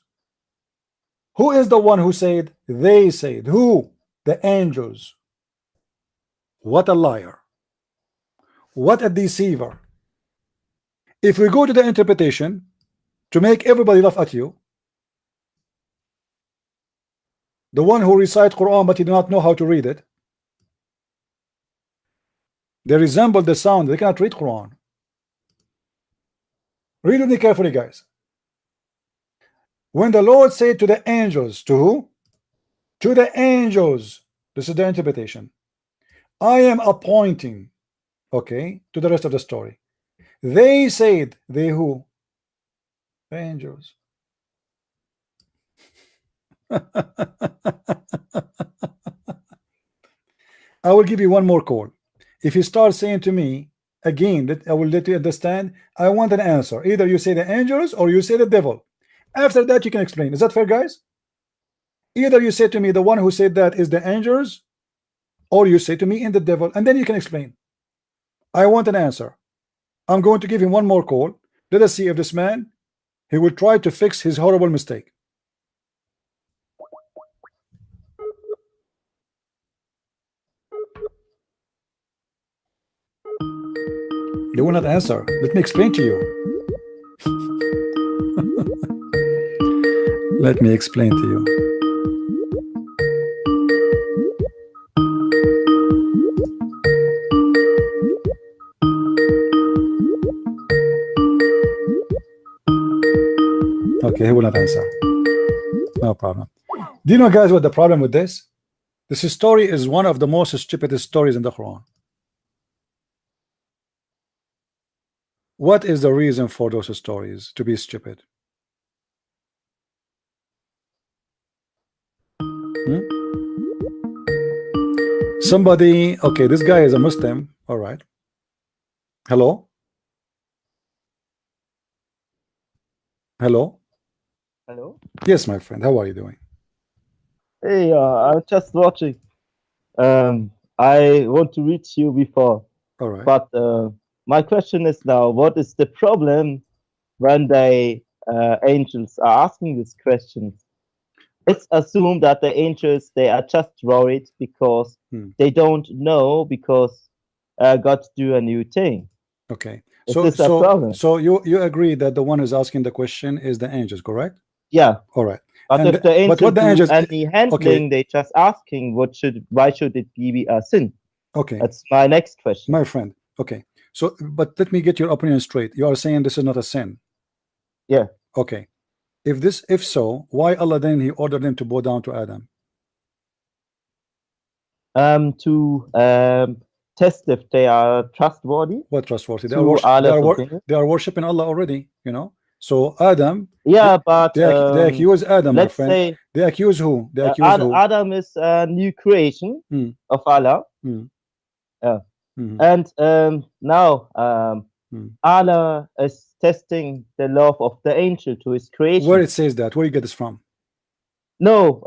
Who is the one who said? They said. Who? The angels. What a liar. What a deceiver. If we go to the interpretation to make everybody laugh at you, the one who recites Quran but he do not know how to read it, they resemble the sound. They cannot read Quran. Read with me carefully, guys. When the Lord said to the angels, to who? To the angels. This is the interpretation. I am appointing, okay, to the rest of the story. They said, they who? The angels. I will give you one more call. If you start saying to me again that I will let you understand, I want an answer. Either you say the angels or you say the devil. After that you can explain. Is that fair, guys? Either you say to me the one who said that is the angels, or you say to me in the devil, and then you can explain. I want an answer. I'm going to give him one more call. Let us see if this man, he will try to fix his horrible mistake. They will not answer. Let me explain to you. Let me explain to you. Okay, he will not answer. No problem. Do you know, guys, what the problem with this? This story is one of the most stupidest stories in the Quran. What is the reason for those stories to be stupid? Somebody, okay, this guy is a Muslim. All right. Hello? Hello? Hello? Yes, my friend. How are you doing? Hey, I'm just watching. I want to reach you before. All right. But my question is now, what is the problem when the angels are asking these questions? It's assumed that the angels, they are just worried because they don't know, because God do a new thing. Okay. So you agree that the one who's asking the question is the angels, correct? Yeah. All right. But if the angels do any handling, they just asking why should it be a sin? Okay. That's my next question. My friend. Okay. So, but let me get your opinion straight. You are saying this is not a sin. Yeah. Okay. If so, why Allah then he ordered them to bow down to Adam? To test if they are trustworthy. What trustworthy? They are worshiping Allah already, you know. So Adam. Yeah, but they accuse Adam, my let's friend. say They accuse who? They accuse who? Adam is a new creation of Allah. Yeah. And now Allah is testing the love of the angel to his creation. Where it says that? Where you get this from? No,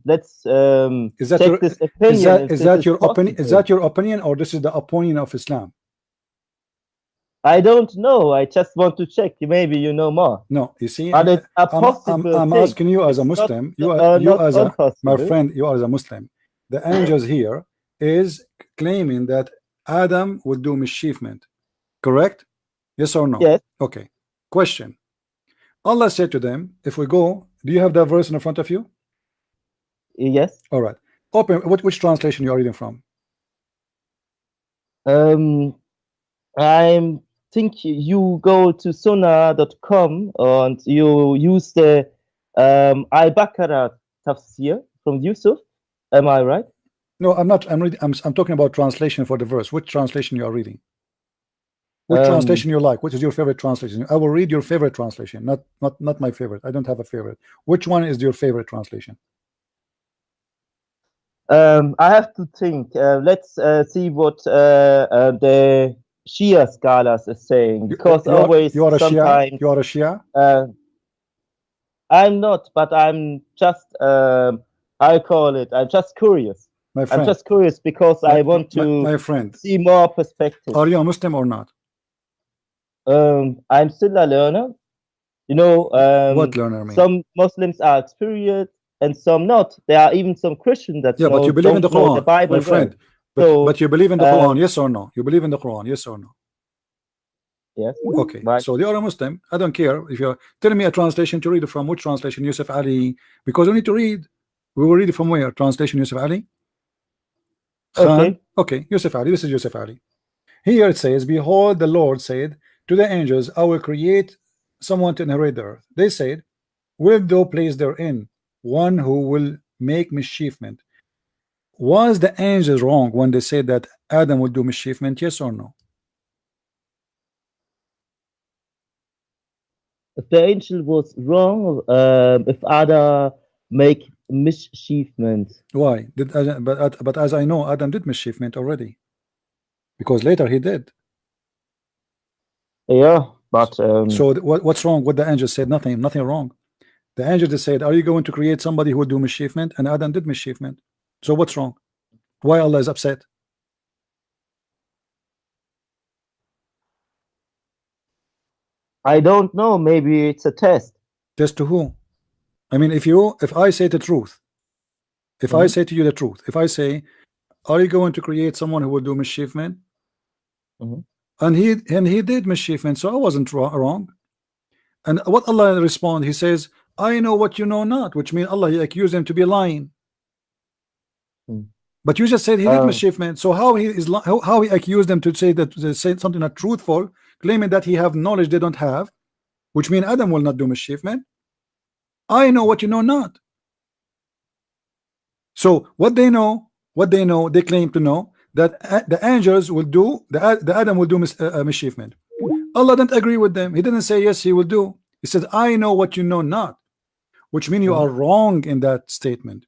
let's is that check your, this opinion. Is that your opinion? Is that your opinion, or this is the opinion of Islam? I don't know. I just want to check. Maybe you know more. No, you see, but it's a possible I'm asking you as a Muslim. You as a my friend. You are as a Muslim. The angels here is claiming that Adam will do mischievement. Correct? Yes or no? Yes. Okay. Question. Allah said to them, if we go, do you have that verse in front of you? Yes. All right. Open. Which translation you are reading from? I think you go to sunnah.com and you use the Al-Baqarah tafsir from Yusuf. Am I right? No, I'm not. I'm reading. I'm talking about translation for the verse. Which translation you are reading? Which translation you like? Which is your favorite translation? I will read your favorite translation, not my favorite. I don't have a favorite. Which one is your favorite translation? I have to think. Let's see what the Shia scholars are saying, because you are a sometimes Shia. You are a Shia. I'm not, but I'm just I call it. I'm just curious. My friend, I'm just curious because I want to my friend, see more perspective. Are you a Muslim or not? I'm still a learner. You know, what learner mean? Some Muslims are experienced and some not. There are even some Christians that but you believe in the Quran, the Bible, my friend. But you believe in the Quran, yes or no? You believe in the Quran, yes or no? Yes. Okay. Right. So you are a Muslim. I don't care if you're telling me a translation to read it from. Which translation? Yusuf Ali? Because we need to read. We will read it from where? Translation Yusuf Ali. Okay. Okay. Yusuf Ali. This is Yusuf Ali. Here it says, "Behold, the Lord said to the angels, I will create someone to inherit the earth. They said, wilt thou place therein one who will make mischievement?" Was the angels wrong when they said that Adam would do mischievement? Yes or no? If the angel was wrong, if Adam make mischievement. Why? But as I know, Adam did mischievement already, because later he did. Yeah, but so what's wrong? What the angel said? Nothing wrong. The angel just said, are you going to create somebody who would do mischievement? And Adam did mischievement. So what's wrong? Why Allah is upset? I don't know. Maybe it's a test. Test to who? I mean, if I say the truth, if I say to you the truth, if I say, are you going to create someone who will do mischievement? And he did mischievement, so I wasn't wrong. And what Allah respond? He says, I know what you know not, which means Allah, he accused him to be lying. But you just said he did mischievement. So how he accused them to say that they said something not truthful, claiming that he have knowledge they don't have, which means Adam will not do mischievement. I know what you know not. So what they know, they claim to know that the angels will do, the Adam will do mischievement. Allah didn't agree with them. He didn't say yes, he will do. He said, I know what you know not, which means you are wrong in that statement.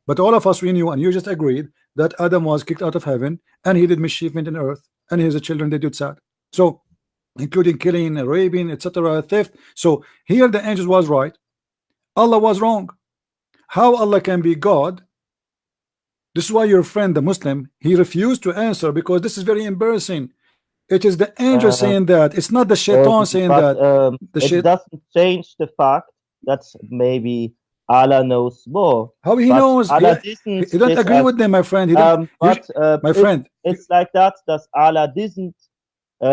But all of us, we knew, and you just agreed that Adam was kicked out of heaven and he did mischievement in earth, and his children, they did sad. So including killing, raping, etc., theft. So here the angels was right, Allah was wrong. How Allah can be God? This is why your friend, the Muslim, he refused to answer, because this is very embarrassing. It is the angel saying that. It's not the shaitan saying that. It doesn't change the fact that maybe Allah knows more. How he knows? He don't agree with them, my friend. My friend, it's like that Allah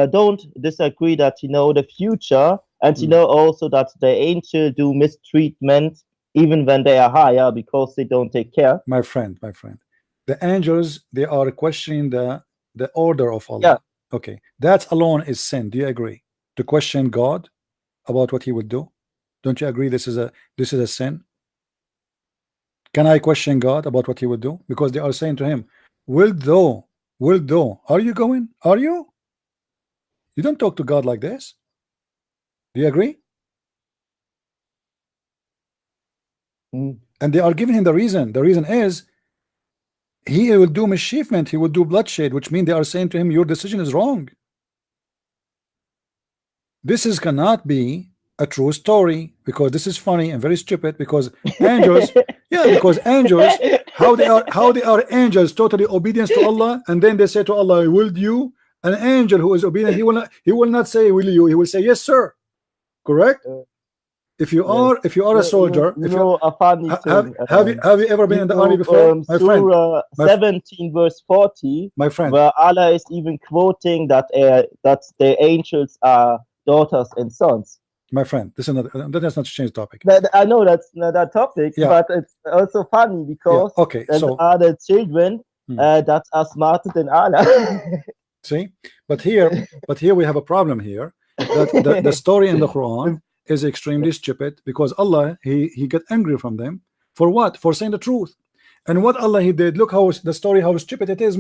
don't disagree that he know the future, and he know also that the angel do mistreatment even when they are higher because they don't take care. My friend, The angels, they are questioning the order of Allah. Yeah. Okay, that alone is sin. Do you agree? To question God about what He would do? Don't you agree this is a sin? Can I question God about what He would do? Because they are saying to Him, will thou, are you going? Are you? You don't talk to God like this. Do you agree? Mm. And they are giving Him the reason. The reason is He will do mischievement, He will do bloodshed, which means they are saying to Him, your decision is wrong. This cannot be a true story, because this is funny and very stupid, because angels, yeah, because angels, how they are angels totally obedient to Allah, and then they say to Allah, will you? An angel who is obedient, he will not say will you, he will say yes sir. Correct? If you are a soldier, a funny thing. Have you ever been in the army before? My friend, Surah 17 verse 40, my friend, where Allah is even quoting that the angels are daughters and sons. My friend, this is not, that's not change topic. I know that's not that topic, yeah. but it's also funny because okay, so are the children that are smarter than Allah. See, but here we have a problem here, that the story in the Quran is extremely stupid, because Allah he got angry from them for what? For saying the truth. And what Allah he did, look how the story, how stupid it is,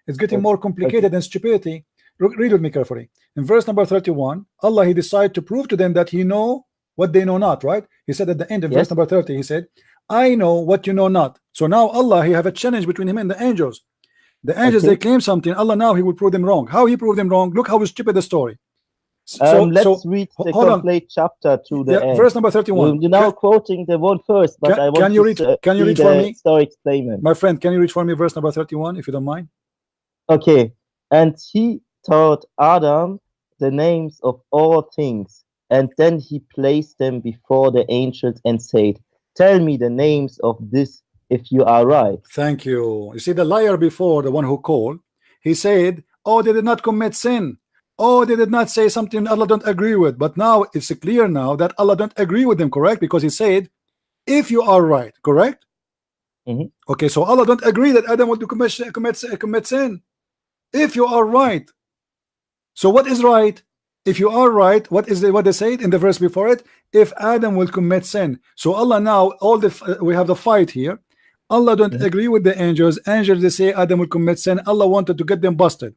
it's getting more complicated than stupidity. Read with me carefully. In verse number 31, Allah he decided to prove to them that He know what they know not, right? He said at the end of verse number 30, He said, I know what you know not. So now Allah he have a challenge between Him and the angels. The angels they claim something, Allah now he will prove them wrong. How he proved them wrong? Look how stupid the story. Let's read the complete chapter to the end. Verse number 31. You're now quoting the one first, but I want can you read for me? Story statement. My friend, can you read for me verse number 31 if you don't mind? Okay. And He taught Adam the names of all things, and then He placed them before the angels and said, tell me the names of this if you are right. Thank you. You see, the liar before, the one who called, he said, oh, they did not commit sin. Oh, they did not say something Allah don't agree with. But now it's clear now that Allah don't agree with them, correct? Because He said, if you are right, correct? Okay, so Allah don't agree that Adam will commit sin. If you are right. So what is right? If you are right, what they said in the verse before it? If Adam will commit sin. So Allah now, we have the fight here. Allah don't agree with the angels. Angels they say Adam will commit sin. Allah wanted to get them busted.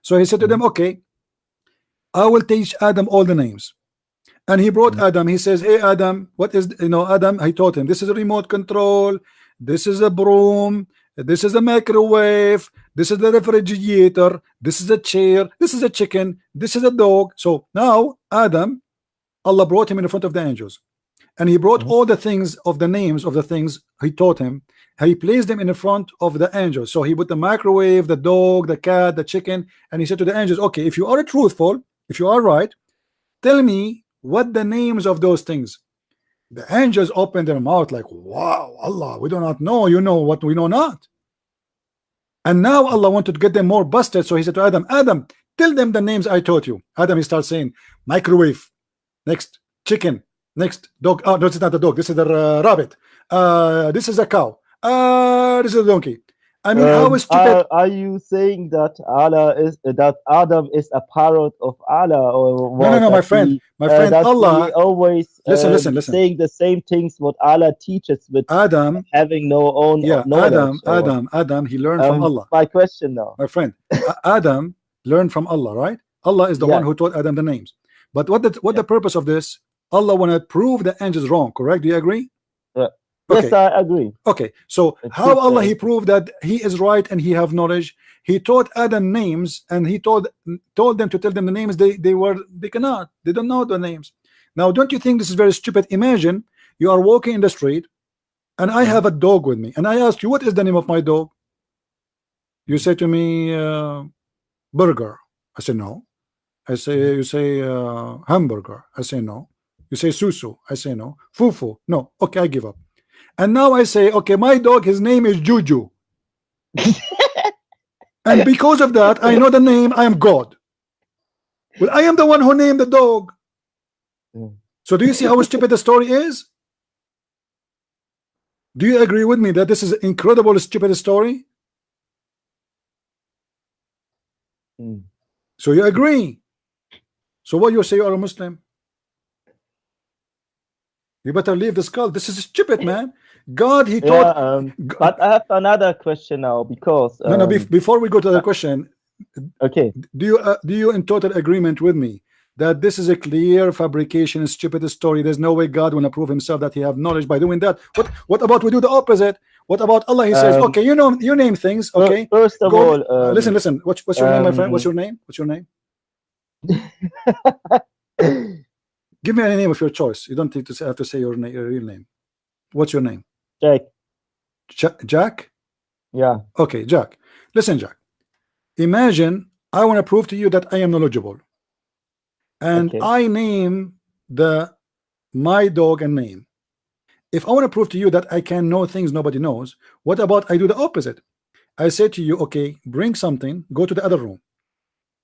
So He said to them, okay, I will teach Adam all the names. And He brought Adam. He says, hey Adam, what is, Adam, He taught him, this is a remote control, this is a broom, this is a microwave, this is the refrigerator, this is a chair, this is a chicken, this is a dog. So now Adam, Allah brought him in front of the angels, and He brought all the things of the names of the things He taught him. He placed them in front of the angels. So He put the microwave, the dog, the cat, the chicken, and He said to the angels, okay, if you are truthful, if you are right, tell me what the names of those things. The angels opened their mouth like, wow, Allah, we do not know, you know what we know not. And now Allah wanted to get them more busted. So He said to Adam, Adam, tell them the names I taught you. Adam, he starts saying, microwave, next, chicken, next, dog. Oh, no, this is not a dog, this is the rabbit. This is a cow. This is a donkey. I mean, how stupid are you saying that Adam is a parrot of Allah, or no, my friend, Allah always listen. saying the same things what Allah teaches, with Adam having no own knowledge. Adam, he learned from Allah. My question now, my friend, Adam learned from Allah, right? Allah is the one who taught Adam the names. But what the purpose of this? Allah want to prove the angels wrong, correct? Do you agree? Okay. Yes, I agree. Okay, so how Allah he proved that He is right and He have knowledge? He taught Adam names, and He told them to tell them the names. They don't know the names. Now, don't you think this is very stupid? Imagine you are walking in the street, and I have a dog with me, and I ask you, what is the name of my dog? You say to me, burger. I say no. You say hamburger. I say no. You say susu. I say no. Fufu. No. Okay, I give up. And now I say, okay, my dog, his name is Juju. And because of that, I know the name, I am God. Well, I am the one who named the dog. So do you see how stupid the story is? Do you agree with me that this is an incredible stupid story? So you agree. So what you say you are a Muslim? You better leave this cult. This is stupid, man. God, he taught. But I have another question now because No, before we go to the question, okay. Do you in total agreement with me that this is a clear fabrication, stupid story? There's no way God will prove himself that he have knowledge by doing that. What about we do the opposite? What about Allah? He says, okay, you name things. Okay. First of all, listen. What's your name, my friend? What's your name? What's your name? Give me a name of your choice. You don't have to say your real name. What's your name? Jack. Jack? Yeah. Okay, Jack. Listen, Jack. Imagine I want to prove to you that I am knowledgeable, and I name my dog a name. If I want to prove to you that I can know things nobody knows, what about I do the opposite? I say to you, okay, bring something, go to the other room,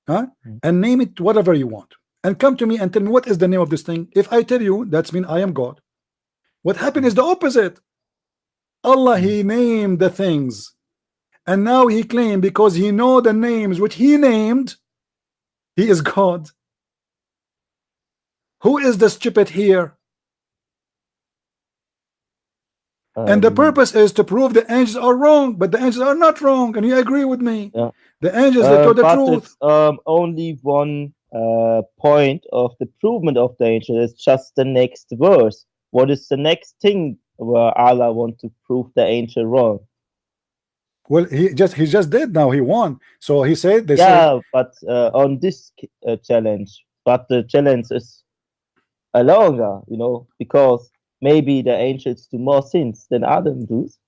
and name it whatever you want, and come to me and tell me what is the name of this thing. If I tell you, that's mean I am God. What happened is the opposite. Allah, he named the things, and now he claimed because he know the names which he named, he is God. Who is the stupid here? And the purpose is to prove the angels are wrong, but the angels are not wrong, and you agree with me. Yeah. The angels, they told the truth. It's, only one point of the provement of the angel is just the next verse. What is the next thing where Allah wants to prove the angel wrong? Well, he just did. Now he won. So he said, but on this challenge, but the challenge is a longer, because maybe the angels do more sins than Adam does.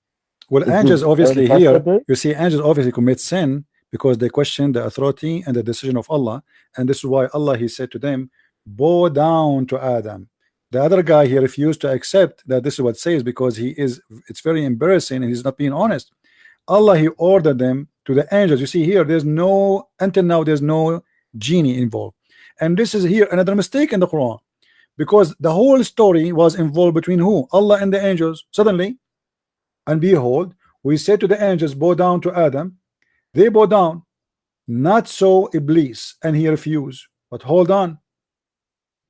Well, angels obviously here, you see, angels obviously commit sin because they question the authority and the decision of Allah, and this is why Allah, he said to them, bow down to Adam. The other guy, he refused to accept that this is what it says because it's very embarrassing and he's not being honest. Allah, he ordered them to the angels. You see here, until now there's no genie involved, and this is here another mistake in the Quran, because the whole story was involved between who? Allah and the angels. Suddenly, and behold, we said to the angels, bow down to Adam. They bow down, not so Iblis, and he refused. But hold on,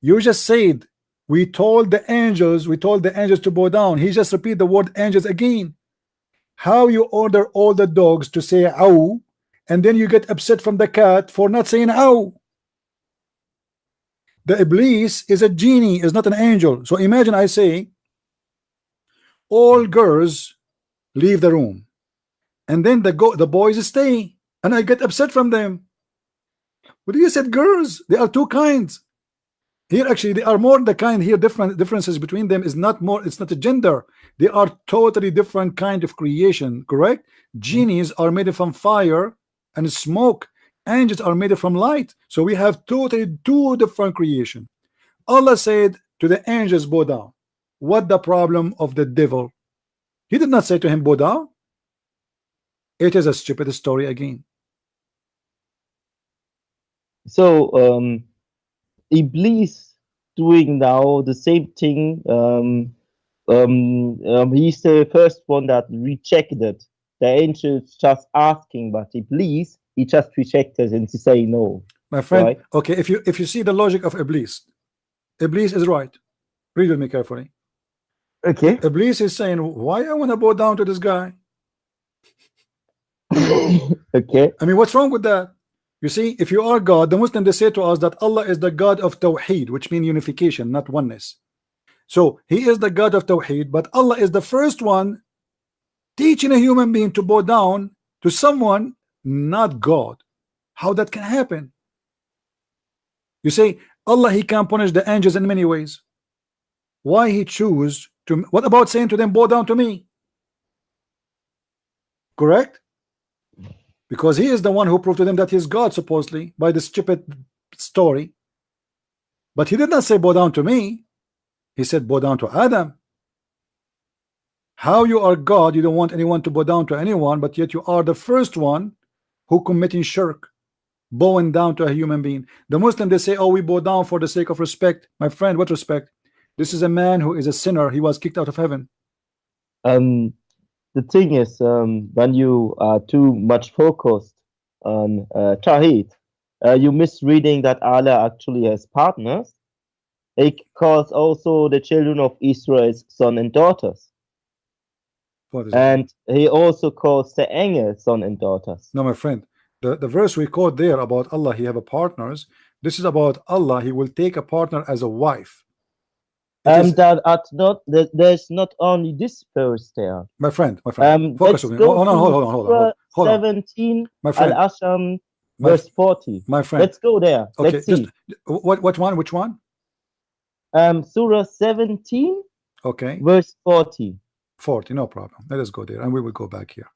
you just said we told the angels to bow down. He just repeat the word angels again. How you order all the dogs to say ow, and then you get upset from the cat for not saying ow? The Iblis is a genie, is not an angel. So imagine I say all girls leave the room, and then the boys stay, and I get upset from them. What do you said? Girls, they are two kinds. Here actually they are more the kind here. Differences between them is not more. It's not a gender. They are totally different kind of creation. Correct? Genies are made from fire and smoke. Angels are made from light. So we have totally two different creation. Allah said to the angels, bow down. What the problem of the devil? He did not say to him, bow down. It is a stupid story again. So Iblis doing now the same thing. He's the first one that rejected the angels just asking, but Iblis, he just rejected and to say no. My friend, right? Okay, if you see the logic of Iblis is right. Read with me carefully. Okay. Iblis is saying, why I want to bow down to this guy? Okay. I mean, what's wrong with that? You see, if you are God, the Muslims, they say to us that Allah is the God of Tawheed, which means unification, not oneness. So he is the God of Tawheed, but Allah is the first one teaching a human being to bow down to someone not God. How that can happen? You say Allah, he can punish the angels in many ways. Why he choose to? What about saying to them, bow down to me? Correct? Because he is the one who proved to them that he is God, supposedly, by this stupid story. But he did not say bow down to me. He said bow down to Adam. How you are God, you don't want anyone to bow down to anyone, but yet you are the first one who committing shirk, bowing down to a human being. The Muslim, they say, oh, we bow down for the sake of respect. My friend, what respect? This is a man who is a sinner. He was kicked out of heaven. The thing is, when you are too much focused on Tawheed, you misreading that Allah actually has partners. He calls also the children of Israel's son and daughters. What is And he also calls the Engel son and daughters. No, my friend, the verse we quote there about Allah, he have a partners. This is about Allah, he will take a partner as a wife. That at not there's not only this verse there. My friend, focus on me. Hold on. 17, my friend. Al-Asham, verse 40. My friend. Let's go there. Okay, let's see. Which one? Surah 17, okay, verse 40. 40, no problem. Let us go there and we will go back here.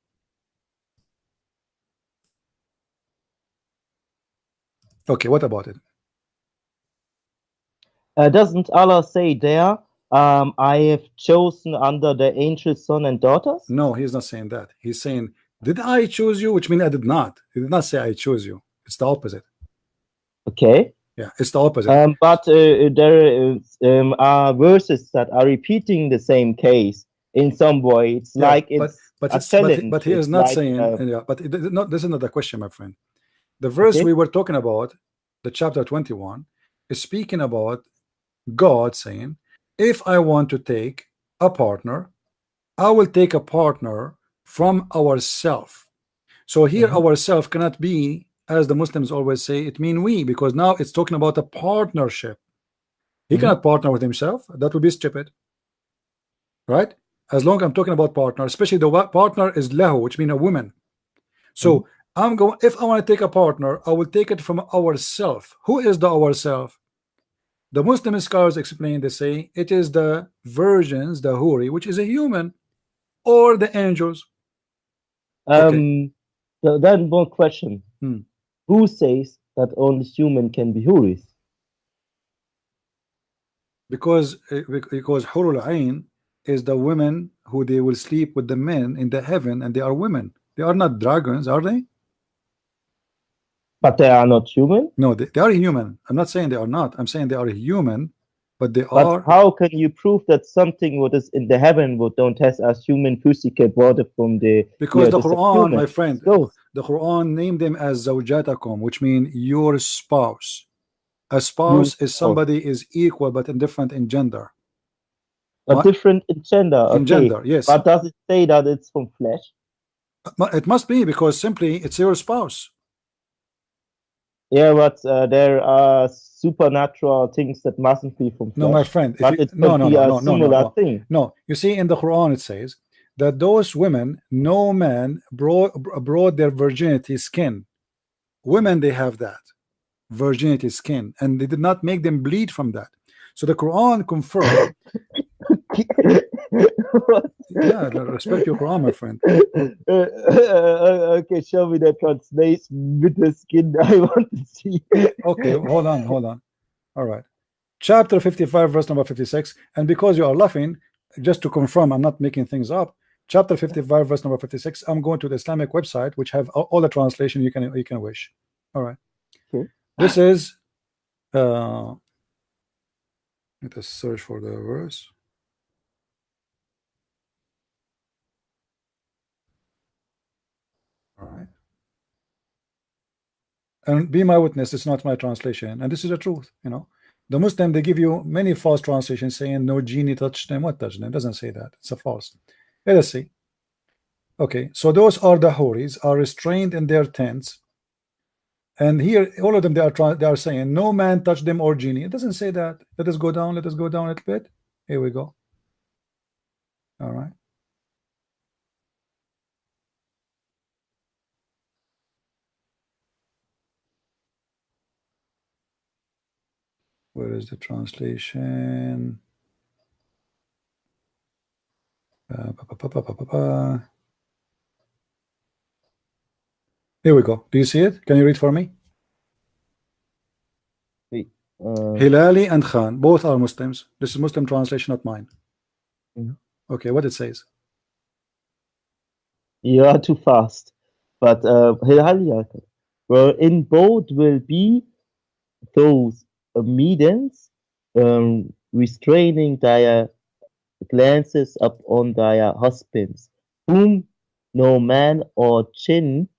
Okay, what about it? Doesn't Allah say there, I have chosen under the angels son and daughters? No, he's not saying that. He's saying, did I choose you? Which means I did not. He did not say I chose you. It's the opposite. Okay. Yeah, it's the opposite. But there are verses that are repeating the same case in some way. It's like it's but he is not saying. This is not the question, my friend. The verse we were talking about, the chapter 21, is speaking about God saying, if I want to take a partner, I will take a partner from ourself. So here ourself cannot be, as the Muslims always say, it mean we, because now it's talking about a partnership. He cannot partner with himself. That would be stupid, right? As long as I'm talking about partner, especially the partner is lahu, which means a woman. So I'm going, if I want to take a partner, I will take it from ourself. Who is the ourself? The Muslim scholars explain, they say it is the virgins, the huri, which is a human, or the angels. So then one question. Who says that only human can be huris? Because hurul ain is the women who they will sleep with the men in the heaven, and they are women. They are not dragons, are they? But they are not human? No, they are human. I'm not saying they are not. I'm saying they are human, but they are. How can you prove that something what is in the heaven what don't has as human physical body from the? Because the Quran, my friend, the Quran named them as zawjatakum, which means your spouse. A spouse is somebody is equal but indifferent in gender. Different in gender. In gender, yes. But does it say that it's from flesh? It must be, because simply it's your spouse. Yeah, but there are supernatural things that mustn't be from flesh. No, my friend. But it could be a similar thing. No, you see, in the Quran it says that those women, no man brought their virginity skin. Women, they have that virginity skin, and they did not make them bleed from that. So the Quran confirmed. Yeah, respect your Quran, my friend. Okay, show me the translation with the skin. I want to see. Okay, hold on. All right, chapter 55, verse number 56. And because you are laughing, just to confirm, I'm not making things up. Chapter 55, verse number 56. I'm going to the Islamic website, which have all the translation you can wish. All right. Okay. This is. Let us search for the verse. All right. And be my witness, it's not my translation, and this is the truth. You know, the Muslim, they give you many false translations saying no genie touched them. What touched them? It doesn't say that. It's a false. Let us see. Okay, so those are the huris, are restrained in their tents, and here all of them they are saying no man touched them or genie. It doesn't say that. Let us go down. Let us go down a little bit. Here we go. All right. Where is the translation? Here we go. Do you see it? Can you read for me? Hilali and Khan, both are Muslims. This is Muslim translation, not mine. Okay, what it says? You are too fast. But Hilali, well, in both will be those maidens restraining their glances upon their husbands, whom no man or jinn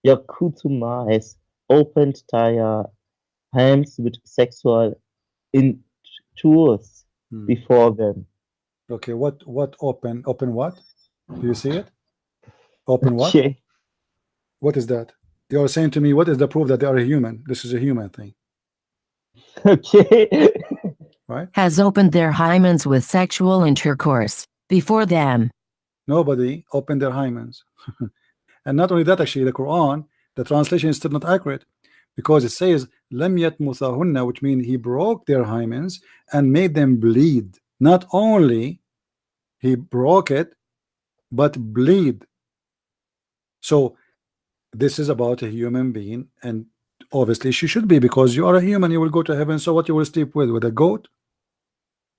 Yakutuma has opened their hands with sexual intercourse before them. Okay, what open what? Do you see it? Open what? Okay. What is that? You are saying to me, what is the proof that they are a human? This is a human thing. Okay. Right? Has opened their hymens with sexual intercourse before them. Nobody opened their hymens. And not only that, actually, the Quran, the translation is still not accurate, because it says lam yatmuthahunna, which means he broke their hymens and made them bleed. Not only he broke it, but bleed. So this is about a human being, and obviously she should be, because you are a human, you will go to heaven. So what you will sleep with a goat?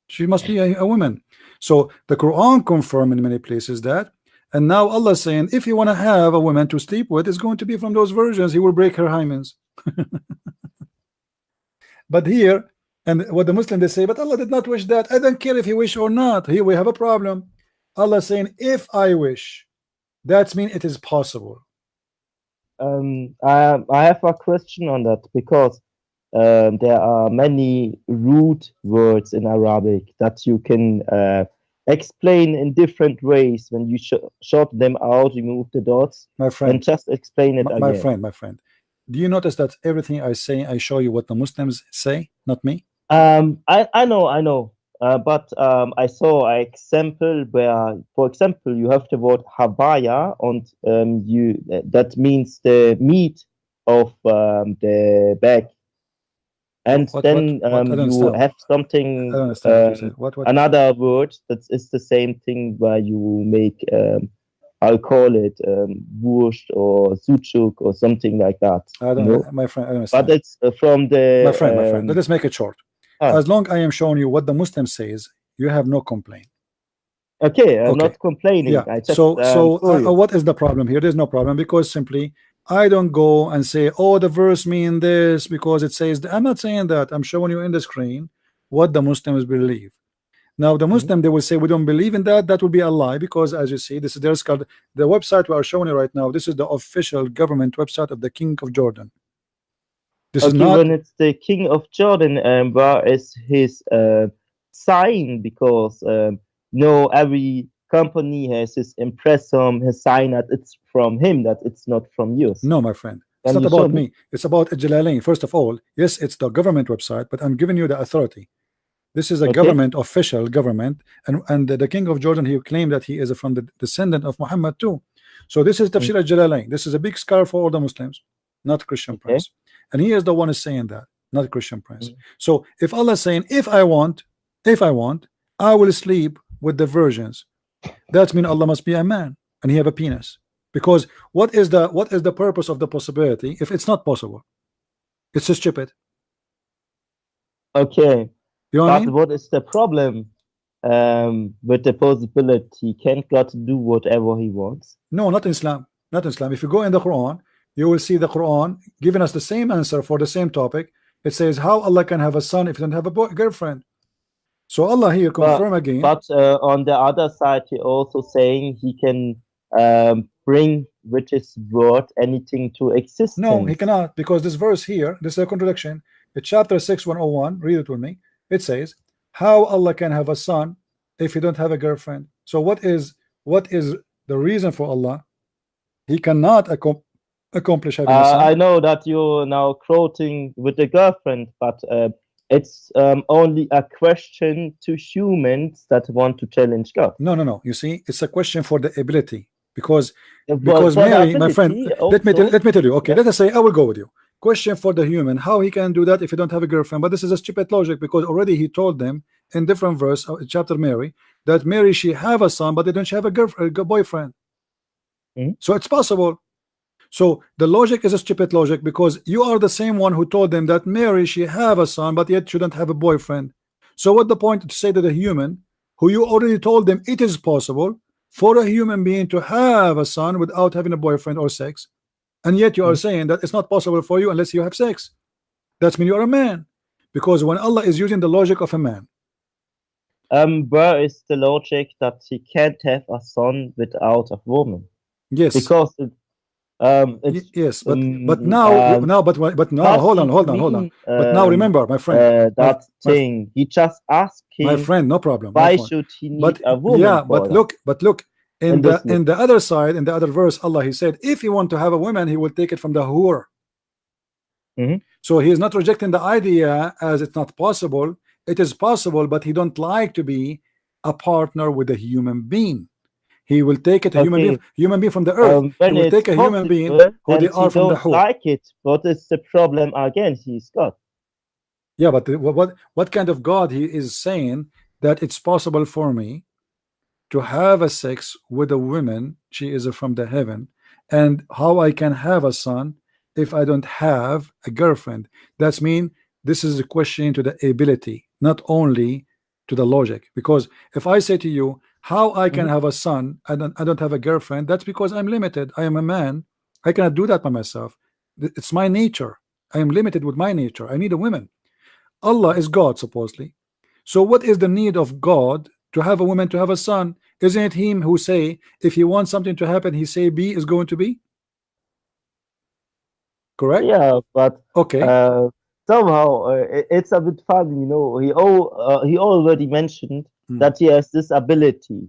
She must be a woman. So the Quran confirmed in many places that, and now Allah is saying if you want to have a woman to sleep with, it's going to be from those virgins. He will break her hymens. But here, and what the Muslim they say, but Allah did not wish that. I don't care if you wish or not. Here we have a problem. Allah is saying if I wish, that means it is possible. I have a question on that, because there are many root words in Arabic that you can explain in different ways. When you short them out, remove the dots, my friend, and just explain it again. My friend, do you notice that everything I say, I show you what the Muslims say, not me? I know. But I saw an example where, for example, you have the word habaya, and that means the meat of the back, and then you have something, another word that is the same thing, where you make I'll call it wurst or sucuk or something like that. I don't know, my friend. I don't understand. But it's from the my friend. Let us make it short. As long I am showing you what the Muslim says, you have no complaint. Okay, I'm not complaining. Yeah. I just, what is the problem here? There's no problem, because simply I don't go and say, oh, the verse mean this because it says that. I'm not saying that. I'm showing you in the screen what the Muslims believe. Now the Muslim, they will say we don't believe in that. That will be a lie, because as you see, this is their called the website we are showing you right now. This is the official government website of the King of Jordan. This is not when it's the King of Jordan, where is his sign? Because no, every company has his impressum, his sign that it's from him, that it's not from you. No, my friend, it's not about me. It's about Jalalain. First of all, yes, it's the government website, but I'm giving you the authority. This is a government, official government, and the King of Jordan, he claimed that he is from the descendant of Muhammad too. So this is Tafsir al-Jalalain. This is a big scar for all the Muslims, not Christian Prince. And he is the one who is saying that, not Christian Prince. So if Allah is saying, if I want, I will sleep with the virgins, that means Allah must be a man and he have a penis. Because what is the purpose of the possibility if it's not possible? It's just stupid. Okay. You know what I mean? What is the problem with the possibility? Can't God do whatever he wants? No, not in Islam. Not in Islam. If you go in the Quran, you will see the Quran giving us the same answer for the same topic. It says how Allah can have a son if he doesn't have a girlfriend. So Allah here confirm again. But on the other side, he also saying he can bring with his word anything to existence. No, he cannot, because this verse here, this is a contradiction. It's chapter 6:101. Read it with me. It says how Allah can have a son if he don't have a girlfriend. So what is the reason for Allah? He cannot accomplish having a son. I know that you're now quoting with the girlfriend, but it's only a question to humans that want to challenge God. No. You see, it's a question for the ability, because Mary, my friend, let me tell you. Okay, let us say I will go with you. Question for the human, how he can do that if he don't have a girlfriend? But this is a stupid logic, because already he told them in different verse, chapter Mary, that Mary she have a son, but they don't have a boyfriend. So it's possible. So the logic is a stupid logic, because you are the same one who told them that Mary she have a son, but yet shouldn't have a boyfriend. So what the point to say to the human who you already told them it is possible for a human being to have a son without having a boyfriend or sex, and yet you are saying that it's not possible for you unless you have sex? That means you are a man, because when Allah is using the logic of a man, where is the logic that he can't have a son without a woman? Yes, because Yes, but now hold on. But now remember, my friend, that thing. He just asked him, my friend, no problem. Why should he need a woman? Yeah, but look, in the other side, in the other verse, Allah, he said, if he want to have a woman, he will take it from the hur. So he is not rejecting the idea as it's not possible. It is possible, but he don't like to be a partner with a human being. He will take it a human being from the earth. He will take a human being who they are from the hur. Like it, what is the problem again? He's God. Yeah, but what kind of God he is saying that it's possible for me to have a sex with a woman, she is from the heaven, and how I can have a son if I don't have a girlfriend? That's mean this is a question to the ability, not only to the logic. Because if I say to you, how I can have a son and I don't have a girlfriend, that's because I'm limited. I am a man. I cannot do that by myself. It's my nature. I am limited with my nature. I need a woman. Allah is God, supposedly. So what is the need of God to have a woman to have a son? Isn't it him who say if he wants something to happen, he say B is going to be? Correct? Yeah, but okay. Somehow it's a bit funny, you know. He already mentioned that he has this ability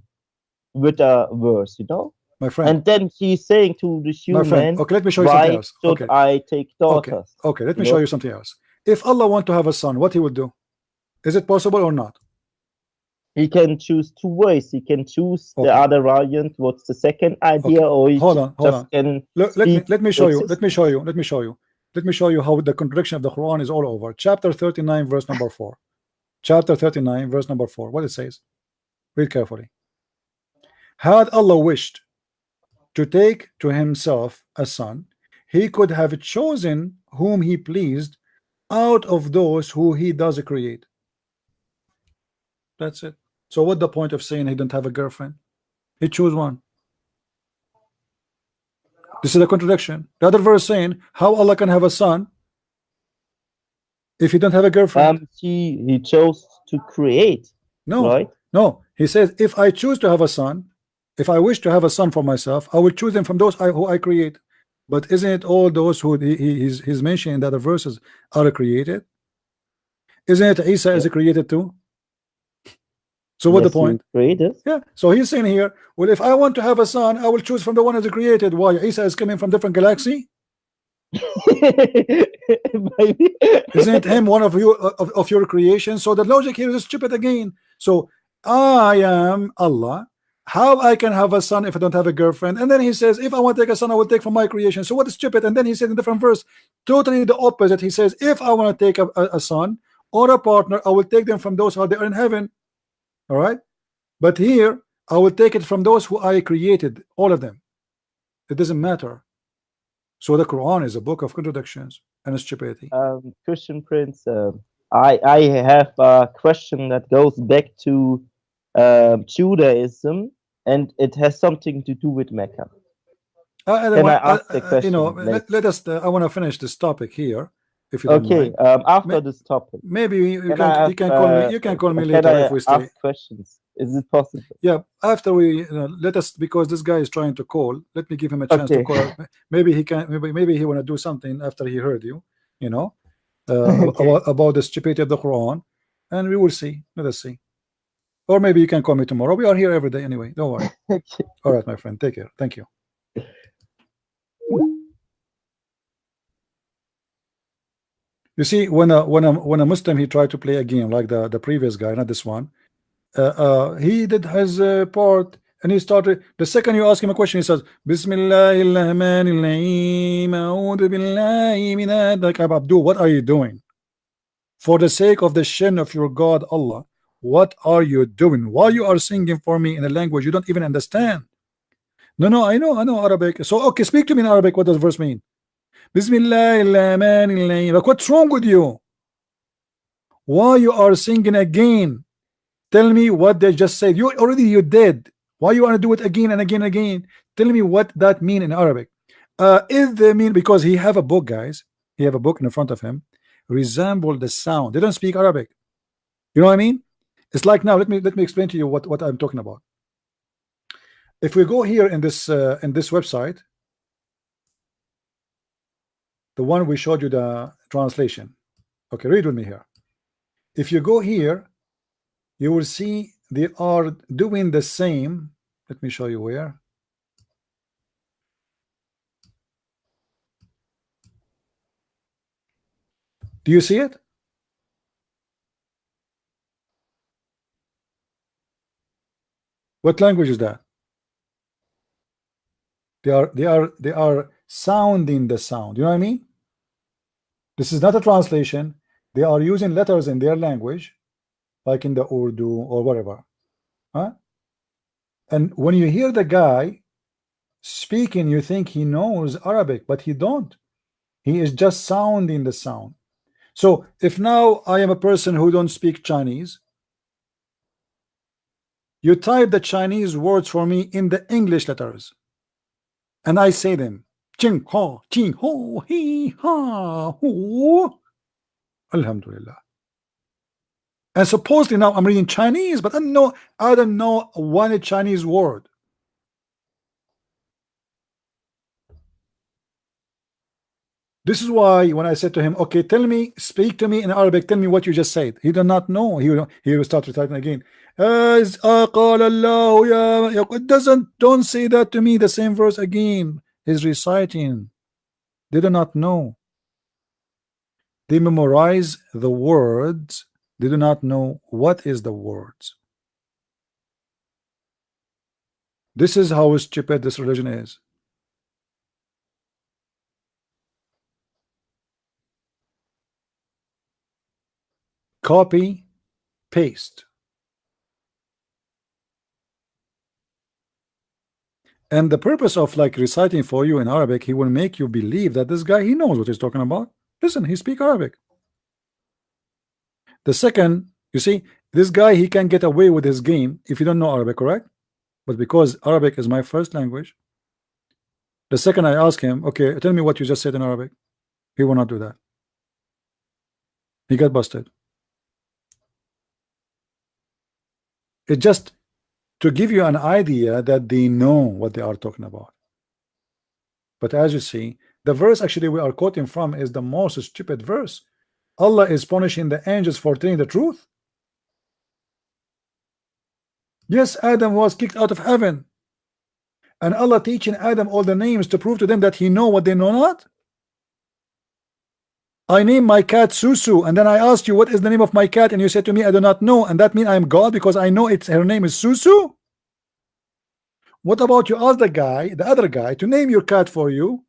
with a verse, you know. My friend. And then he's saying to the human, okay, let me show you something else. Why should I take daughters? Okay, let me show you something else. If Allah want to have a son, what he would do? Is it possible or not? He can choose two ways. He can choose the other variant. What's the second idea? Or he hold on. Can let me show you how the contradiction of the Quran is all over. Chapter 39, verse number 4. Chapter 39, verse number 4. What it says? Read carefully. Had Allah wished to take to himself a son, he could have chosen whom he pleased out of those who he does create. That's it. So what the point of saying he don't have a girlfriend? He chose one. This is a contradiction. The other verse saying how Allah can have a son if he don't have a girlfriend. He chose to create. No, right? No. He says if I choose to have a son, if I wish to have a son for myself, I will choose them from those who I create. But isn't it all those who he's mentioning in the other verses are created? Isn't it Isa is created too? So what the point? Created. Yeah. So he's saying here, well, if I want to have a son, I will choose from the one who's created. Why? Isa is coming from different galaxy. Isn't him one of you of your creation? So the logic here is stupid again. So I am Allah. How I can have a son if I don't have a girlfriend? And then he says, if I want to take a son, I will take from my creation. So what is stupid? And then he said in a different verse, totally the opposite. He says, if I want to take a son or a partner, I will take them from those who are in heaven. All right, but here I will take it from those who I created, all of them. It doesn't matter. So the Quran is a book of contradictions and stupidity. Christian Prince, I have a question that goes back to Judaism, and it has something to do with Mecca. Can I ask the question? You know, let us. I want to finish this topic here. If you don't mind. After this topic, maybe you can call me. You can call me later if we stay. Ask questions. Is it possible? Yeah, after we let us, because this guy is trying to call. Let me give him a chance to call. Maybe he can. Maybe he want to do something after he heard you. You know, about the stupidity of the Quran, and we will see. Let us see. Or maybe you can call me tomorrow. We are here every day anyway. Don't worry. All right, my friend. Take care. Thank you. You see, when a Muslim he tried to play a game like the previous guy, not this one, he did his part, and he started. The second you ask him a question, he says, Bismillahirrahmanirrahim, A'udhu billahi minad. Like, Abdul, what are you doing? For the sake of the shin of your God, Allah, what are you doing? Why you are singing for me in a language you don't even understand? No, I know Arabic. So okay, speak to me in Arabic. What does the verse mean? Bismillahirrahmanirrahim. Like, what's wrong with you? Why you are singing again? Tell me what they just said. You did. Why you want to do it again and again and again? Tell me what that mean in Arabic. If they mean, because he have a book, guys. He have a book in front of him. Resemble the sound. They don't speak Arabic. You know what I mean? It's like now. Let me explain to you what I'm talking about. If we go here in this website. the one we showed you the translation. Okay, read with me here. If you go here, you will see they are doing the same. Let me show you where. Do you see it? What language is that? They are sounding the sound. You know what I mean? This is not a translation. They are using letters in their language, like in the Urdu or whatever. Huh? And when you hear the guy speaking, you think he knows Arabic, but he don't. He is just sounding the sound. So if now I am a person who don't speak Chinese, you type the Chinese words for me in the English letters, and I say them. Ching ho, ching ho, he ha ho. Alhamdulillah. And supposedly now I'm reading Chinese, but I don't know one Chinese word. This is why when I said to him, okay, tell me, speak to me in Arabic, tell me what you just said. He did not know. He will start reciting again. It doesn't, don't say that to me, the same verse again. He's reciting. They do not know. They memorize the words. They do not know what is the words. This is how stupid this religion is. Copy, paste. And the purpose of like reciting for you in Arabic, he will make you believe that this guy, he knows what he's talking about. Listen, he speaks Arabic. The second, you see, this guy, he can get away with his game if you don't know Arabic, correct? But because Arabic is my first language, the second I ask him, okay, tell me what you just said in Arabic, he will not do that. He got busted. It just to give you an idea that they know what they are talking about. But as you see, the verse actually we are quoting from is the most stupid verse. Allah is punishing the angels for telling the truth. Yes, Adam was kicked out of heaven, and Allah teaching Adam all the names to prove to them that he know what they know not. I named my cat Susu, and then I asked you what is the name of my cat, and you said to me I do not know, and that means I am God because I know her name is Susu. What about you ask the guy, the other guy, to name your cat for you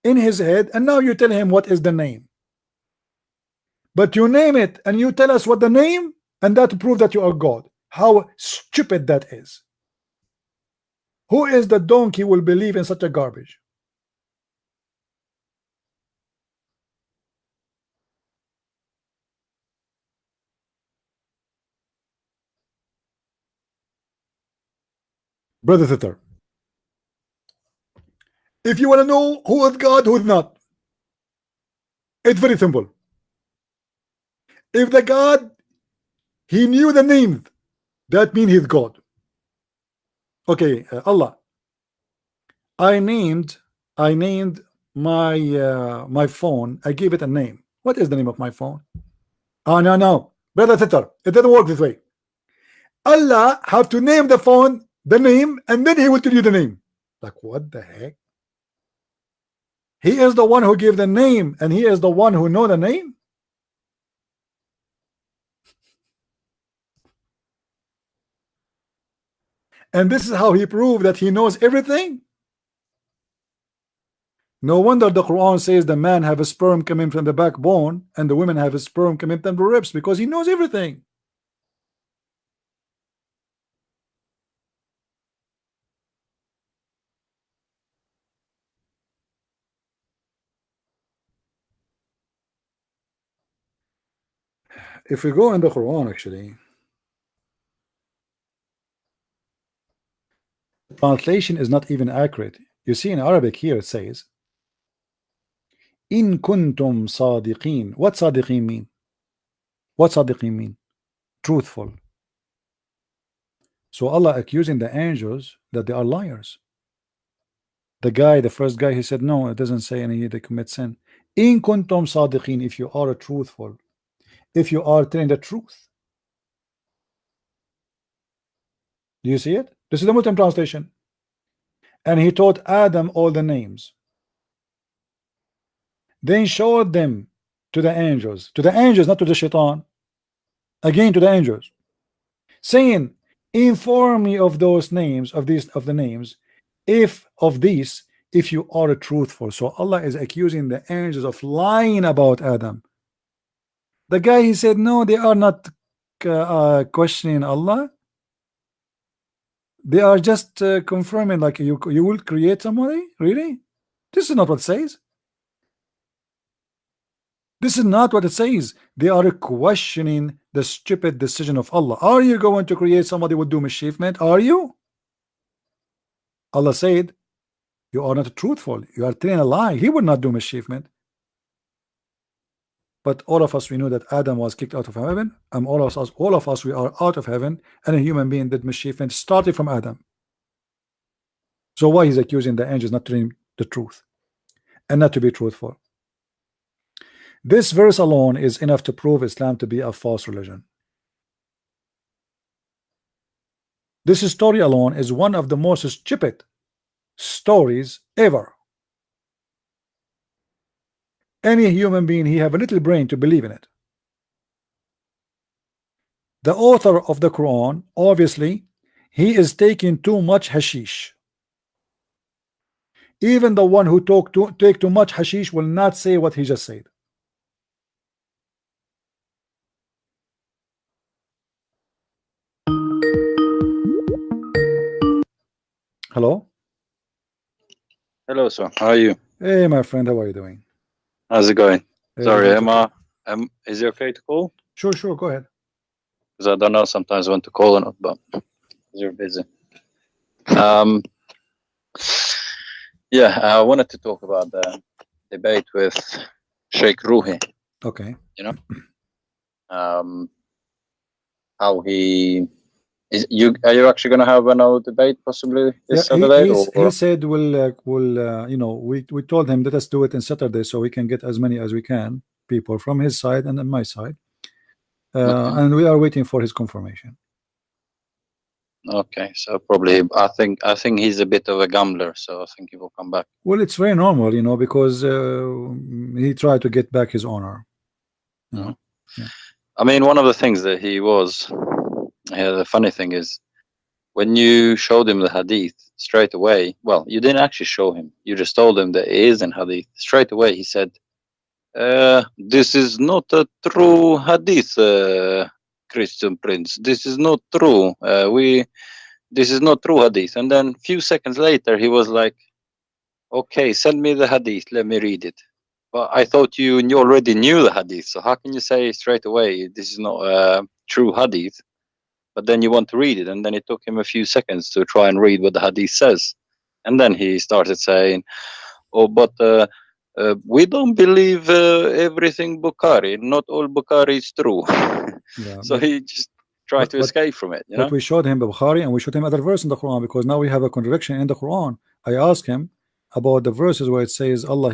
in his head, and now you tell him what is the name? But you name it and you tell us what the name, and that to prove that you are God. How stupid that is. Who is the donkey will believe in such a garbage? Brother Thitter, if you want to know who is God, who is not, it's very simple. If the God, he knew the name, that means he's God. Okay, Allah, I named my my phone. I gave it a name. What is the name of my phone? Oh no, Brother Thitter, it doesn't work this way. Allah have to name the phone the name, and then he will tell you the name. Like what the heck? He is the one who gave the name, and he is the one who know the name. And this is how he proved that he knows everything. No wonder the Quran says the man have a sperm coming from the backbone and the women have a sperm coming from the ribs, because he knows everything. If we go in the Quran, actually, translation is not even accurate. You see in Arabic here it says in kuntum sadiqin. What sadiqin mean? What sadiqin mean? Truthful. So Allah accusing the angels that they are liars. The guy, the first guy, he said no, it doesn't say any they commit sin. In kuntum sadiqin, if you are truthful, if you are telling the truth. Do you see it? This is the Muslim translation. And he taught Adam all the names, then showed them to the angels, not to the shaitan, again to the angels, saying, inform me of those names, of the names, if you are truthful. So Allah is accusing the angels of lying about Adam. The guy, he said, no, they are not questioning Allah. They are just confirming, like, you will create somebody. Really? This is not what it says. This is not what it says. They are questioning the stupid decision of Allah. Are you going to create somebody who would do mischievement? Are you? Allah said, you are not truthful. You are telling a lie. He would not do mischievement. But all of us, we know that Adam was kicked out of heaven, and all of us, we are out of heaven, and a human being did mischievement starting from Adam. So why he's accusing the angels not telling the truth and not to be truthful? This verse alone is enough to prove Islam to be a false religion. This story alone is one of the most stupid stories ever. Any human being, he have a little brain to believe in it. The author of the Quran, obviously, he is taking too much hashish. Even the one who take too much hashish will not say what he just said. Hello? Hello, sir. How are you? Hey, my friend, how are you doing? How's it going? Hey, Sorry, okay. Is it okay to call? Sure, go ahead. Because I don't know sometimes when to call or not, but you're busy. Yeah, I wanted to talk about the debate with Sheikh Ruhi. Okay. You know, how he is. Are you actually going to have another debate possibly this Saturday? He said we'll you know, we told him let us do it on Saturday so we can get as many as we can people from his side and then my side, okay. And we are waiting for his confirmation. Okay, so probably I think he's a bit of a gambler, so I think he will come back. Well, it's very normal, you know, because he tried to get back his honor. You know? Yeah. I mean, one of the things that he was, the funny thing is, when you showed him the hadith straight away, well, you didn't actually show him. You just told him that it is in hadith. Straight away, he said, "This is not a true hadith, Christian Prince. This is not true. This is not true hadith." And then a few seconds later, he was like, "Okay, send me the hadith. Let me read it." But I thought you already knew the hadith. So how can you say straight away this is not a true hadith? But then you want to read it, and then it took him a few seconds to try and read what the hadith says, and then he started saying, "Oh, but we don't believe everything Bukhari. Not all Bukhari is true." Yeah, so he just tried to escape from it. You know? But we showed him the Bukhari and we showed him other verse in the Quran, because now we have a contradiction in the Quran. I asked him about the verses where it says Allah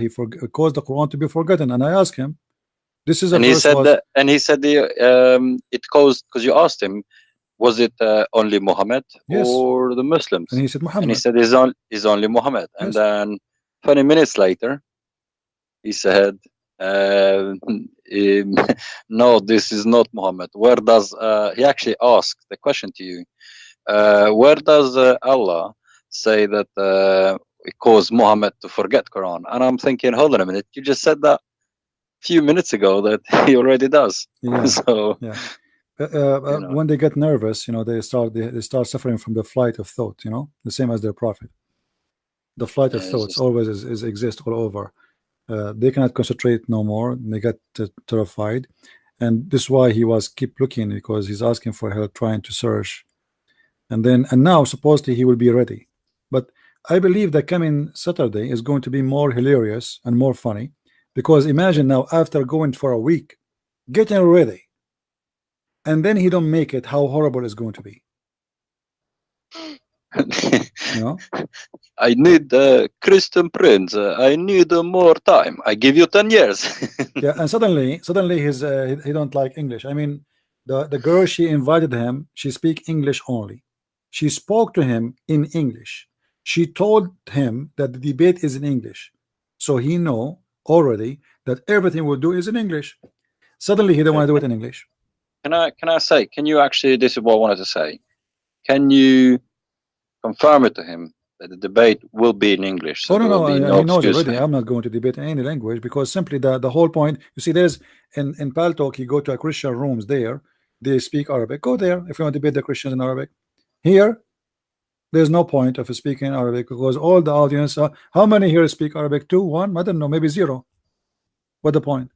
caused the Quran to be forgotten, and I asked him, this is a and verse he said that, and he said it caused, because you asked him, was it only Muhammad or the Muslims? And he said Muhammad. And he said it's only Muhammad. And then 20 minutes later, he said, no, this is not Muhammad. Where does he actually asked the question to you? Where does Allah say that it caused Muhammad to forget Quran? And I'm thinking, hold on a minute, you just said that a few minutes ago that he already does. Yeah. So yeah. When they get nervous, you know, they start suffering from the flight of thought, you know, the same as their prophet. The flight of thoughts always exist all over. They cannot concentrate no more. They get terrified, and this is why he was keep looking, because he's asking for help, trying to search, and now supposedly he will be ready. But I believe that coming Saturday is going to be more hilarious and more funny, because imagine now, after going for a week, getting ready, and then he don't make it, how horrible it's going to be. You know? I need the Christian prince. I need more time. I give you 10 years. Yeah, and suddenly he don't like English. I mean, the girl, she invited him, she speak English only. She spoke to him in English. She told him that the debate is in English, so he know already that everything we'll do is in English. Suddenly he don't want to do it in English. Can I say, can you actually, this is what I wanted to say, can you confirm it to him that the debate will be in English? So Oh, no, there will be he knows excuse already. for him. I'm not going to debate in any language, because simply the whole point, you see, there's in Paltalk, you go to a Christian rooms there, they speak Arabic. Go there if you want to debate the Christians in Arabic. Here, there's no point of speaking Arabic, because all the audience, how many here speak Arabic? 2, 1, I don't know, maybe 0. What the point?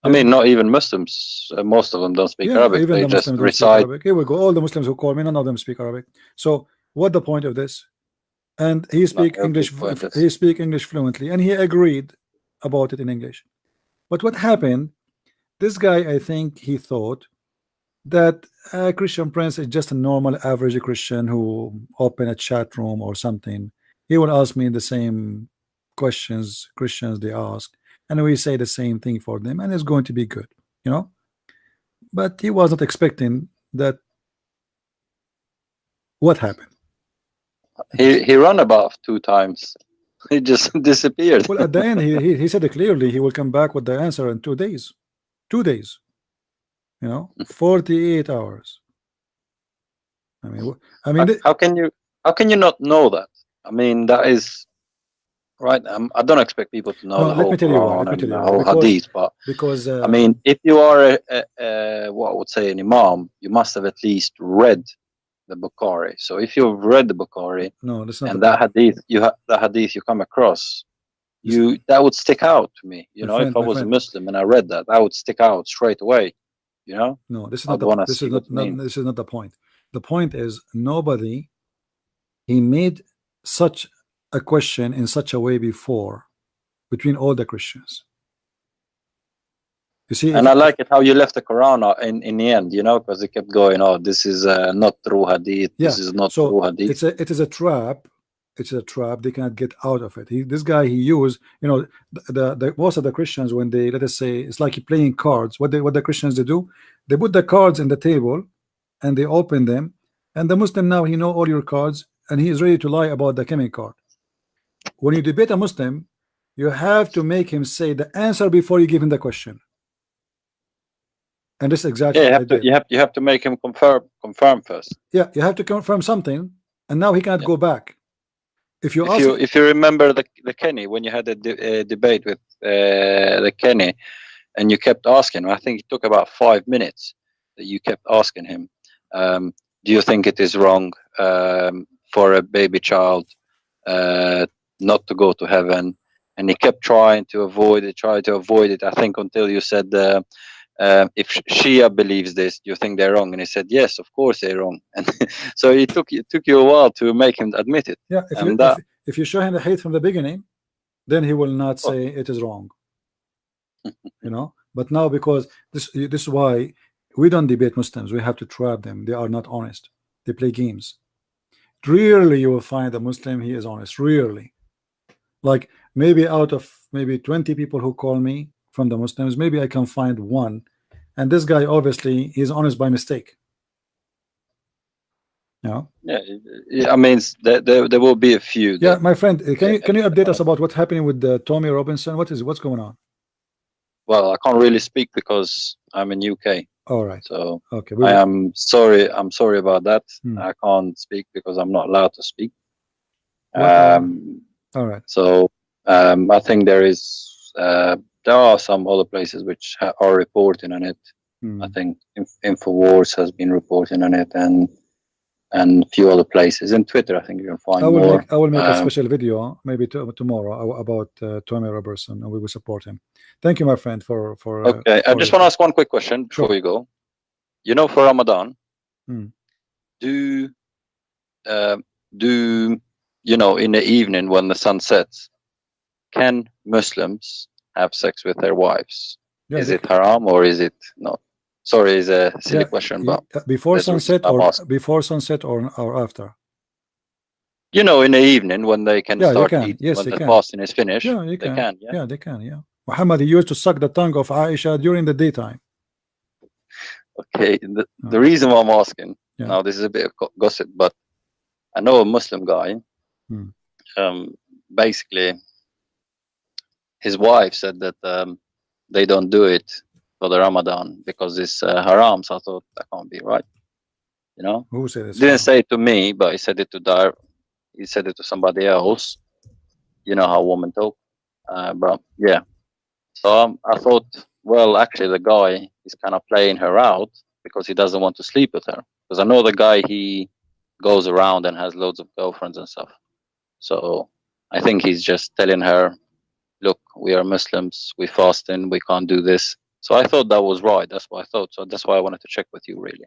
I mean, not even Muslims. Most of them don't speak Yeah, Arabic. even They the just Muslims don't speak recite. Arabic. Here we go. All the Muslims who call me, none of them speak Arabic. So what the point of this? And he speak No, English. big point is- He speak English fluently, and he agreed about it in English. But what happened? This guy, I think, he thought that a Christian Prince is just a normal, average Christian who open a chat room or something. He will ask me the same questions Christians they ask, and we say the same thing for them, and it's going to be good, you know. But he wasn't expecting that. What happened? He ran about 2 times. He just disappeared. Well, at the end, he said it clearly. He will come back with the answer in 2 days. 2 days. You know, 48 hours. I mean, how can you not know that? I mean, that is right. I don't expect people to know no, the let whole me tell you why. Quran Let me and tell you the why. whole hadith, but Because I mean, if you are what I would say an imam, you must have at least read the Bukhari. So if you've read the Bukhari no, that's not and the that point. hadith, the hadith you come across, that would stick out to me. You My know, friend, if I my was a friend. Muslim and I read that, that would stick out straight away. You know, No, this is I'd not the want to this see is what not, you mean. this is not the point. The point is nobody he made such a question in such a way before between all the Christians. You see, And I like it how you left the Quran out in the end, you know, because it kept going, oh, this is not true hadith, yeah, this is not so true hadith. it is a trap. It's a trap. They cannot get out of it. This guy, he used, you know, the most of the Christians, when they, let us say, it's like playing cards. What the Christians they do, they put the cards in the table and they open them, and the Muslim now, he know all your cards and he is ready to lie about the coming card. When you debate a Muslim, you have to make him say the answer before you give him the question. And this is exactly Yeah, what I did. you have to make him confirm first. Yeah, you have to confirm something, and now he cannot go back. If you remember the Kenny, when you had a debate with the Kenny, and you kept asking him, I think it took about 5 minutes that you kept asking him, do you think it is wrong for a baby child not to go to heaven? And he kept trying to avoid it, I think, until you said, if Shia believes this, do you think they're wrong? And he said, yes, of course they're wrong. And so it took you a while to make him admit it. Yeah, if you show him the hate from the beginning, then he will not say it is wrong. You know, but now, because this is why we don't debate Muslims. We have to trap them. They are not honest. They play games. Rarely you will find a Muslim he is honest. Rarely. Like maybe out of maybe 20 people who call me from the Muslims, maybe I can find one, and this guy obviously he's honest by mistake. Yeah, I mean, there will be a few. Yeah, my friend, can you update us about what's happening with Tommy Robinson? What's going on? Well, I can't really speak because I'm in UK. All right. So okay, I am sorry. I'm sorry about that. I can't speak because I'm not allowed to speak. All right. So I think there are some other places which are reporting on it. I think Infowars has been reporting on it, and a few other places. In Twitter, I think you can find more. I will make a special video maybe tomorrow about Tommy Robertson, and we will support him. Thank you, my friend, for okay, I just want to ask one quick question before we go. You know, for Ramadan, do you know, in the evening when the sun sets, can Muslims have sex with their wives? Yeah, is it haram or is it not? Sorry, it's a silly question, but before sunset or after? You know, in the evening when they can Yeah, start they can. eating, Yes, when they the can. fasting is finished, Yeah, you they can. can. Yeah. Yeah, they can. Yeah. Muhammad, he used to suck the tongue of Aisha during the daytime. Okay. The reason why I'm asking Yeah. now, this is a bit of gossip, but I know a Muslim guy. Basically, his wife said that they don't do it for the Ramadan because it's haram. So I thought that can't be right. You know, Who said this? didn't say it to me, but he said it to he said it to somebody else. You know how women talk, but yeah. So I thought, well, actually, the guy is kind of playing her out because he doesn't want to sleep with her. Because I know the guy, he goes around and has loads of girlfriends and stuff. So I think he's just telling her, look, we are Muslims, we fasting, we can't do this. So I thought that was right. That's what I thought. So that's why I wanted to check with you, really.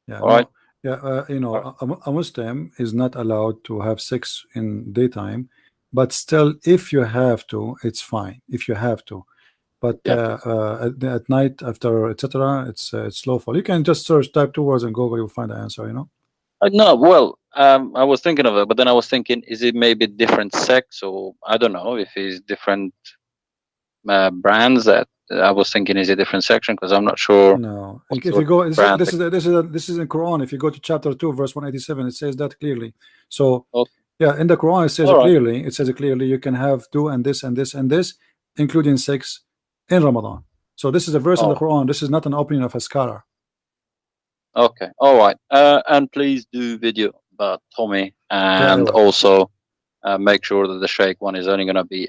Yeah. All right. Yeah. You know, a Muslim is not allowed to have sex in daytime, but still, if you have to, it's fine. If you have to, but at night after etc., it's lawful. You can just search, type 2 words in Google, you'll find the answer. You know. No, well, I was thinking of it, but then I was thinking, is it maybe different sex, or I don't know if it's different brands that I was thinking is a different section because I'm not sure. No, if you go, this is in Quran. If you go to chapter 2, verse 187, it says that clearly. So yeah, in the Quran it says it clearly. It says it clearly. You can have do and this and this and this, including sex, in Ramadan. So this is a verse in the Quran. This is not an opinion of a scholar. Okay, all right. And please do video about Tommy, and also make sure that the Sheikh one is only going to be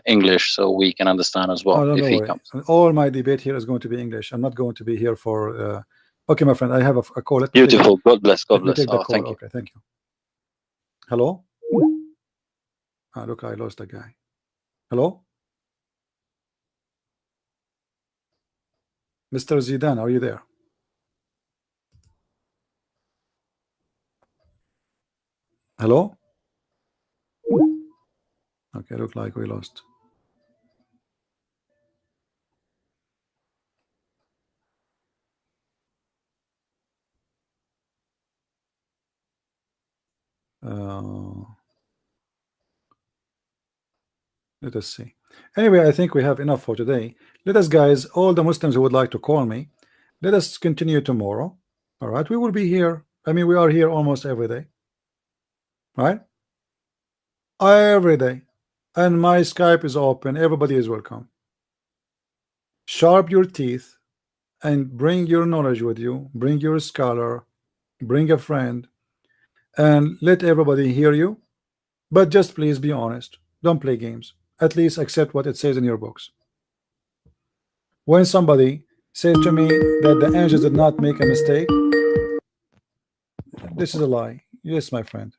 English, so we can understand as well if he comes. All my debate here is going to be English. I'm not going to be here for. Okay, my friend, I have a call. Beautiful. God bless. God bless. Take the call. Thank you. Okay, thank you. Hello. Look, I lost the guy. Hello, Mr. Zidane, are you there? Hello. Okay, look like we lost. Let us see. Anyway, I think we have enough for today. Let us, guys, all the Muslims who would like to call me, let us continue tomorrow. All right, we will be here. I mean, we are here almost every day, right? Every day. And my Skype is open. Everybody is welcome. Sharp your teeth and bring your knowledge with you. Bring your scholar. Bring a friend. And let everybody hear you. But just please be honest. Don't play games. At least accept what it says in your books. When somebody says to me that the angels did not make a mistake, this is a lie. Yes, my friend.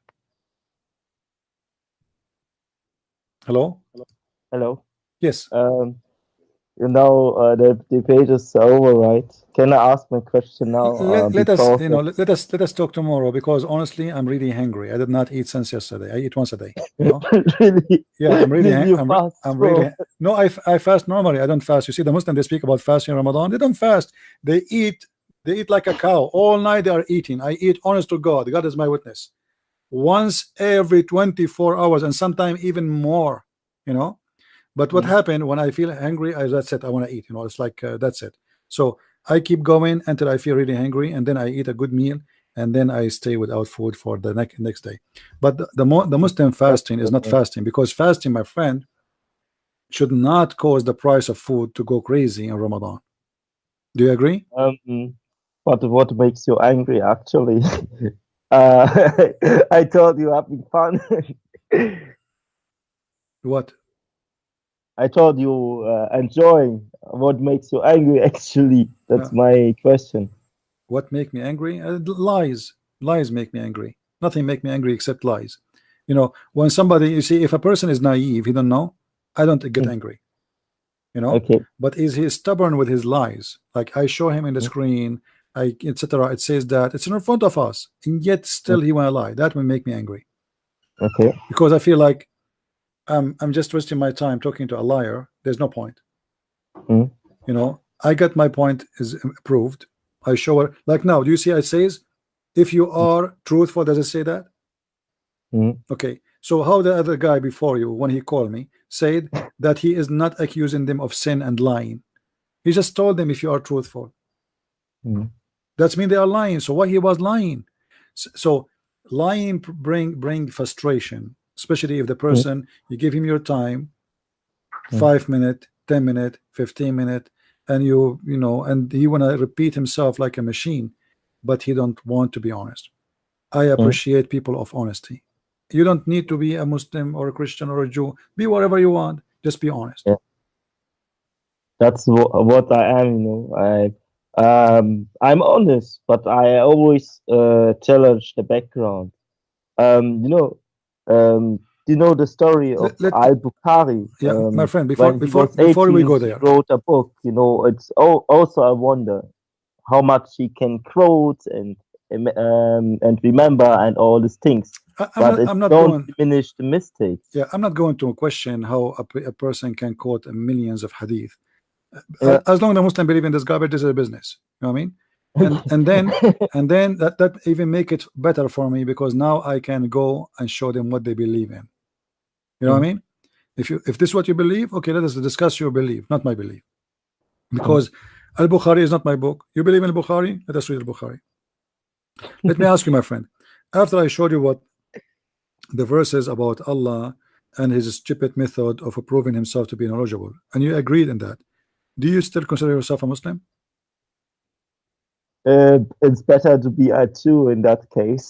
Hello? Hello. Yes. You know, the debate is over, right? Can I ask my question now? Let us talk tomorrow, because honestly, I'm really hungry. I did not eat since yesterday. I eat once a day. You know? Really? Yeah, I'm really. I'm really. No, I fast normally. I don't fast. You see, the Muslims, they speak about fasting in Ramadan. They don't fast. They eat like a cow all night. They are eating. I eat, honest to God. God is my witness. Once every 24 hours, and sometimes even more. You know. But what happened when I feel hungry? That's it. I want to eat. You know, it's like that's it. So I keep going until I feel really hungry, and then I eat a good meal, and then I stay without food for the next day. But the Muslim fasting is not fasting, because fasting, my friend, should not cause the price of food to go crazy in Ramadan. Do you agree? But what makes you angry, actually? I told you having fun. What? I told you enjoying. What makes you angry, actually? That's my question. What make me angry? Lies. Lies make me angry. Nothing make me angry except lies. You know, when somebody, you see, if a person is naive, he don't know, I don't get angry. You know, but is he stubborn with his lies? Like I show him in the screen, etc. It says that it's in front of us, and yet still he wanna lie. That will make me angry. Okay. Because I feel like I'm just wasting my time talking to a liar. There's no point. You know, I got my point is proved. I show her, like now. Do you see? It says, if you are truthful. Does it say that? Okay, so how the other guy before you, when he called me, said that he is not accusing them of sin and lying. He just told them if you are truthful. That's mean they are lying. So why he was lying? So lying bring frustration, especially if the person, you give him your time, 5 minutes, 10 minutes, 15 minutes, and you know, and he wanna repeat himself like a machine, but he don't want to be honest. I appreciate people of honesty. You don't need to be a Muslim or a Christian or a Jew. Be whatever you want. Just be honest. Yeah. That's what I am. You know, I'm honest, but I always challenge the background. You know the story of Al-Bukhari. Yeah, my friend. Before when we go there, he wrote a book. You know, it's also a wonder how much he can quote and remember and all these things. I'm not don't diminish the mistakes. Yeah, I'm not going to question how a person can quote millions of hadith. As long as the Muslim believe in this garbage, this is a business. You know what I mean? And then that even make it better for me, because now I can go and show them what they believe in. You know what I mean? If this is what you believe, okay, let us discuss your belief, not my belief. Because Al-Bukhari is not my book. You believe in Al-Bukhari? Let us read Al-Bukhari. Let me ask you, my friend. After I showed you what the verses about Allah and his stupid method of proving himself to be knowledgeable, and you agreed in that, do you still consider yourself a Muslim? It's better to be a Jew in that case.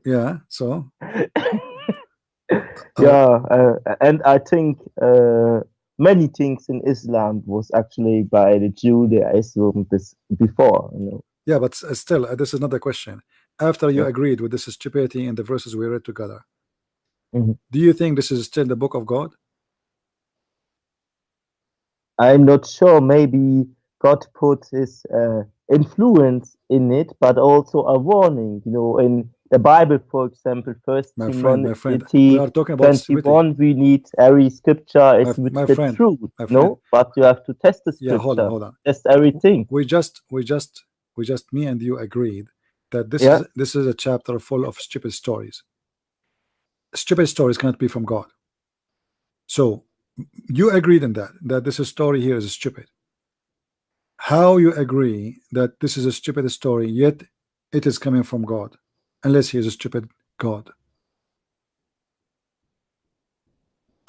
Yeah, so and I think many things in Islam was actually by the Judaism this before, you know. Yeah, but still, this is not the question. After you agreed with this stupidity in the verses we read together, do you think this is still the book of God? I'm not sure. Maybe God put his influence in it, but also a warning. You know, in the Bible, for example, First Timothy 21, we need every scripture is with the truth. No, but you have to test the scripture. Yeah, hold on. Test everything. We just me and you agreed that this is a chapter full of stupid stories. Stupid stories cannot be from God. So you agreed in that this story here is stupid. How you agree that this is a stupid story, yet it is coming from God, unless he is a stupid God?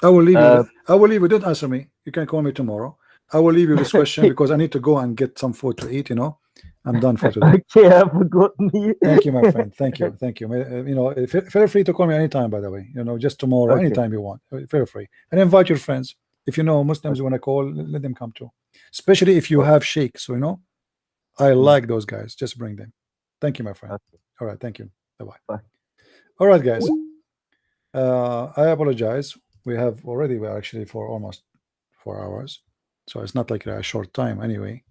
I will leave you. I will leave you. Don't answer me. You can call me tomorrow. I will leave you this question because I need to go and get some food to eat. You know, I'm done for today. Okay, have a good meal. Thank you, my friend. Thank you. You know, feel free to call me anytime. By the way, you know, just tomorrow, anytime you want. Feel free and invite your friends. If you know Muslims you want to call, let them come too. Especially if you have sheikhs, you know, I like those guys. Just bring them. Thank you, my friend. All right, thank you. Bye-bye. All right, guys. I apologize. We're actually for almost 4 hours, so it's not like a short time anyway.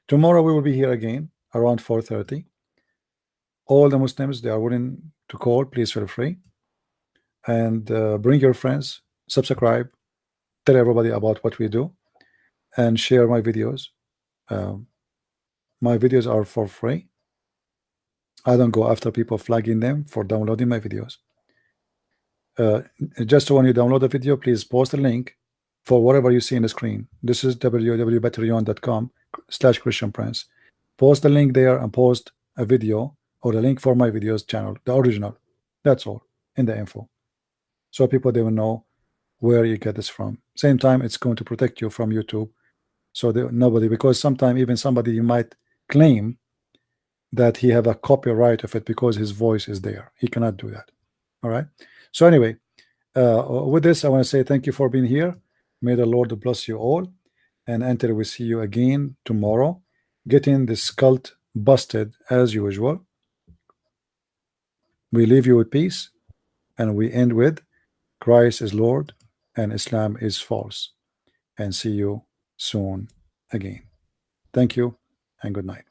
Tomorrow we will be here again around 4:30. All the Muslims, they are willing to call. Please feel free and bring your friends, subscribe, tell everybody about what we do, and share my videos. My videos are for free. I don't go after people flagging them for downloading my videos. Just when you download the video, please post a link for whatever you see in the screen. This is www.patreon.com/ChristianPrince. Post the link there and post a video or the link for my videos channel, the original. That's all in the info, so people, they will know where you get this from. Same time, it's going to protect you from YouTube, so nobody, because sometimes even somebody might claim that he have a copyright of it because his voice is there. He cannot do that. All right. So anyway, with this, I want to say thank you for being here. May the Lord bless you all, and until we see you again tomorrow, getting this cult busted as usual. We leave you with peace, and we end with Christ is Lord and Islam is false. And see you soon again. Thank you and good night.